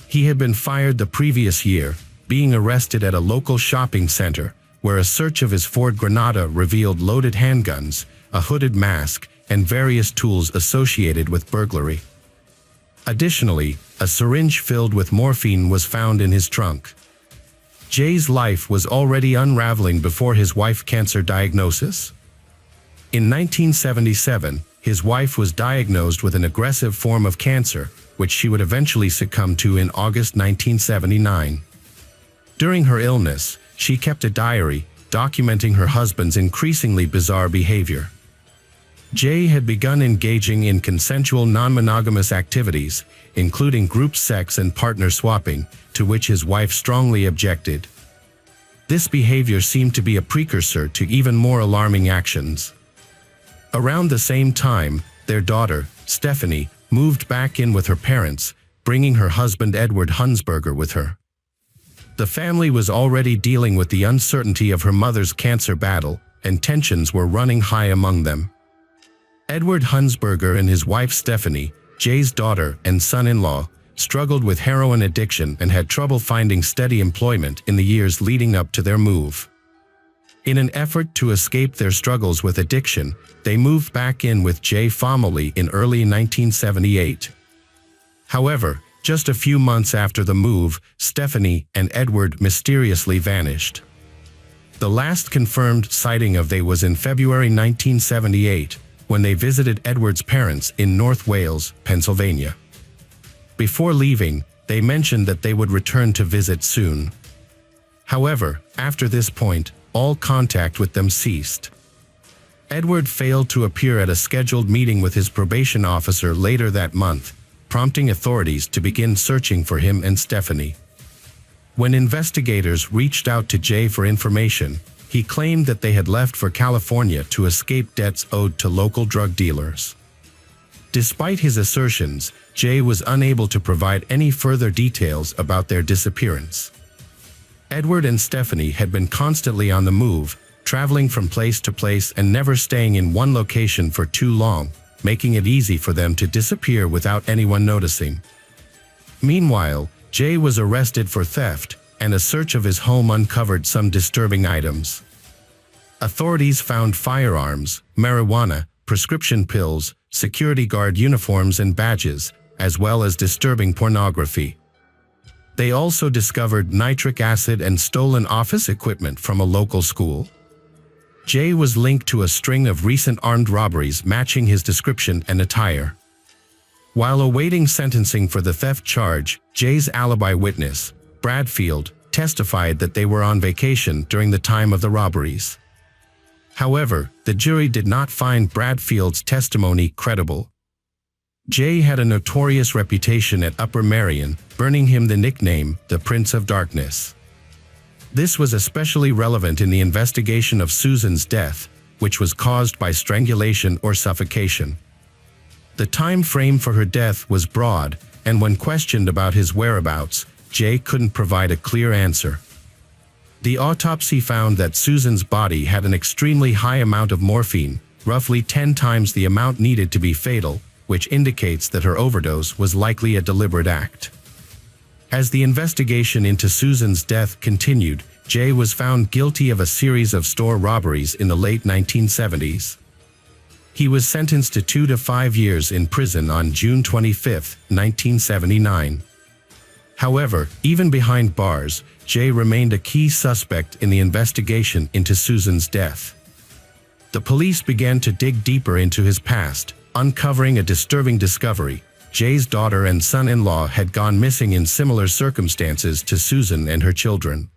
He had been fired the previous year, being arrested at a local shopping center, where a search of his Ford Granada revealed loaded handguns, a hooded mask, and various tools associated with burglary. Additionally, a syringe filled with morphine was found in his trunk. Jay's life was already unraveling before his wife's cancer diagnosis. In 1977, his wife was diagnosed with an aggressive form of cancer, which she would eventually succumb to in August 1979. During her illness, she kept a diary, documenting her husband's increasingly bizarre behavior. Jay had begun engaging in consensual non-monogamous activities, including group sex and partner swapping, to which his wife strongly objected. This behavior seemed to be a precursor to even more alarming actions. Around the same time, their daughter, Stephanie, moved back in with her parents, bringing her husband Edward Hunsberger with her. The family was already dealing with the uncertainty of her mother's cancer battle, and tensions were running high among them. Edward Hunsberger and his wife Stephanie, Jay's daughter and son-in-law, struggled with heroin addiction and had trouble finding steady employment in the years leading up to their move. In an effort to escape their struggles with addiction, they moved back in with Jay family in early 1978. However, just a few months after the move, Stephanie and Edward mysteriously vanished. The last confirmed sighting of they was in February 1978, when they visited Edward's parents in North Wales, Pennsylvania. Before leaving, they mentioned that they would return to visit soon. However, after this point, all contact with them ceased. Edward failed to appear at a scheduled meeting with his probation officer later that month, prompting authorities to begin searching for him and Stephanie. When investigators reached out to Jay for information, he claimed that they had left for California to escape debts owed to local drug dealers. Despite his assertions, Jay was unable to provide any further details about their disappearance. Edward and Stephanie had been constantly on the move, traveling from place to place and never staying in one location for too long, making it easy for them to disappear without anyone noticing. Meanwhile, Jay was arrested for theft, and a search of his home uncovered some disturbing items. Authorities found firearms, marijuana, prescription pills, security guard uniforms and badges, as well as disturbing pornography. They also discovered nitric acid and stolen office equipment from a local school. Jay was linked to a string of recent armed robberies matching his description and attire. While awaiting sentencing for the theft charge, Jay's alibi witness, Bradfield, testified that they were on vacation during the time of the robberies. However, the jury did not find Bradfield's testimony credible. Jay had a notorious reputation at Upper Merion, earning him the nickname, the Prince of Darkness. This was especially relevant in the investigation of Susan's death, which was caused by strangulation or suffocation. The time frame for her death was broad, and when questioned about his whereabouts, Jay couldn't provide a clear answer. The autopsy found that Susan's body had an extremely high amount of morphine, roughly 10 times the amount needed to be fatal, which indicates that her overdose was likely a deliberate act. As the investigation into Susan's death continued, Jay was found guilty of a series of store robberies in the late 1970s. He was sentenced to 2 to 5 years in prison on June 25, 1979. However, even behind bars, Jay remained a key suspect in the investigation into Susan's death. The police began to dig deeper into his past, uncovering a disturbing discovery. Jay's daughter and son-in-law had gone missing in similar circumstances to Susan and her children.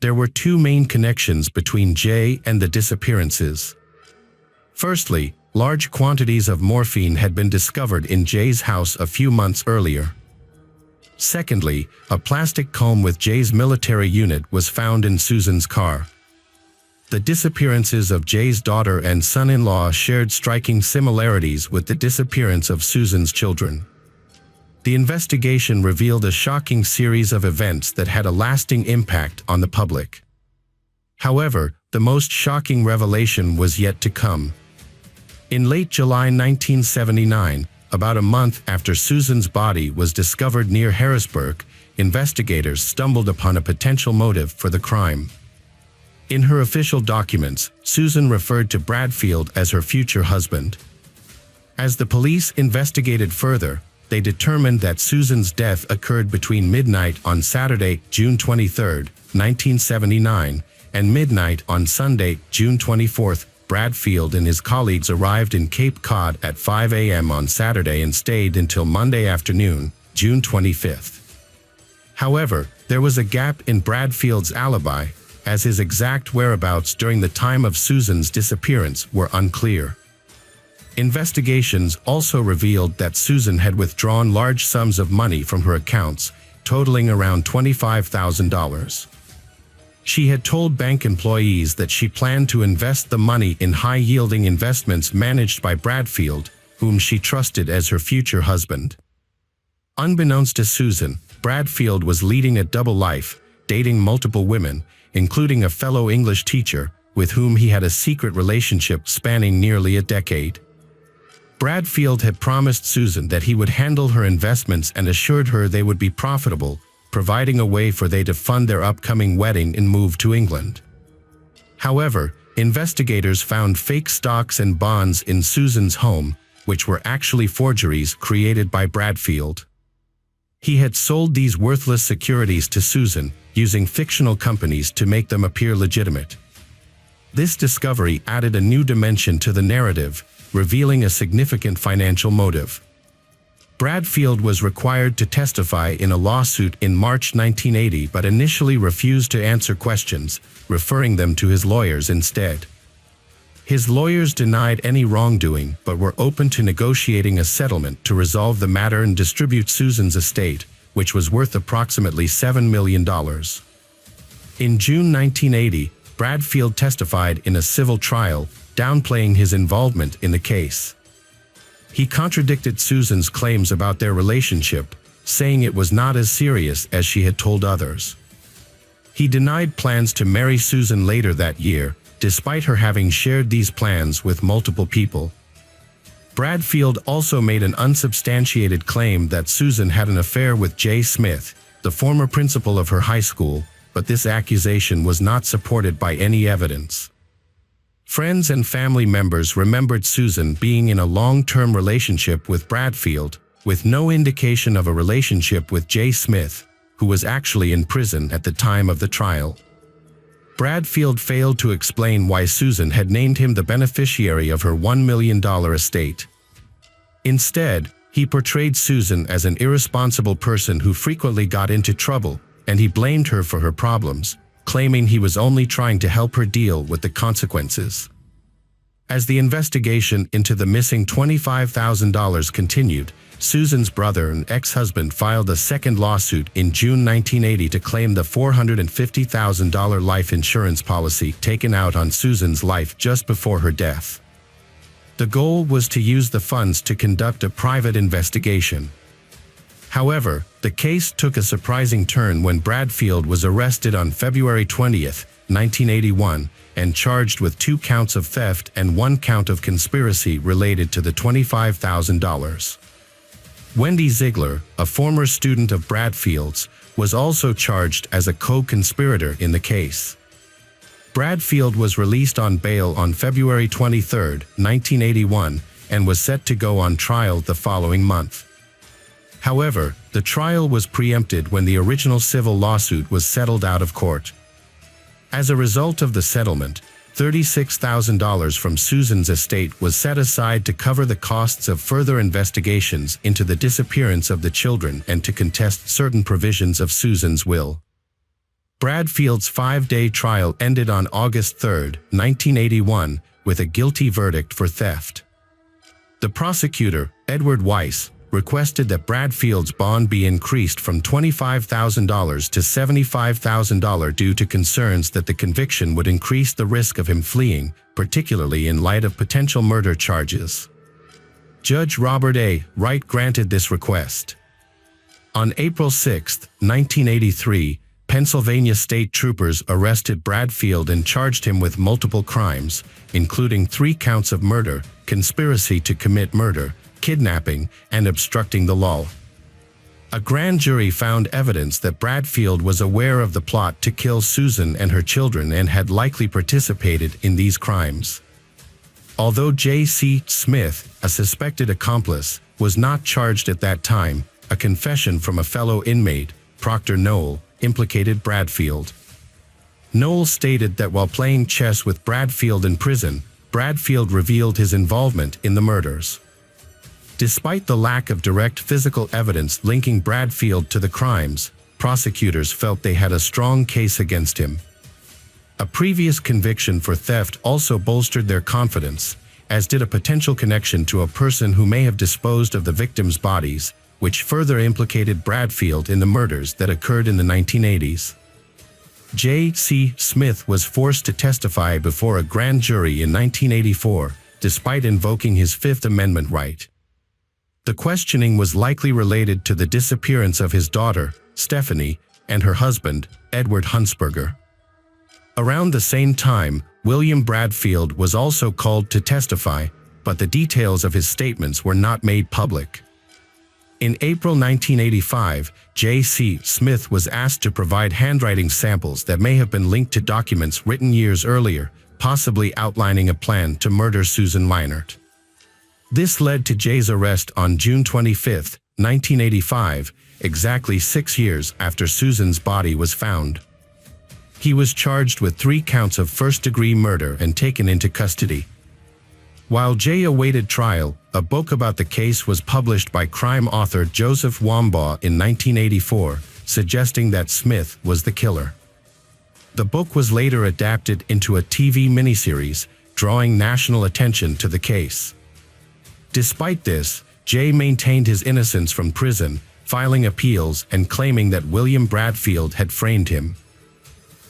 There were two main connections between Jay and the disappearances. Firstly, large quantities of morphine had been discovered in Jay's house a few months earlier. Secondly, a plastic comb with Jay's military unit was found in Susan's car. The disappearances of Jay's daughter and son-in-law shared striking similarities with the disappearance of Susan's children. The investigation revealed a shocking series of events that had a lasting impact on the public. However, the most shocking revelation was yet to come. In late July 1979, about a month after Susan's body was discovered near Harrisburg, investigators stumbled upon a potential motive for the crime. In her official documents, Susan referred to Bradfield as her future husband. As the police investigated further, they determined that Susan's death occurred between midnight on Saturday, June 23, 1979, and midnight on Sunday, June 24. Bradfield and his colleagues arrived in Cape Cod at 5 a.m. on Saturday and stayed until Monday afternoon, June 25. However, there was a gap in Bradfield's alibi, as his exact whereabouts during the time of Susan's disappearance were unclear. Investigations also revealed that Susan had withdrawn large sums of money from her accounts, totaling around $25,000. She had told bank employees that she planned to invest the money in high-yielding investments managed by Bradfield, whom she trusted as her future husband. Unbeknownst to Susan, Bradfield was leading a double life, dating multiple women, including a fellow English teacher, with whom he had a secret relationship spanning nearly a decade. Bradfield had promised Susan that he would handle her investments and assured her they would be profitable, providing a way for they to fund their upcoming wedding and move to England. However, investigators found fake stocks and bonds in Susan's home, which were actually forgeries created by Bradfield. He had sold these worthless securities to Susan, using fictional companies to make them appear legitimate. This discovery added a new dimension to the narrative, revealing a significant financial motive. Bradfield was required to testify in a lawsuit in March 1980 but initially refused to answer questions, referring them to his lawyers instead. His lawyers denied any wrongdoing but were open to negotiating a settlement to resolve the matter and distribute Susan's estate, which was worth approximately $7 million. In June 1980, Bradfield testified in a civil trial, downplaying his involvement in the case. He contradicted Susan's claims about their relationship, saying it was not as serious as she had told others. He denied plans to marry Susan later that year, despite her having shared these plans with multiple people. Bradfield also made an unsubstantiated claim that Susan had an affair with Jay Smith, the former principal of her high school, but this accusation was not supported by any evidence. Friends and family members remembered Susan being in a long-term relationship with Bradfield, with no indication of a relationship with Jay Smith, who was actually in prison at the time of the trial. Bradfield failed to explain why Susan had named him the beneficiary of her $1 million estate. Instead, he portrayed Susan as an irresponsible person who frequently got into trouble, and he blamed her for her problems, claiming he was only trying to help her deal with the consequences. As the investigation into the missing $25,000 continued, Susan's brother and ex-husband filed a second lawsuit in June 1980 to claim the $450,000 life insurance policy taken out on Susan's life just before her death. The goal was to use the funds to conduct a private investigation. However, the case took a surprising turn when Bradfield was arrested on February 20th, 1981, and charged with 2 counts of theft and 1 count of conspiracy related to the $25,000. Wendy Ziegler, a former student of Bradfield's, was also charged as a co-conspirator in the case. Bradfield was released on bail on February 23, 1981, and was set to go on trial the following month. However, the trial was preempted when the original civil lawsuit was settled out of court. As a result of the settlement, $36,000 from Susan's estate was set aside to cover the costs of further investigations into the disappearance of the children and to contest certain provisions of Susan's will. Bradfield's 5-day trial ended on August 3, 1981, with a guilty verdict for theft. The prosecutor, Edward Weiss, requested that Bradfield's bond be increased from $25,000 to $75,000 due to concerns that the conviction would increase the risk of him fleeing, particularly in light of potential murder charges. Judge Robert A. Wright granted this request. On April 6, 1983, Pennsylvania state troopers arrested Bradfield and charged him with multiple crimes, including 3 counts of murder, conspiracy to commit murder, kidnapping, and obstructing the law. A grand jury found evidence that Bradfield was aware of the plot to kill Susan and her children and had likely participated in these crimes. Although J.C. Smith, a suspected accomplice, was not charged at that time, a confession from a fellow inmate, Proctor Noel, implicated Bradfield. Noel stated that while playing chess with Bradfield in prison, Bradfield revealed his involvement in the murders. Despite the lack of direct physical evidence linking Bradfield to the crimes, prosecutors felt they had a strong case against him. A previous conviction for theft also bolstered their confidence, as did a potential connection to a person who may have disposed of the victims' bodies, which further implicated Bradfield in the murders that occurred in the 1980s. J.C. Smith was forced to testify before a grand jury in 1984, despite invoking his Fifth Amendment right. The questioning was likely related to the disappearance of his daughter, Stephanie, and her husband, Edward Huntsberger. Around the same time, William Bradfield was also called to testify, but the details of his statements were not made public. In April 1985, J.C. Smith was asked to provide handwriting samples that may have been linked to documents written years earlier, possibly outlining a plan to murder Susan Weinert. This led to Jay's arrest on June 25, 1985, exactly 6 years after Susan's body was found. He was charged with 3 counts of first-degree murder and taken into custody. While Jay awaited trial, a book about the case was published by crime author Joseph Wambaugh in 1984, suggesting that Smith was the killer. The book was later adapted into a TV miniseries, drawing national attention to the case. Despite this, Jay maintained his innocence from prison, filing appeals and claiming that William Bradfield had framed him.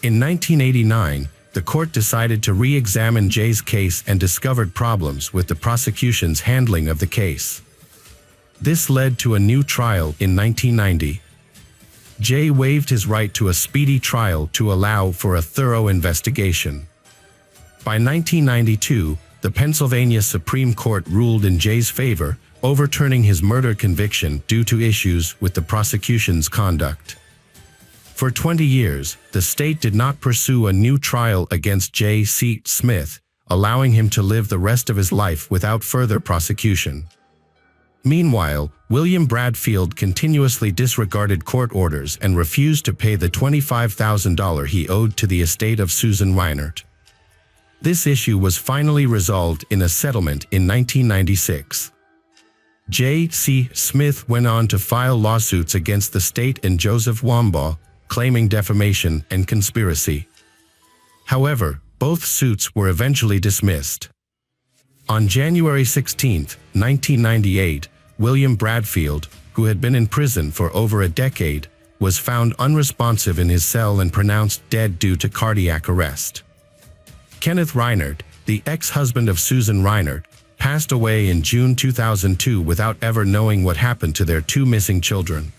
In 1989, the court decided to re-examine Jay's case and discovered problems with the prosecution's handling of the case. This led to a new trial in 1990. Jay waived his right to a speedy trial to allow for a thorough investigation. By 1992, the Pennsylvania Supreme Court ruled in Jay's favor, overturning his murder conviction due to issues with the prosecution's conduct. For 20 years, the state did not pursue a new trial against J.C. Smith, allowing him to live the rest of his life without further prosecution. Meanwhile, William Bradfield continuously disregarded court orders and refused to pay the $25,000 he owed to the estate of Susan Weinert. This issue was finally resolved in a settlement in 1996. J.C. Smith went on to file lawsuits against the state and Joseph Wambaugh, claiming defamation and conspiracy. However, both suits were eventually dismissed. On January 16, 1998, William Bradfield, who had been in prison for over a decade, was found unresponsive in his cell and pronounced dead due to cardiac arrest. Kenneth Reinert, the ex-husband of Susan Weinert, passed away in June 2002 without ever knowing what happened to their two missing children.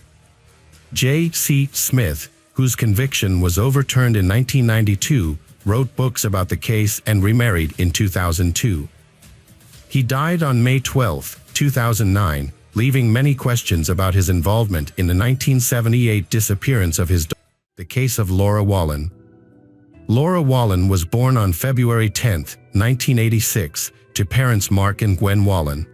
J.C. Smith, whose conviction was overturned in 1992, wrote books about the case and remarried in 2002. He died on May 12, 2009, leaving many questions about his involvement in the 1978 disappearance of his daughter. The case of Laura Wallen. Laura Wallen was born on February 10, 1986, to parents Mark and Gwen Wallen.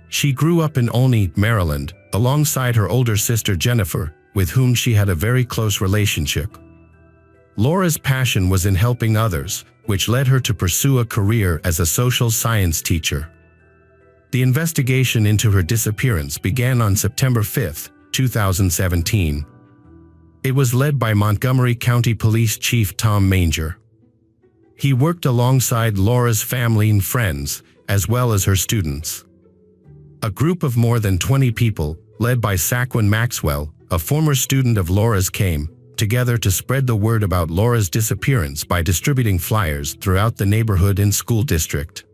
She grew up in Olney, Maryland, alongside her older sister Jennifer, with whom she had a very close relationship. Laura's passion was in helping others, which led her to pursue a career as a social science teacher. The investigation into her disappearance began on September 5, 2017. It was led by Montgomery County Police Chief Tom Manger. He worked alongside Laura's family and friends, as well as her students. A group of more than 20 people, led by Saquon Maxwell, a former student of Laura's, came together to spread the word about Laura's disappearance by distributing flyers throughout the neighborhood and school district.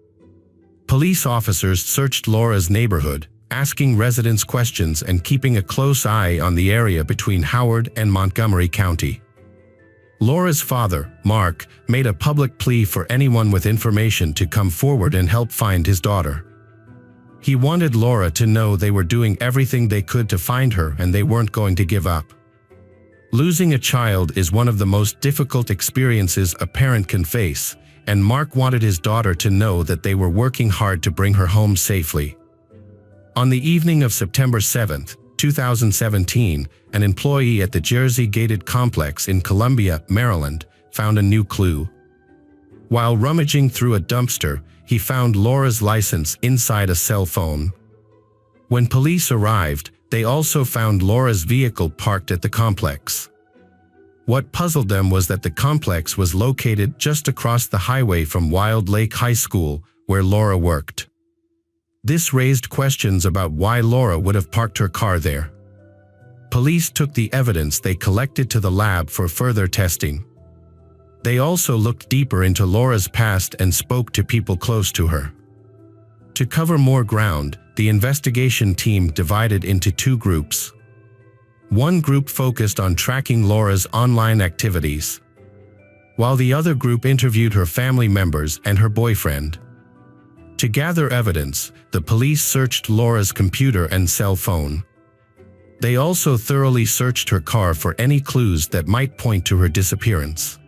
Police officers searched Laura's neighborhood, asking residents questions and keeping a close eye on the area between Howard and Montgomery County. Laura's father, Mark, made a public plea for anyone with information to come forward and help find his daughter. He wanted Laura to know they were doing everything they could to find her and they weren't going to give up. Losing a child is one of the most difficult experiences a parent can face, and Mark wanted his daughter to know that they were working hard to bring her home safely. On the evening of September 7, 2017, an employee at the Jersey Gated Complex in Columbia, Maryland, found a new clue. While rummaging through a dumpster, he found Laura's license inside a cell phone. When police arrived, they also found Laura's vehicle parked at the complex. What puzzled them was that the complex was located just across the highway from Wild Lake High School, where Laura worked. This raised questions about why Laura would have parked her car there. Police took the evidence they collected to the lab for further testing. They also looked deeper into Laura's past and spoke to people close to her. To cover more ground, the investigation team divided into two groups. One group focused on tracking Laura's online activities, while the other group interviewed her family members and her boyfriend. To gather evidence, the police searched Laura's computer and cell phone. They also thoroughly searched her car for any clues that might point to her disappearance.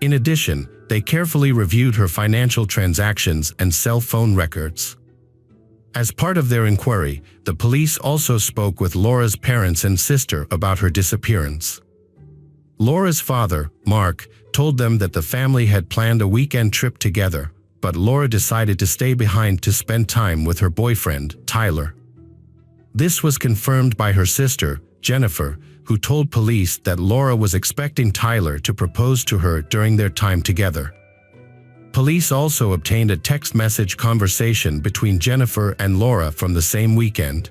In addition, they carefully reviewed her financial transactions and cell phone records. As part of their inquiry, the police also spoke with Laura's parents and sister about her disappearance. Laura's father, Mark, told them that the family had planned a weekend trip together, but Laura decided to stay behind to spend time with her boyfriend, Tyler. This was confirmed by her sister, Jennifer, who told police that Laura was expecting Tyler to propose to her during their time together. Police also obtained a text message conversation between Jennifer and Laura from the same weekend.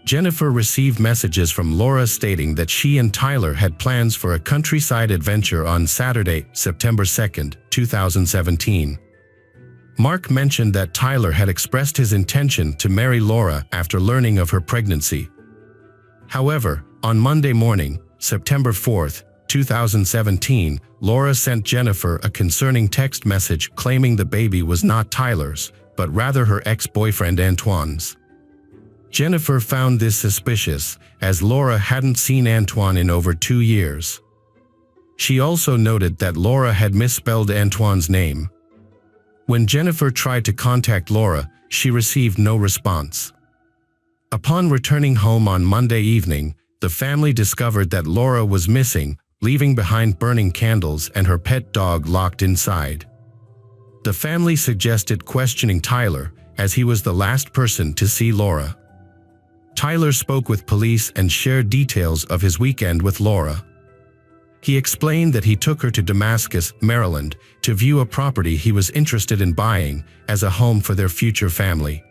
Jennifer received messages from Laura stating that she and Tyler had plans for a countryside adventure on Saturday, September 2, 2017. Mark mentioned that Tyler had expressed his intention to marry Laura after learning of her pregnancy. However, on Monday morning, September 4, 2017, Laura sent Jennifer a concerning text message claiming the baby was not Tyler's, but rather her ex-boyfriend Antoine's. Jennifer found this suspicious, as Laura hadn't seen Antoine in over 2 years. She also noted that Laura had misspelled Antoine's name. When Jennifer tried to contact Laura, she received no response. Upon returning home on Monday evening, the family discovered that Laura was missing, leaving behind burning candles and her pet dog locked inside. The family suggested questioning Tyler, as he was the last person to see Laura. Tyler spoke with police and shared details of his weekend with Laura. He explained that he took her to Damascus, Maryland, to view a property he was interested in buying as a home for their future family.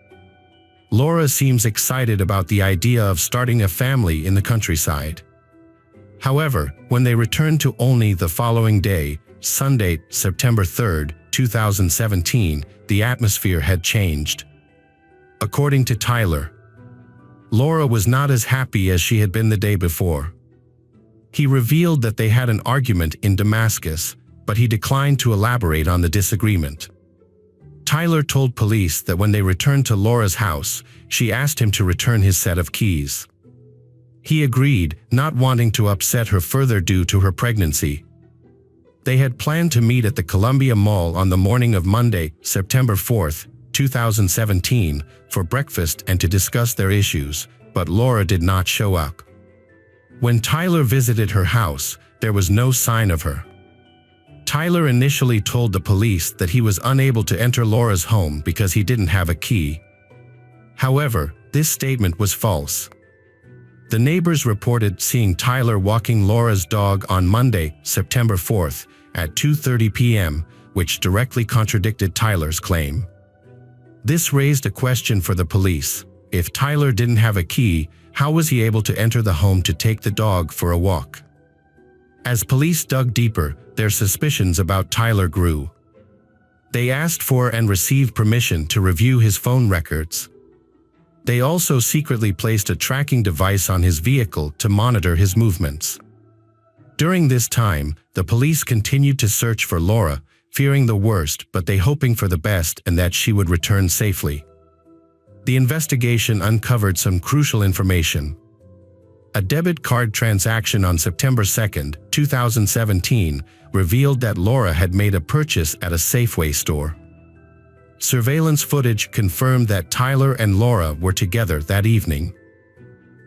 Laura seems excited about the idea of starting a family in the countryside. However, when they returned to Olney the following day, Sunday, September 3, 2017, the atmosphere had changed. According to Tyler, Laura was not as happy as she had been the day before. He revealed that they had an argument in Damascus, but he declined to elaborate on the disagreement. Tyler told police that when they returned to Laura's house, she asked him to return his set of keys. He agreed, not wanting to upset her further due to her pregnancy. They had planned to meet at the Columbia Mall on the morning of Monday, September 4, 2017, for breakfast and to discuss their issues, but Laura did not show up. When Tyler visited her house, there was no sign of her. Tyler initially told the police that he was unable to enter Laura's home because he didn't have a key. However, this statement was false. The neighbors reported seeing Tyler walking Laura's dog on Monday, September 4th, at 2:30 p.m., which directly contradicted Tyler's claim. This raised a question for the police. If Tyler didn't have a key, how was he able to enter the home to take the dog for a walk? As police dug deeper, their suspicions about Tyler grew. They asked for and received permission to review his phone records. They also secretly placed a tracking device on his vehicle to monitor his movements. During this time, the police continued to search for Laura, fearing the worst but they hoping for the best and that she would return safely. The investigation uncovered some crucial information. A debit card transaction on September 2, 2017, revealed that Laura had made a purchase at a Safeway store. Surveillance footage confirmed that Tyler and Laura were together that evening.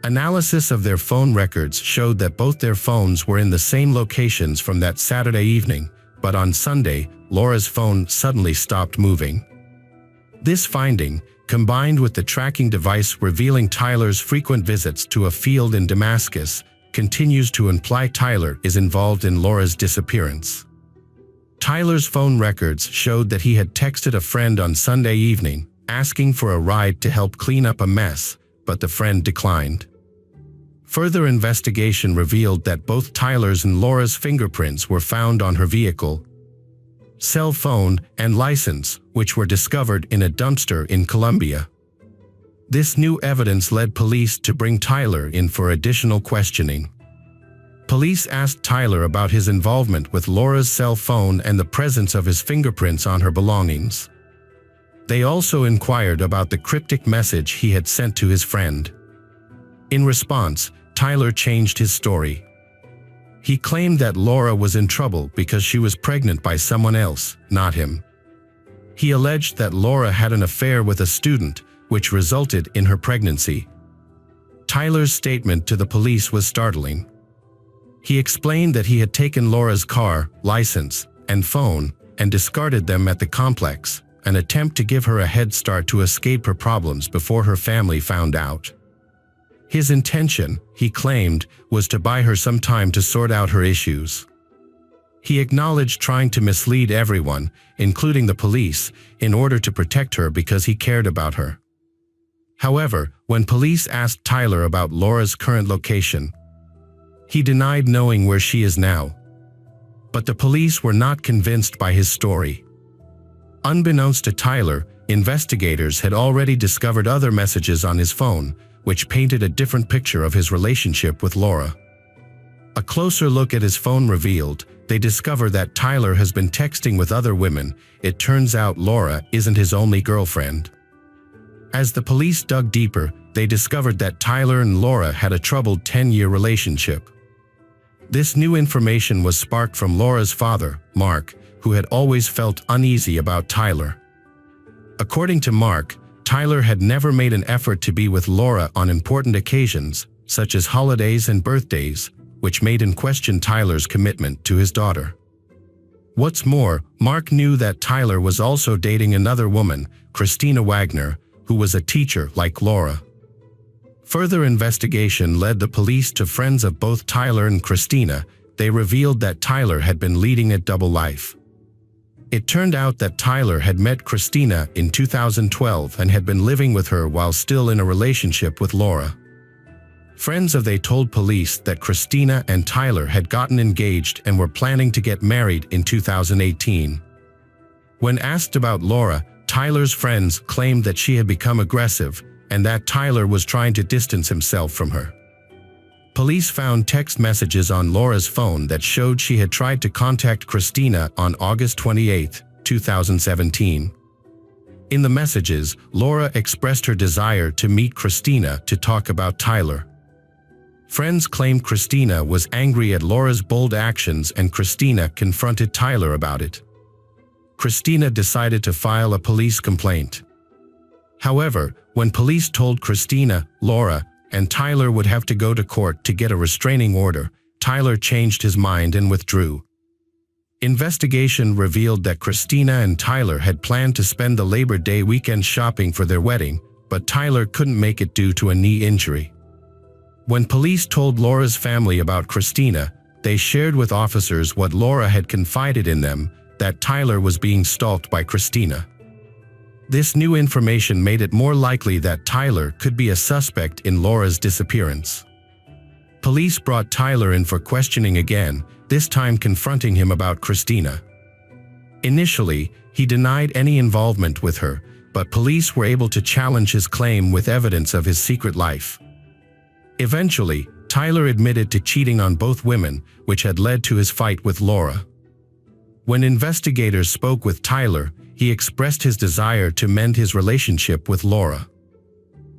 Analysis of their phone records showed that both their phones were in the same locations from that Saturday evening, but on Sunday, Laura's phone suddenly stopped moving. This finding, combined with the tracking device revealing Tyler's frequent visits to a field in Damascus, continues to imply Tyler is involved in Laura's disappearance. Tyler's phone records showed that he had texted a friend on Sunday evening, asking for a ride to help clean up a mess, but the friend declined. Further investigation revealed that both Tyler's and Laura's fingerprints were found on her vehicle, cell phone, and license, which were discovered in a dumpster in Columbia. This new evidence led police to bring Tyler in for additional questioning. Police asked Tyler about his involvement with Laura's cell phone and the presence of his fingerprints on her belongings. They also inquired about the cryptic message he had sent to his friend. In response, Tyler changed his story. He claimed that Laura was in trouble because she was pregnant by someone else, not him. He alleged that Laura had an affair with a student, which resulted in her pregnancy. Tyler's statement to the police was startling. He explained that he had taken Laura's car, license, and phone, and discarded them at the complex, an attempt to give her a head start to escape her problems before her family found out. His intention, he claimed, was to buy her some time to sort out her issues. He acknowledged trying to mislead everyone, including the police, in order to protect her because he cared about her. However, when police asked Tyler about Laura's current location, he denied knowing where she is now. But the police were not convinced by his story. Unbeknownst to Tyler, investigators had already discovered other messages on his phone, which painted a different picture of his relationship with Laura. A closer look at his phone revealed they discover that Tyler has been texting with other women. It turns out Laura isn't his only girlfriend. As the police dug deeper, they discovered that Tyler and Laura had a troubled 10-year relationship. This new information was sparked from Laura's father, Mark, who had always felt uneasy about Tyler. According to Mark, Tyler had never made an effort to be with Laura on important occasions, such as holidays and birthdays, which made him question Tyler's commitment to his daughter. What's more, Mark knew that Tyler was also dating another woman, Christina Wagner, who was a teacher like Laura. Further investigation led the police to friends of both Tyler and Christina. They revealed that Tyler had been leading a double life. It turned out that Tyler had met Christina in 2012 and had been living with her while still in a relationship with Laura. Friends of they told police that Christina and Tyler had gotten engaged and were planning to get married in 2018. When asked about Laura, Tyler's friends claimed that she had become aggressive and that Tyler was trying to distance himself from her. Police found text messages on Laura's phone that showed she had tried to contact Christina on August 28, 2017. In the messages, Laura expressed her desire to meet Christina to talk about Tyler. Friends claimed Christina was angry at Laura's bold actions and Christina confronted Tyler about it. Christina decided to file a police complaint. However, when police told Christina, Laura, and Tyler would have to go to court to get a restraining order, Tyler changed his mind and withdrew. Investigation revealed that Christina and Tyler had planned to spend the Labor Day weekend shopping for their wedding, but Tyler couldn't make it due to a knee injury. When police told Laura's family about Christina, they shared with officers what Laura had confided in them, that Tyler was being stalked by Christina. This new information made it more likely that Tyler could be a suspect in Laura's disappearance. Police brought Tyler in for questioning again, this time confronting him about Christina. Initially, he denied any involvement with her, but police were able to challenge his claim with evidence of his secret life. Eventually, Tyler admitted to cheating on both women, which had led to his fight with Laura. When investigators spoke with Tyler, he expressed his desire to mend his relationship with Laura.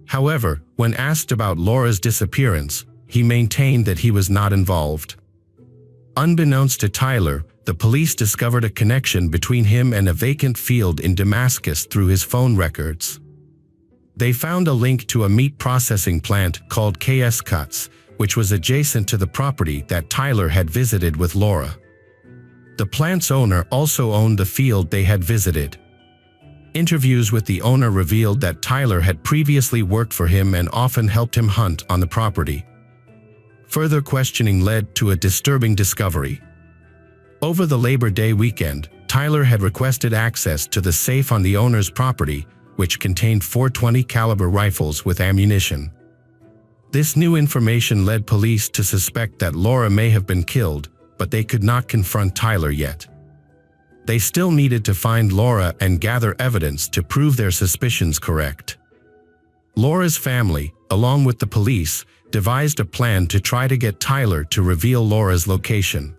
However, when asked about Laura's disappearance, he maintained that he was not involved. Unbeknownst to Tyler, the police discovered a connection between him and a vacant field in Damascus through his phone records. They found a link to a meat processing plant called KS Cuts, which was adjacent to the property that Tyler had visited with Laura. The plant's owner also owned the field they had visited. Interviews with the owner revealed that Tyler had previously worked for him and often helped him hunt on the property. Further questioning led to a disturbing discovery. Over the Labor Day weekend, Tyler had requested access to the safe on the owner's property, which contained 420 caliber rifles with ammunition. This new information led police to suspect that Laura may have been killed, but they could not confront Tyler yet. They still needed to find Laura and gather evidence to prove their suspicions correct. Laura's family, along with the police, devised a plan to try to get Tyler to reveal Laura's location.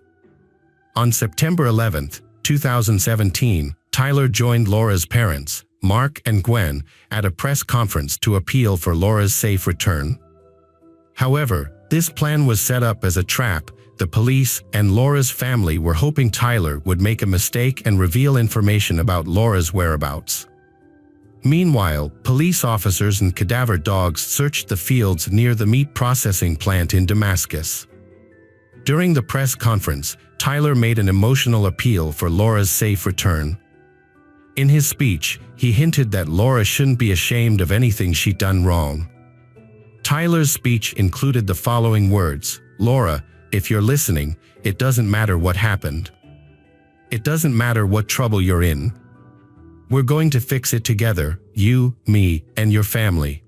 On September 11, 2017, Tyler joined Laura's parents, Mark and Gwen, at a press conference to appeal for Laura's safe return. However, this plan was set up as a trap. The police and Laura's family were hoping Tyler would make a mistake and reveal information about Laura's whereabouts. Meanwhile, police officers and cadaver dogs searched the fields near the meat processing plant in Damascus. During the press conference, Tyler made an emotional appeal for Laura's safe return. In his speech, he hinted that Laura shouldn't be ashamed of anything she'd done wrong. Tyler's speech included the following words: "Laura, if you're listening, it doesn't matter what happened. It doesn't matter what trouble you're in. We're going to fix it together, you, me, and your family.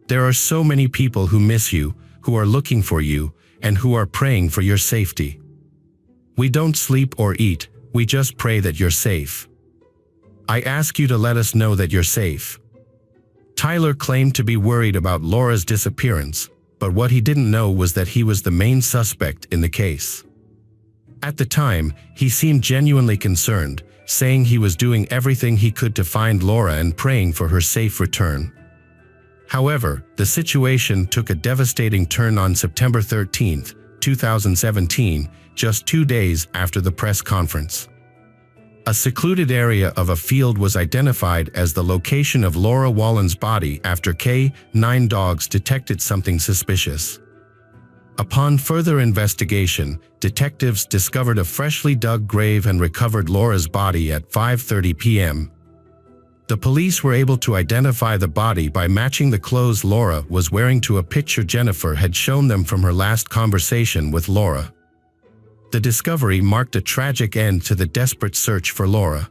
There are so many people who miss you, who are looking for you, and who are praying for your safety. We don't sleep or eat, we just pray that you're safe. I ask you to let us know that you're safe." Tyler claimed to be worried about Laura's disappearance, but what he didn't know was that he was the main suspect in the case. At the time, he seemed genuinely concerned, saying he was doing everything he could to find Laura and praying for her safe return. However, the situation took a devastating turn on September 13, 2017, just 2 days after the press conference. A secluded area of a field was identified as the location of Laura Wallen's body after K-9 dogs detected something suspicious. Upon further investigation, detectives discovered a freshly dug grave and recovered Laura's body at 5:30 p.m. The police were able to identify the body by matching the clothes Laura was wearing to a picture Jennifer had shown them from her last conversation with Laura. The discovery marked a tragic end to the desperate search for Laura.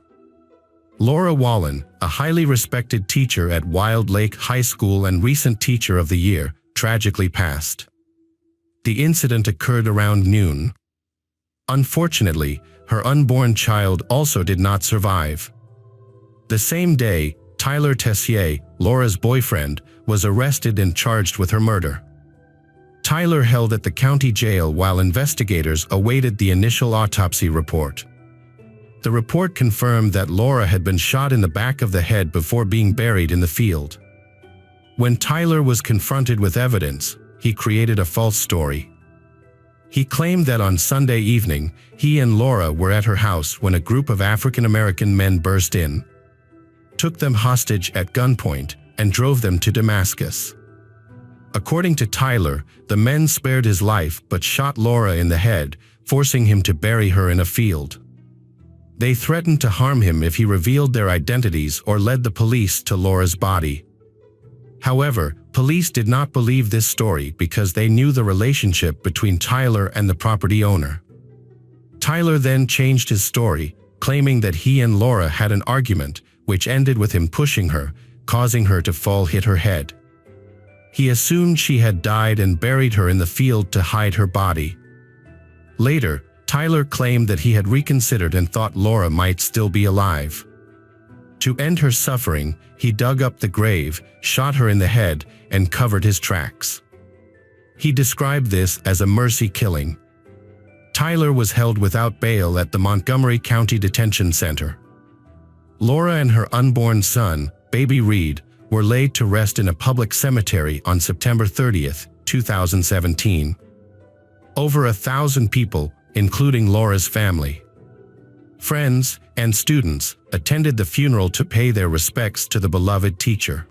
Laura Wallen, a highly respected teacher at Wild Lake High School and recent Teacher of the Year, tragically passed. The incident occurred around noon. Unfortunately, her unborn child also did not survive. The same day, Tyler Tessier, Laura's boyfriend, was arrested and charged with her murder. Tyler held at the county jail while investigators awaited the initial autopsy report. The report confirmed that Laura had been shot in the back of the head before being buried in the field. When Tyler was confronted with evidence, he created a false story. He claimed that on Sunday evening, he and Laura were at her house when a group of African-American men burst in, took them hostage at gunpoint, and drove them to Damascus. According to Tyler, the men spared his life but shot Laura in the head, forcing him to bury her in a field. They threatened to harm him if he revealed their identities or led the police to Laura's body. However, police did not believe this story because they knew the relationship between Tyler and the property owner. Tyler then changed his story, claiming that he and Laura had an argument, which ended with him pushing her, causing her to hit her head. He assumed she had died and buried her in the field to hide her body. Later, Tyler claimed that he had reconsidered and thought Laura might still be alive. To end her suffering, he dug up the grave, shot her in the head, and covered his tracks. He described this as a mercy killing. Tyler was held without bail at the Montgomery County Detention Center. Laura and her unborn son, baby Reed, were laid to rest in a public cemetery on September 30, 2017. Over 1,000 people, including Laura's family, friends, and students, attended the funeral to pay their respects to the beloved teacher.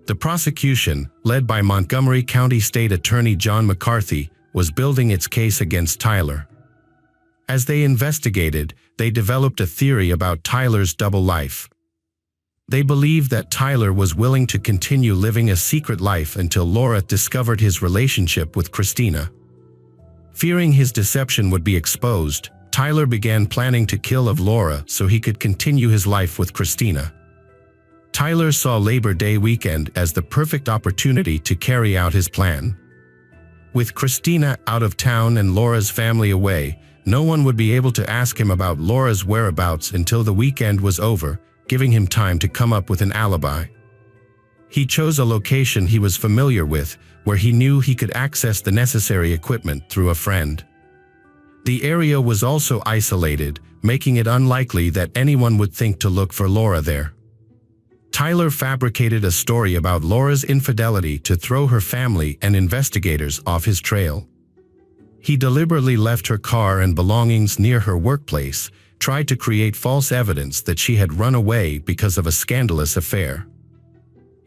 The prosecution, led by Montgomery County State Attorney John McCarthy, was building its case against Tyler. As they investigated, they developed a theory about Tyler's double life. They believed that Tyler was willing to continue living a secret life until Laura discovered his relationship with Christina. Fearing his deception would be exposed, Tyler began planning to kill Laura so he could continue his life with Christina. Tyler saw Labor Day weekend as the perfect opportunity to carry out his plan. With Christina out of town and Laura's family away, no one would be able to ask him about Laura's whereabouts until the weekend was over, giving him time to come up with an alibi. He chose a location he was familiar with, where he knew he could access the necessary equipment through a friend. The area was also isolated, making it unlikely that anyone would think to look for Laura there. Tyler fabricated a story about Laura's infidelity to throw her family and investigators off his trail. He deliberately left her car and belongings near her workplace, tried to create false evidence that she had run away because of a scandalous affair.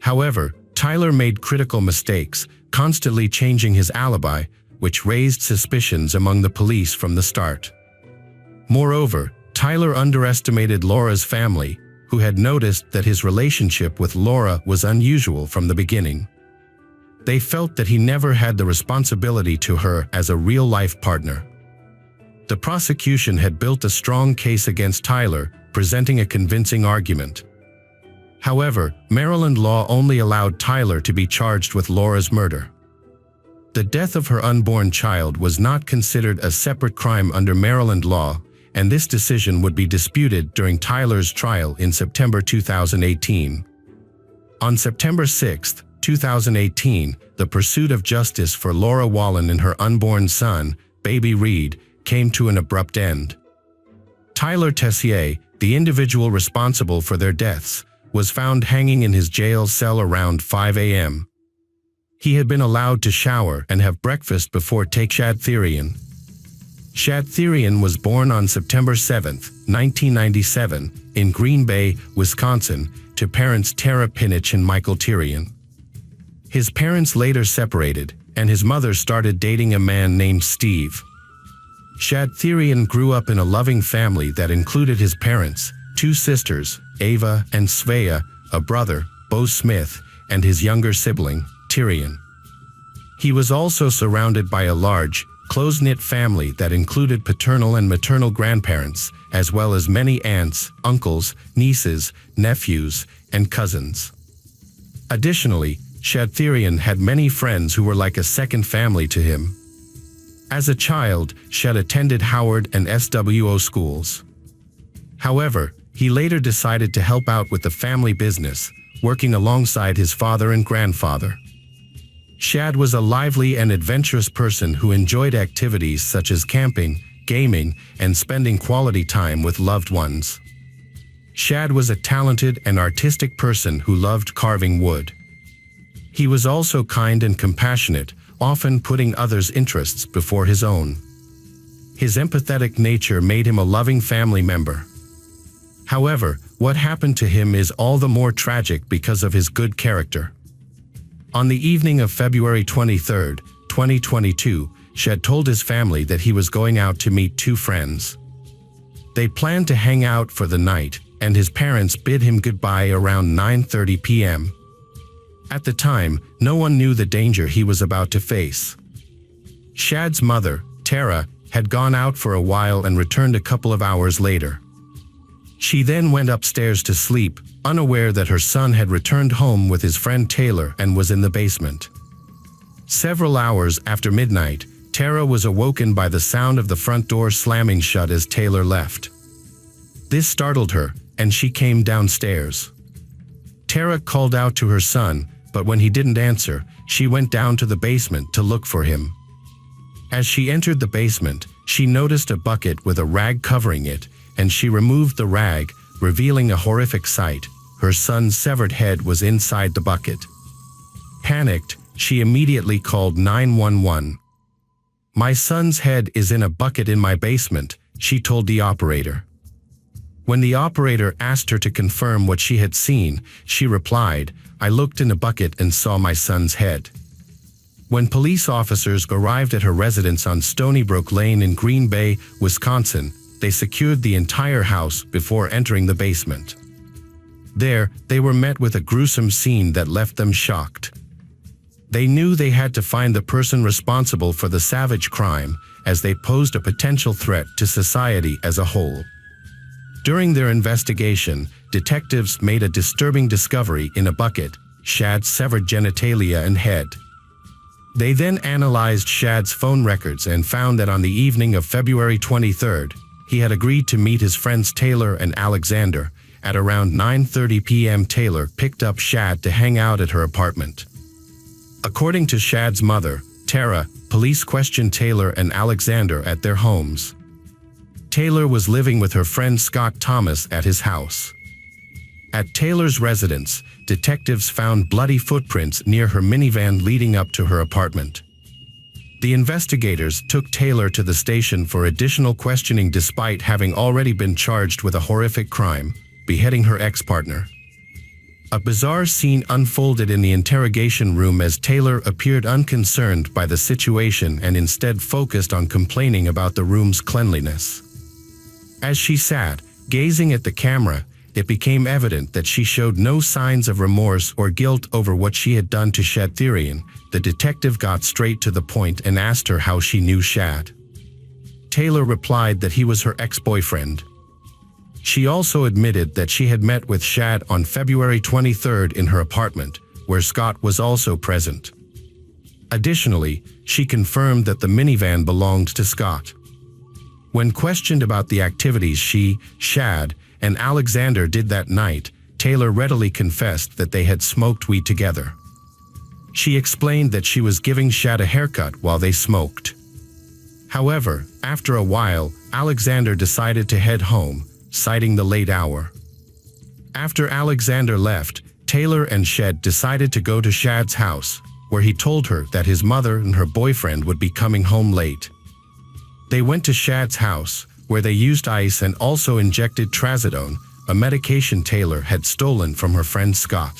However, Tyler made critical mistakes, constantly changing his alibi, which raised suspicions among the police from the start. Moreover, Tyler underestimated Laura's family, who had noticed that his relationship with Laura was unusual from the beginning. They felt that he never had the responsibility to her as a real-life partner. The prosecution had built a strong case against Tyler, presenting a convincing argument. However, Maryland law only allowed Tyler to be charged with Laura's murder. The death of her unborn child was not considered a separate crime under Maryland law, and this decision would be disputed during Tyler's trial in September 2018. On September 6, 2018, the pursuit of justice for Laura Wallen and her unborn son, baby Reed, came to an abrupt end. Tyler Tessier, the individual responsible for their deaths, was found hanging in his jail cell around 5 a.m. He had been allowed to shower and have breakfast before Shadtherian. Shadtherian was born on September 7, 1997, in Green Bay, Wisconsin, to parents Tara Pinich and Michael Tyrion. His parents later separated, and his mother started dating a man named Steve. Shadtherian grew up in a loving family that included his parents, two sisters, Ava and Svea, a brother, Bo Smith, and his younger sibling, Tyrion. He was also surrounded by a large, close-knit family that included paternal and maternal grandparents, as well as many aunts, uncles, nieces, nephews, and cousins. Additionally, Shadtherian had many friends who were like a second family to him. As a child, Shad attended Howard and SWO schools. However, he later decided to help out with the family business, working alongside his father and grandfather. Shad was a lively and adventurous person who enjoyed activities such as camping, gaming, and spending quality time with loved ones. Shad was a talented and artistic person who loved carving wood. He was also kind and compassionate, often putting others' interests before his own. His empathetic nature made him a loving family member. However, what happened to him is all the more tragic because of his good character. On the evening of February 23, 2022, Shad told his family that he was going out to meet two friends. They planned to hang out for the night, and his parents bid him goodbye around 9:30 p.m. At the time, no one knew the danger he was about to face. Shad's mother, Tara, had gone out for a while and returned a couple of hours later. She then went upstairs to sleep, unaware that her son had returned home with his friend Taylor and was in the basement. Several hours after midnight, Tara was awoken by the sound of the front door slamming shut as Taylor left. This startled her, and she came downstairs. Tara called out to her son, but when he didn't answer, she went down to the basement to look for him. As she entered the basement, she noticed a bucket with a rag covering it, and she removed the rag, revealing a horrific sight. Her son's severed head was inside the bucket. Panicked, she immediately called 911. "My son's head is in a bucket in my basement," she told the operator. When the operator asked her to confirm what she had seen, she replied, "I looked in a bucket and saw my son's head." When police officers arrived at her residence on Stony Brook Lane in Green Bay, Wisconsin, they secured the entire house before entering the basement. There, they were met with a gruesome scene that left them shocked. They knew they had to find the person responsible for the savage crime, as they posed a potential threat to society as a whole. During their investigation, detectives made a disturbing discovery in a bucket: Shad's severed genitalia and head. They then analyzed Shad's phone records and found that on the evening of February 23rd, he had agreed to meet his friends Taylor and Alexander. At around 9:30 p.m., Taylor picked up Shad to hang out at her apartment. According to Shad's mother, Tara, police questioned Taylor and Alexander at their homes. Taylor was living with her friend Scott Thomas at his house. At Taylor's residence, detectives found bloody footprints near her minivan leading up to her apartment. The investigators took Taylor to the station for additional questioning despite having already been charged with a horrific crime: beheading her ex-partner. A bizarre scene unfolded in the interrogation room as Taylor appeared unconcerned by the situation and instead focused on complaining about the room's cleanliness. As she sat, gazing at the camera, it became evident that she showed no signs of remorse or guilt over what she had done to Shad. The detective got straight to the point and asked her how she knew Shad. Taylor replied that he was her ex-boyfriend. She also admitted that she had met with Shad on February 23rd in her apartment, where Scott was also present. Additionally, she confirmed that the minivan belonged to Scott. When questioned about the activities she, Shad, and Alexander did that night, Taylor readily confessed that they had smoked weed together. She explained that she was giving Shad a haircut while they smoked. However, after a while, Alexander decided to head home, citing the late hour. After Alexander left, Taylor and Shad decided to go to Shad's house, where he told her that his mother and her boyfriend would be coming home late. They went to Shad's house, where they used ice and also injected trazodone, a medication Taylor had stolen from her friend Scott.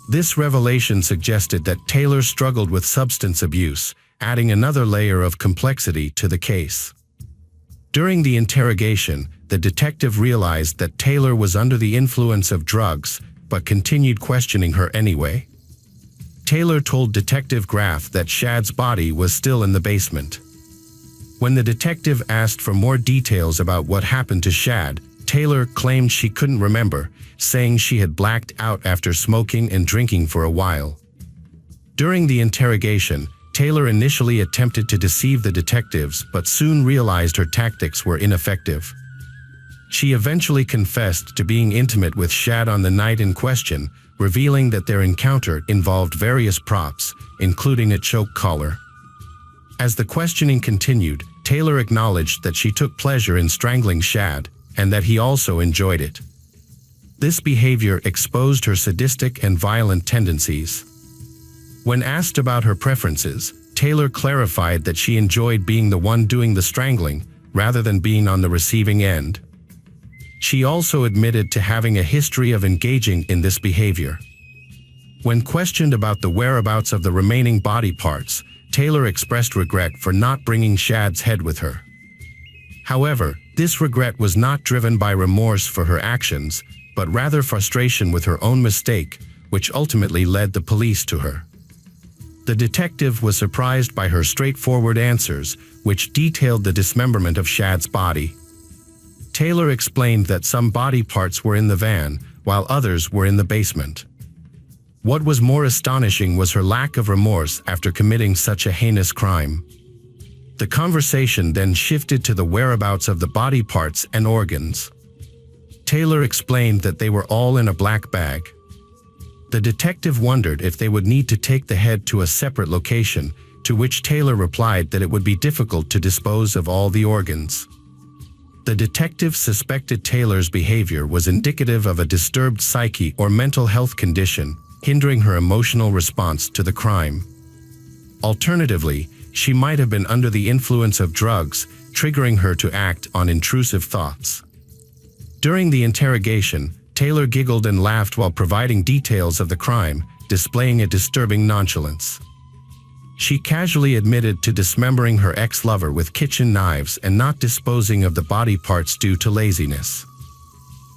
This revelation suggested that Taylor struggled with substance abuse, adding another layer of complexity to the case. During the interrogation, the detective realized that Taylor was under the influence of drugs, but continued questioning her anyway. Taylor told Detective Graff that Shad's body was still in the basement. When the detective asked for more details about what happened to Shad, Taylor claimed she couldn't remember, saying she had blacked out after smoking and drinking for a while. During the interrogation, Taylor initially attempted to deceive the detectives but soon realized her tactics were ineffective. She eventually confessed to being intimate with Shad on the night in question, revealing that their encounter involved various props, including a choke collar. As the questioning continued, Taylor acknowledged that she took pleasure in strangling Shad, and that he also enjoyed it. This behavior exposed her sadistic and violent tendencies. When asked about her preferences, Taylor clarified that she enjoyed being the one doing the strangling, rather than being on the receiving end. She also admitted to having a history of engaging in this behavior. When questioned about the whereabouts of the remaining body parts, Taylor expressed regret for not bringing Shad's head with her. However, this regret was not driven by remorse for her actions, but rather frustration with her own mistake, which ultimately led the police to her. The detective was surprised by her straightforward answers, which detailed the dismemberment of Shad's body. Taylor explained that some body parts were in the van, while others were in the basement. What was more astonishing was her lack of remorse after committing such a heinous crime. The conversation then shifted to the whereabouts of the body parts and organs. Taylor explained that they were all in a black bag. The detective wondered if they would need to take the head to a separate location, to which Taylor replied that it would be difficult to dispose of all the organs. The detective suspected Taylor's behavior was indicative of a disturbed psyche or mental health condition, hindering her emotional response to the crime. Alternatively, she might have been under the influence of drugs, triggering her to act on intrusive thoughts. During the interrogation, Taylor giggled and laughed while providing details of the crime, displaying a disturbing nonchalance. She casually admitted to dismembering her ex-lover with kitchen knives and not disposing of the body parts due to laziness.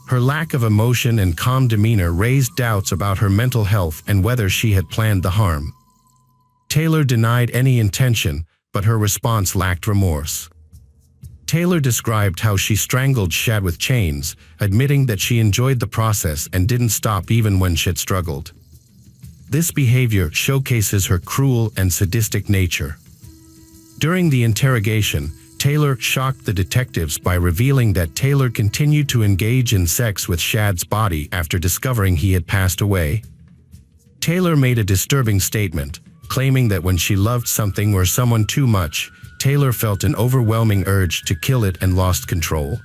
Her lack of emotion and calm demeanor raised doubts about her mental health and whether she had planned the harm. Taylor denied any intention, but her response lacked remorse. Taylor described how she strangled Shad with chains, admitting that she enjoyed the process and didn't stop even when Shad struggled. This behavior showcases her cruel and sadistic nature. During the interrogation, Taylor shocked the detectives by revealing that Taylor continued to engage in sex with Shad's body after discovering he had passed away. Taylor made a disturbing statement, claiming that when she loved something or someone too much, Taylor felt an overwhelming urge to kill it and lost control.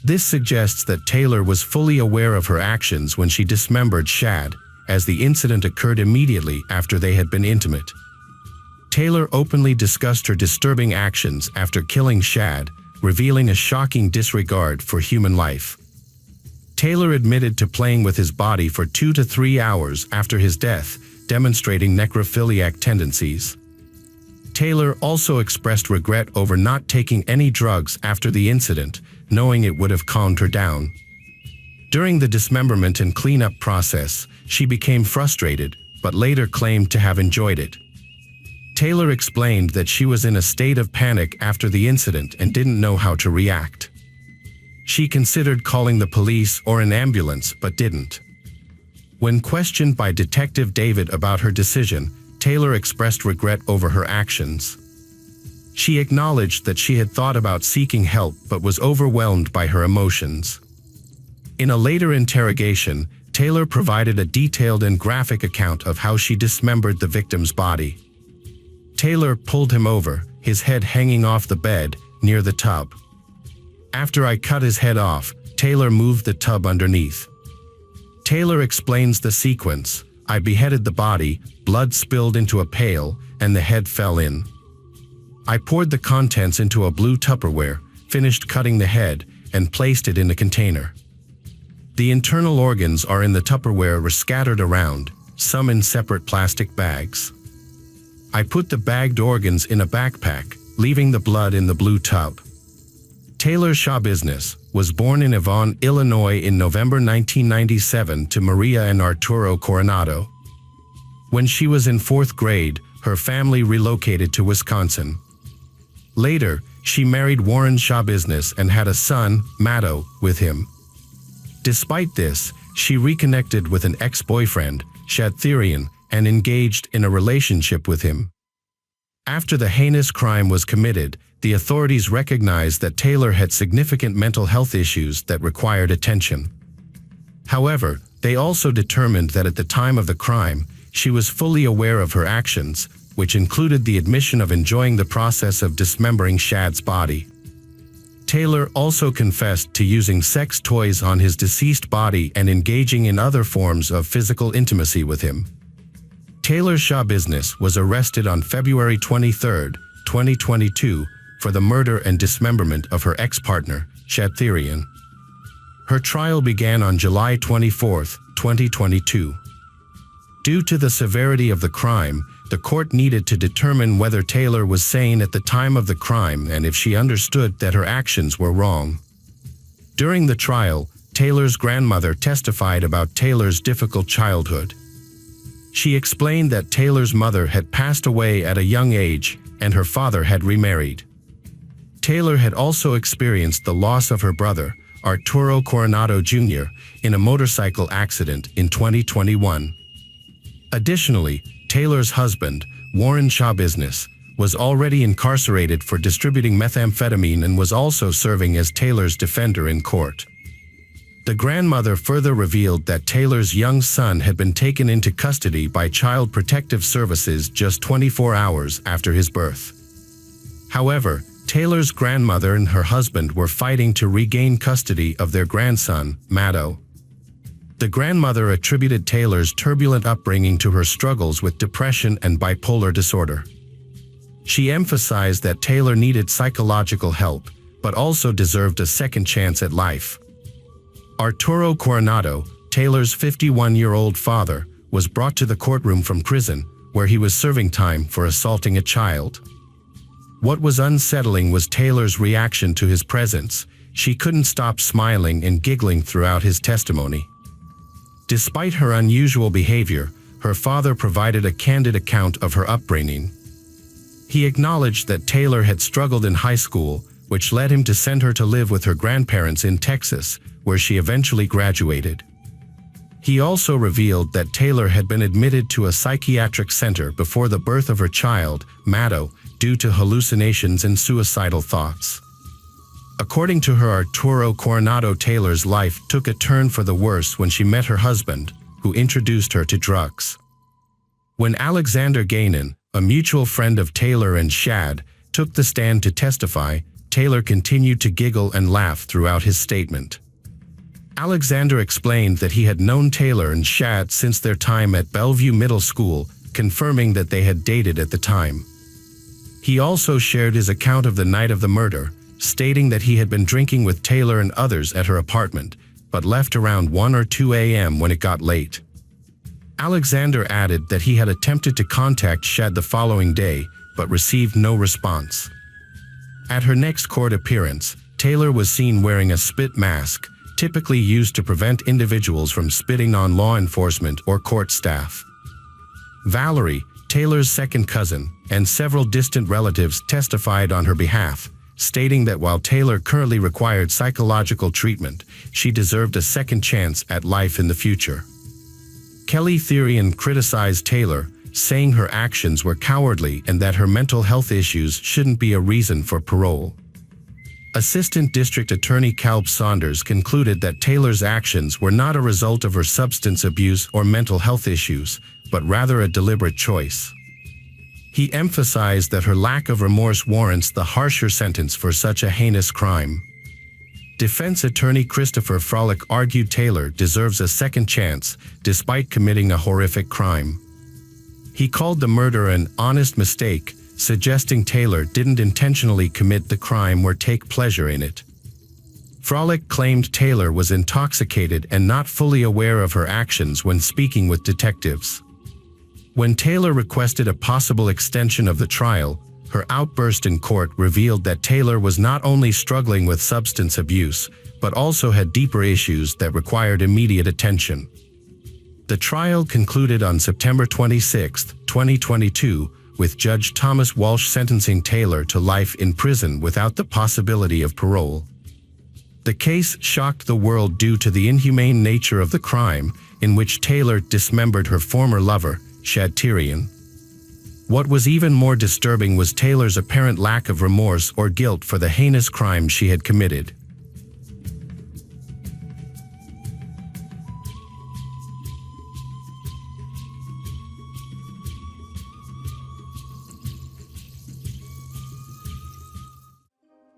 This suggests that Taylor was fully aware of her actions when she dismembered Shad, as the incident occurred immediately after they had been intimate. Taylor openly discussed her disturbing actions after killing Shad, revealing a shocking disregard for human life. Taylor admitted to playing with his body for 2 to 3 hours after his death, demonstrating necrophiliac tendencies. Taylor also expressed regret over not taking any drugs after the incident, knowing it would have calmed her down. During the dismemberment and cleanup process, she became frustrated, but later claimed to have enjoyed it. Taylor explained that she was in a state of panic after the incident and didn't know how to react. She considered calling the police or an ambulance but didn't. When questioned by Detective David about her decision, Taylor expressed regret over her actions. She acknowledged that she had thought about seeking help but was overwhelmed by her emotions. In a later interrogation, Taylor provided a detailed and graphic account of how she dismembered the victim's body. Taylor pulled him over, his head hanging off the bed, near the tub. After I cut his head off, Taylor moved the tub underneath. Taylor explains the sequence. I beheaded the body, blood spilled into a pail, and the head fell in. I poured the contents into a blue Tupperware, finished cutting the head, and placed it in a container. The internal organs are in the Tupperware were scattered around, some in separate plastic bags. I put the bagged organs in a backpack, leaving the blood in the blue tub. Taylor Shaw Business was born in Yvonne, Illinois in November 1997 to Maria and Arturo Coronado. When she was in 4th grade, her family relocated to Wisconsin. Later, she married Warren Shaw Business and had a son, Matto, with him. Despite this, she reconnected with an ex-boyfriend, Shad Therian, and engaged in a relationship with him. After the heinous crime was committed, the authorities recognized that Taylor had significant mental health issues that required attention. However, they also determined that at the time of the crime, she was fully aware of her actions, which included the admission of enjoying the process of dismembering Shad's body. Taylor also confessed to using sex toys on his deceased body and engaging in other forms of physical intimacy with him. Taylor Shaw Business was arrested on February 23, 2022, for the murder and dismemberment of her ex-partner, Shad Therian. Her trial began on July 24, 2022. Due to the severity of the crime, the court needed to determine whether Taylor was sane at the time of the crime and if she understood that her actions were wrong. During the trial, Taylor's grandmother testified about Taylor's difficult childhood. She explained that Taylor's mother had passed away at a young age and her father had remarried. Taylor had also experienced the loss of her brother, Arturo Coronado Jr., in a motorcycle accident in 2021. Additionally, Taylor's husband, Warren Shaw Business, was already incarcerated for distributing methamphetamine and was also serving as Taylor's defender in court. The grandmother further revealed that Taylor's young son had been taken into custody by Child Protective Services just 24 hours after his birth. However, Taylor's grandmother and her husband were fighting to regain custody of their grandson, Matto. The grandmother attributed Taylor's turbulent upbringing to her struggles with depression and bipolar disorder. She emphasized that Taylor needed psychological help, but also deserved a second chance at life. Arturo Coronado, Taylor's 51-year-old father, was brought to the courtroom from prison, where he was serving time for assaulting a child. What was unsettling was Taylor's reaction to his presence. She couldn't stop smiling and giggling throughout his testimony. Despite her unusual behavior, her father provided a candid account of her upbringing. He acknowledged that Taylor had struggled in high school, which led him to send her to live with her grandparents in Texas, where she eventually graduated. He also revealed that Taylor had been admitted to a psychiatric center before the birth of her child, Matto, due to hallucinations and suicidal thoughts. According to her, Arturo Coronado, Taylor's life took a turn for the worse when she met her husband, who introduced her to drugs. When Alexander Gainan, a mutual friend of Taylor and Shad, took the stand to testify, Taylor continued to giggle and laugh throughout his statement. Alexander explained that he had known Taylor and Shad since their time at Bellevue Middle School, confirming that they had dated at the time. He also shared his account of the night of the murder, stating that he had been drinking with Taylor and others at her apartment, but left around 1 or 2 a.m. when it got late. Alexander added that he had attempted to contact Shad the following day, but received no response. At her next court appearance, Taylor was seen wearing a spit mask, typically used to prevent individuals from spitting on law enforcement or court staff. Valerie, Taylor's second cousin, and several distant relatives testified on her behalf, stating that while Taylor currently required psychological treatment, she deserved a second chance at life in the future. Kelly Therian criticized Taylor, saying her actions were cowardly and that her mental health issues shouldn't be a reason for parole. Assistant District Attorney Caleb Saunders concluded that Taylor's actions were not a result of her substance abuse or mental health issues, but rather a deliberate choice. He emphasized that her lack of remorse warrants the harsher sentence for such a heinous crime. Defense attorney Christopher Frolick argued Taylor deserves a second chance, despite committing a horrific crime. He called the murder an honest mistake, suggesting Taylor didn't intentionally commit the crime or take pleasure in it. Frolick claimed Taylor was intoxicated and not fully aware of her actions when speaking with detectives. When Taylor requested a possible extension of the trial, her outburst in court revealed that Taylor was not only struggling with substance abuse, but also had deeper issues that required immediate attention. The trial concluded on September 26, 2022, with Judge Thomas Walsh sentencing Taylor to life in prison without the possibility of parole. The case shocked the world due to the inhumane nature of the crime, in which Taylor dismembered her former lover, Shad Therian. What was even more disturbing was Taylor's apparent lack of remorse or guilt for the heinous crime she had committed.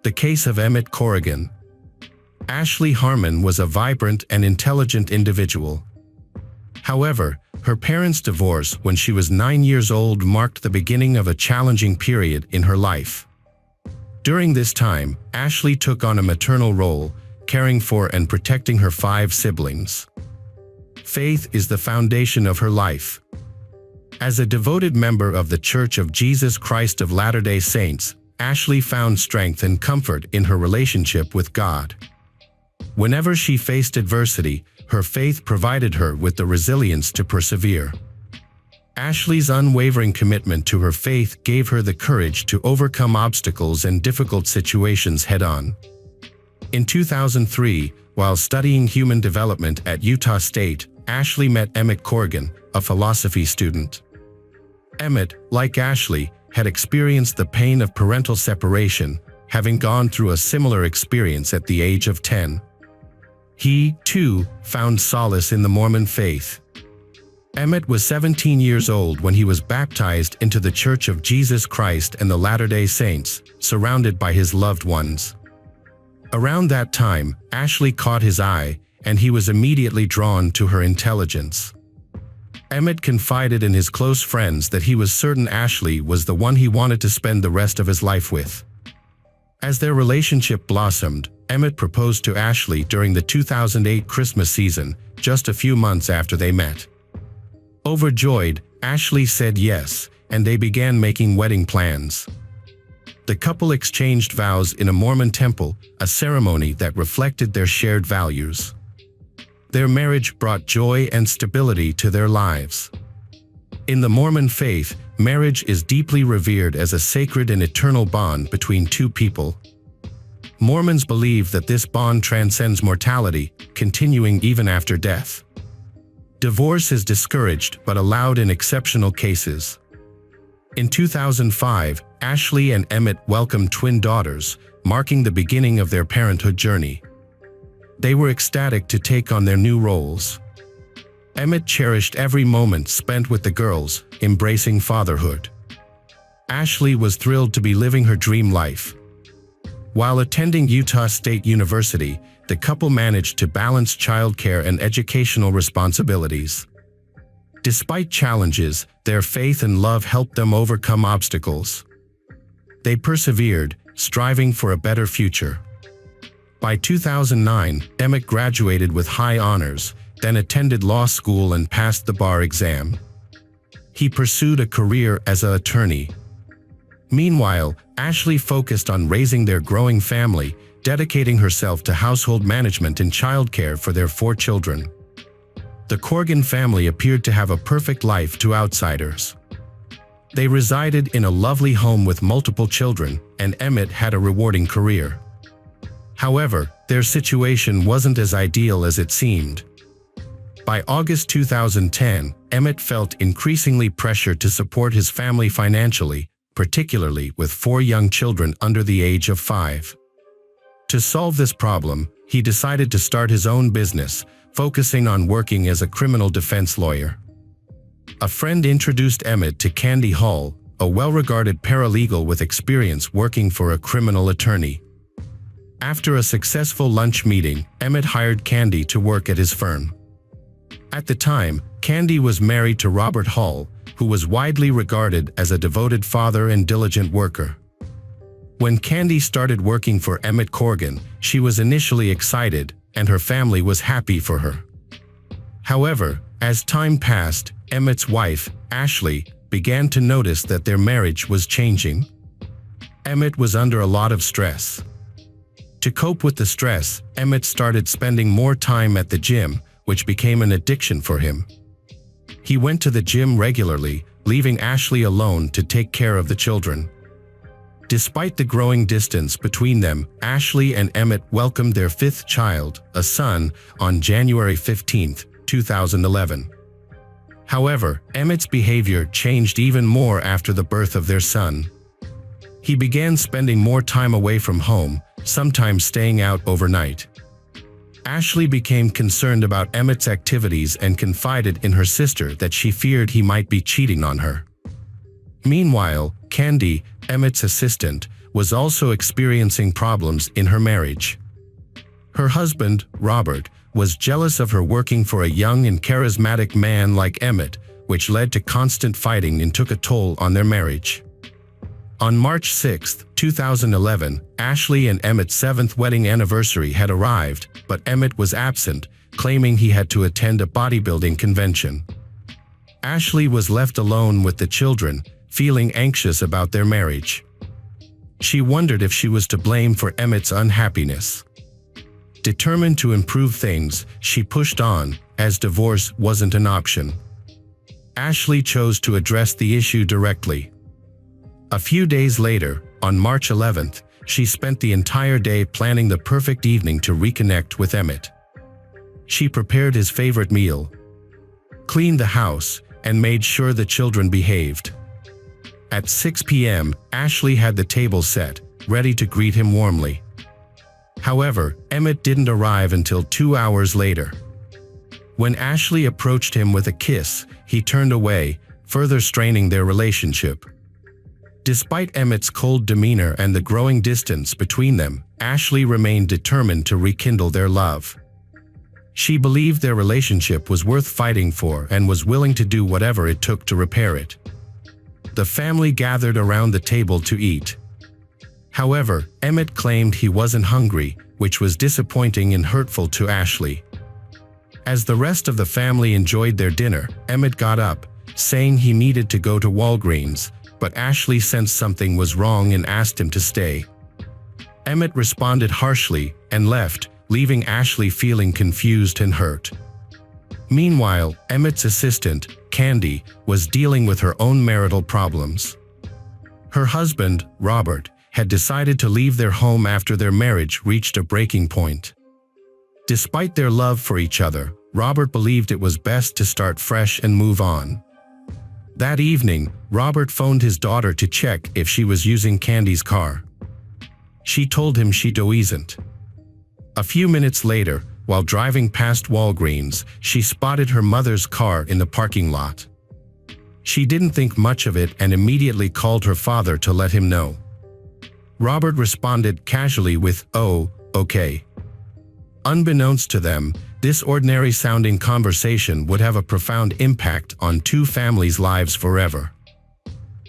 The case of Emmett Corrigan. Ashley Harmon was a vibrant and intelligent individual. However, her parents' divorce when she was 9 years old marked the beginning of a challenging period in her life. During this time, Ashley took on a maternal role, caring for and protecting her 5 siblings. Faith is the foundation of her life. As a devoted member of the Church of Jesus Christ of Latter-day Saints, Ashley found strength and comfort in her relationship with God. Whenever she faced adversity, her faith provided her with the resilience to persevere. Ashley's unwavering commitment to her faith gave her the courage to overcome obstacles and difficult situations head-on. In 2003, while studying human development at Utah State, Ashley met Emmett Corrigan, a philosophy student. Emmett, like Ashley, had experienced the pain of parental separation, having gone through a similar experience at the age of 10. He, too, found solace in the Mormon faith. Emmett was 17 years old when he was baptized into the Church of Jesus Christ and the Latter-day Saints, surrounded by his loved ones. Around that time, Ashley caught his eye, and he was immediately drawn to her intelligence. Emmett confided in his close friends that he was certain Ashley was the one he wanted to spend the rest of his life with. As their relationship blossomed, Emmett proposed to Ashley during the 2008 Christmas season, just a few months after they met. Overjoyed, Ashley said yes, and they began making wedding plans. The couple exchanged vows in a Mormon temple, a ceremony that reflected their shared values. Their marriage brought joy and stability to their lives. In the Mormon faith, marriage is deeply revered as a sacred and eternal bond between two people. Mormons believe that this bond transcends mortality, continuing even after death. Divorce is discouraged but allowed in exceptional cases. In 2005, Ashley and Emmett welcomed twin daughters, marking the beginning of their parenthood journey. They were ecstatic to take on their new roles. Emmett cherished every moment spent with the girls, embracing fatherhood. Ashley was thrilled to be living her dream life. While attending Utah State University, the couple managed to balance childcare and educational responsibilities. Despite challenges, their faith and love helped them overcome obstacles. They persevered, striving for a better future. By 2009, Emmett graduated with high honors, then attended law school and passed the bar exam. He pursued a career as an attorney. Meanwhile, Ashley focused on raising their growing family, dedicating herself to household management and childcare for their 4 children. The Corrigan family appeared to have a perfect life to outsiders. They resided in a lovely home with multiple children, and Emmett had a rewarding career. However, their situation wasn't as ideal as it seemed. By August 2010, Emmett felt increasingly pressured to support his family financially, particularly with 4 young children under the age of 5. To solve this problem, he decided to start his own business, focusing on working as a criminal defense lawyer. A friend introduced Emmett to Candy Hall, a well-regarded paralegal with experience working for a criminal attorney. After a successful lunch meeting, Emmett hired Candy to work at his firm. At the time, Candy was married to Robert Hall, who was widely regarded as a devoted father and diligent worker. When Candy started working for Emmett Corrigan, she was initially excited, and her family was happy for her. However, as time passed, Emmett's wife, Ashley, began to notice that their marriage was changing. Emmett was under a lot of stress. To cope with the stress, Emmett started spending more time at the gym, which became an addiction for him. He went to the gym regularly, leaving Ashley alone to take care of the children. Despite the growing distance between them, Ashley and Emmett welcomed their 5th child, a son, on January 15, 2011. However, Emmett's behavior changed even more after the birth of their son. He began spending more time away from home, sometimes staying out overnight. Ashley became concerned about Emmett's activities and confided in her sister that she feared he might be cheating on her. Meanwhile, Candy, Emmett's assistant, was also experiencing problems in her marriage. Her husband, Robert, was jealous of her working for a young and charismatic man like Emmett, which led to constant fighting and took a toll on their marriage. On March 6, 2011, Ashley and Emmett's 7th wedding anniversary had arrived, but Emmett was absent, claiming he had to attend a bodybuilding convention. Ashley was left alone with the children, feeling anxious about their marriage. She wondered if she was to blame for Emmett's unhappiness. Determined to improve things, she pushed on, as divorce wasn't an option. Ashley chose to address the issue directly. A few days later, on March 11th, she spent the entire day planning the perfect evening to reconnect with Emmett. She prepared his favorite meal, cleaned the house, and made sure the children behaved. At 6 p.m., Ashley had the table set, ready to greet him warmly. However, Emmett didn't arrive until 2 hours later. When Ashley approached him with a kiss, he turned away, further straining their relationship. Despite Emmett's cold demeanor and the growing distance between them, Ashley remained determined to rekindle their love. She believed their relationship was worth fighting for and was willing to do whatever it took to repair it. The family gathered around the table to eat. However, Emmett claimed he wasn't hungry, which was disappointing and hurtful to Ashley. As the rest of the family enjoyed their dinner, Emmett got up, saying he needed to go to Walgreens, but Ashley sensed something was wrong and asked him to stay. Emmett responded harshly and left, leaving Ashley feeling confused and hurt. Meanwhile, Emmett's assistant, Candy, was dealing with her own marital problems. Her husband, Robert, had decided to leave their home after their marriage reached a breaking point. Despite their love for each other, Robert believed it was best to start fresh and move on. That evening, Robert phoned his daughter to check if she was using Candy's car. She told him she wasn't. A few minutes later, while driving past Walgreens, she spotted her mother's car in the parking lot. She didn't think much of it and immediately called her father to let him know. Robert responded casually with, "Oh, okay." Unbeknownst to them, this ordinary-sounding conversation would have a profound impact on two families' lives forever.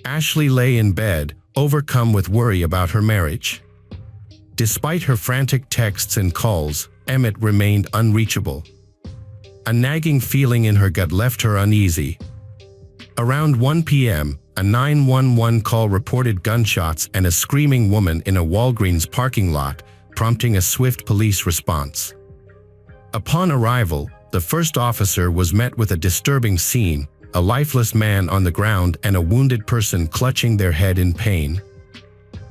Ashley lay in bed, overcome with worry about her marriage. Despite her frantic texts and calls, Emmett remained unreachable. A nagging feeling in her gut left her uneasy. Around 1 p.m., a 911 call reported gunshots and a screaming woman in a Walgreens parking lot, prompting a swift police response. Upon arrival, the first officer was met with a disturbing scene, a lifeless man on the ground and a wounded person clutching their head in pain.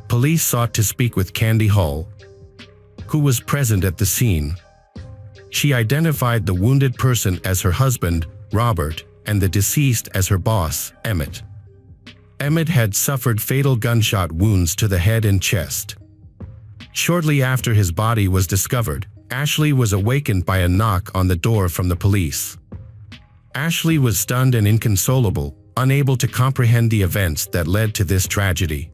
Police sought to speak with Candy Hall, who was present at the scene. She identified the wounded person as her husband, Robert, and the deceased as her boss, Emmett. Emmett had suffered fatal gunshot wounds to the head and chest. Shortly after his body was discovered, Ashley was awakened by a knock on the door from the police. Ashley was stunned and inconsolable, unable to comprehend the events that led to this tragedy.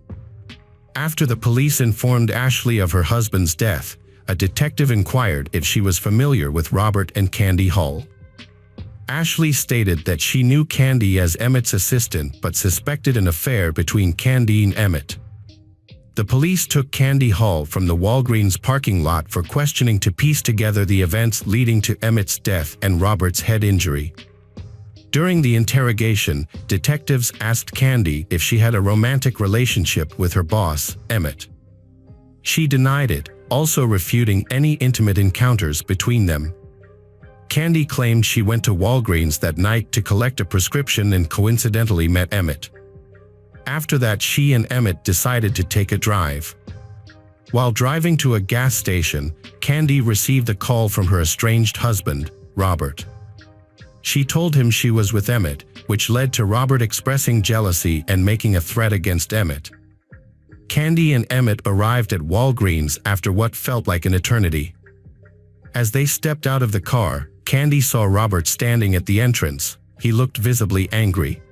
After the police informed Ashley of her husband's death, a detective inquired if she was familiar with Robert and Candy Hall. Ashley stated that she knew Candy as Emmett's assistant but suspected an affair between Candy and Emmett. The police took Candy Hall from the Walgreens parking lot for questioning to piece together the events leading to Emmett's death and Robert's head injury. During the interrogation, detectives asked Candy if she had a romantic relationship with her boss, Emmett. She denied it, also refuting any intimate encounters between them. Candy claimed she went to Walgreens that night to collect a prescription and coincidentally met Emmett. After that, she and Emmett decided to take a drive. While driving to a gas station, Candy received a call from her estranged husband, Robert. She told him she was with Emmett, which led to Robert expressing jealousy and making a threat against Emmett. Candy and Emmett arrived at Walgreens after what felt like an eternity. As they stepped out of the car, Candy saw Robert standing at the entrance. He looked visibly angry.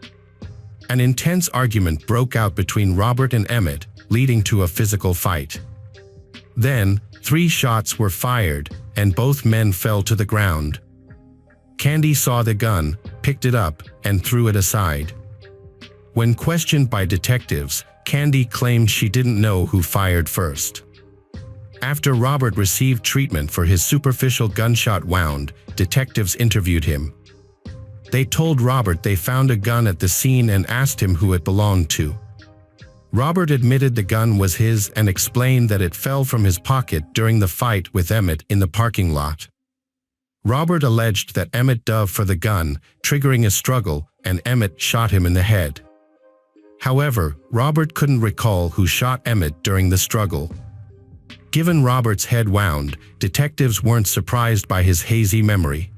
An intense argument broke out between Robert and Emmett, leading to a physical fight. Then, 3 shots were fired, and both men fell to the ground. Candy saw the gun, picked it up, and threw it aside. When questioned by detectives, Candy claimed she didn't know who fired first. After Robert received treatment for his superficial gunshot wound, detectives interviewed him. They told Robert they found a gun at the scene and asked him who it belonged to. Robert admitted the gun was his and explained that it fell from his pocket during the fight with Emmett in the parking lot. Robert alleged that Emmett dove for the gun, triggering a struggle, and Emmett shot him in the head. However, Robert couldn't recall who shot Emmett during the struggle. Given Robert's head wound, detectives weren't surprised by his hazy memory.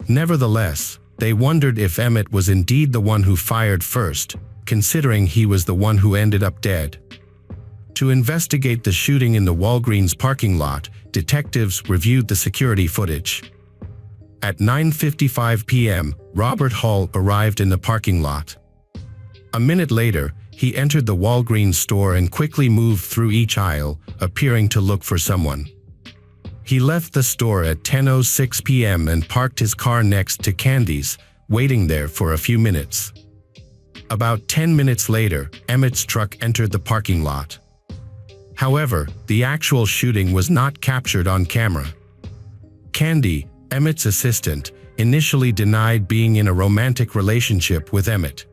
Nevertheless, they wondered if Emmett was indeed the one who fired first, considering he was the one who ended up dead. To investigate the shooting in the Walgreens parking lot, detectives reviewed the security footage. At 9:55 p.m., Robert Hall arrived in the parking lot. A minute later, he entered the Walgreens store and quickly moved through each aisle, appearing to look for someone. He left the store at 10:06 p.m. and parked his car next to Candy's, waiting there for a few minutes. About 10 minutes later, Emmett's truck entered the parking lot. However, the actual shooting was not captured on camera. Candy, Emmett's assistant, initially denied being in a romantic relationship with Emmett.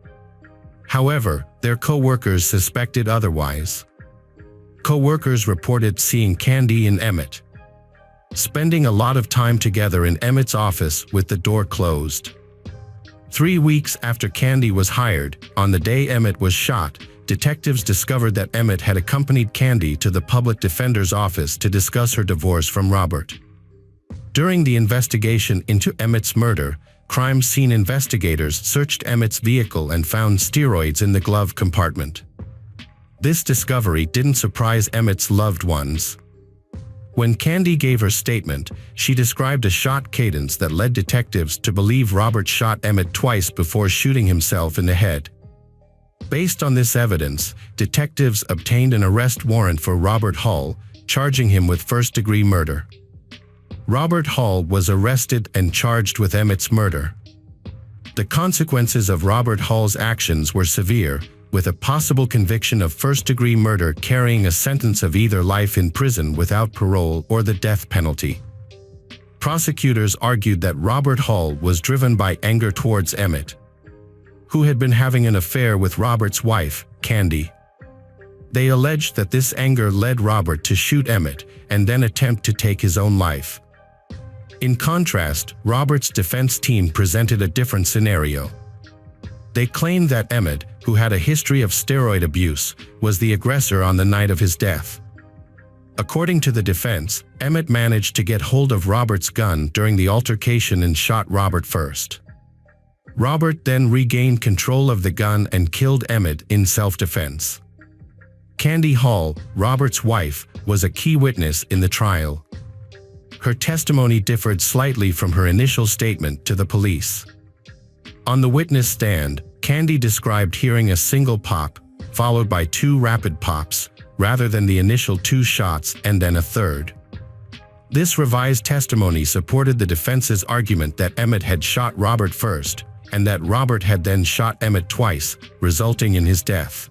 However, their co-workers suspected otherwise. Co-workers reported seeing Candy and Emmett spending a lot of time together in Emmett's office with the door closed. 3 weeks after Candy was hired, on the day Emmett was shot, detectives discovered that Emmett had accompanied Candy to the public defender's office to discuss her divorce from Robert. During the investigation into Emmett's murder, crime scene investigators searched Emmett's vehicle and found steroids in the glove compartment. This discovery didn't surprise Emmett's loved ones. When Candy gave her statement, she described a shot cadence that led detectives to believe Robert shot Emmett twice before shooting himself in the head. Based on this evidence, detectives obtained an arrest warrant for Robert Hall, charging him with first-degree murder. Robert Hall was arrested and charged with Emmett's murder. The consequences of Robert Hall's actions were severe, with a possible conviction of first-degree murder carrying a sentence of either life in prison without parole or the death penalty. Prosecutors argued that Robert Hall was driven by anger towards Emmett, who had been having an affair with Robert's wife, Candy. They alleged that this anger led Robert to shoot Emmett and then attempt to take his own life. In contrast, Robert's defense team presented a different scenario. They claimed that Emmett, who had a history of steroid abuse, was the aggressor on the night of his death. According to the defense, Emmett managed to get hold of Robert's gun during the altercation and shot Robert first. Robert then regained control of the gun and killed Emmett in self-defense. Candy Hall, Robert's wife, was a key witness in the trial. Her testimony differed slightly from her initial statement to the police. On the witness stand, Candy described hearing a single pop, followed by 2 rapid pops, rather than the initial 2 shots and then a third. This revised testimony supported the defense's argument that Emmett had shot Robert first, and that Robert had then shot Emmett twice, resulting in his death.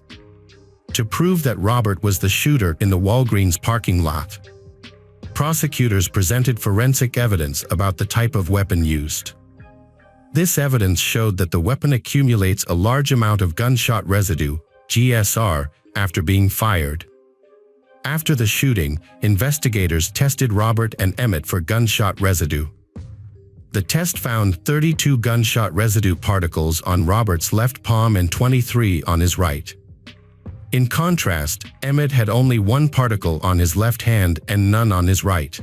To prove that Robert was the shooter in the Walgreens parking lot, prosecutors presented forensic evidence about the type of weapon used. This evidence showed that the weapon accumulates a large amount of gunshot residue, GSR, after being fired. After the shooting, investigators tested Robert and Emmett for gunshot residue. The test found 32 gunshot residue particles on Robert's left palm and 23 on his right. In contrast, Emmett had only 1 particle on his left hand and none on his right.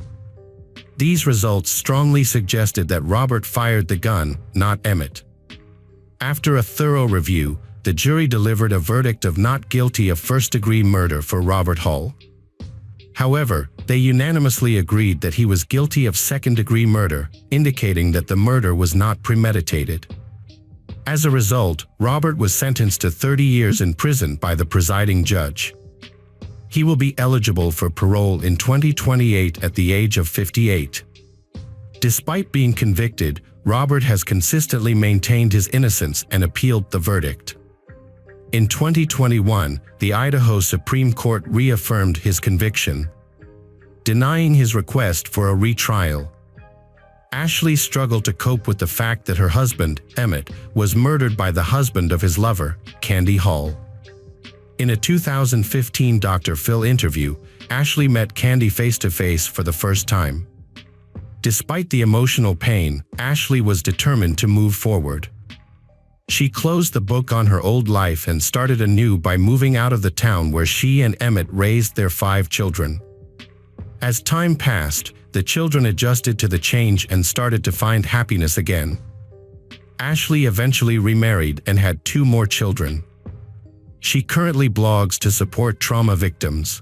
These results strongly suggested that Robert fired the gun, not Emmett. After a thorough review, the jury delivered a verdict of not guilty of first-degree murder for Robert Hull. However, they unanimously agreed that he was guilty of second-degree murder, indicating that the murder was not premeditated. As a result, Robert was sentenced to 30 years in prison by the presiding judge. He will be eligible for parole in 2028 at the age of 58. Despite being convicted, Robert has consistently maintained his innocence and appealed the verdict. In 2021, the Idaho Supreme Court reaffirmed his conviction, denying his request for a retrial. Ashley struggled to cope with the fact that her husband, Emmett, was murdered by the husband of his lover, Candy Hull. In a 2015 Dr. Phil interview, Ashley met Candy face-to-face for the first time. Despite the emotional pain, Ashley was determined to move forward. She closed the book on her old life and started anew by moving out of the town where she and Emmett raised their 5 children. As time passed, the children adjusted to the change and started to find happiness again. Ashley eventually remarried and had 2 more children. She currently blogs to support trauma victims.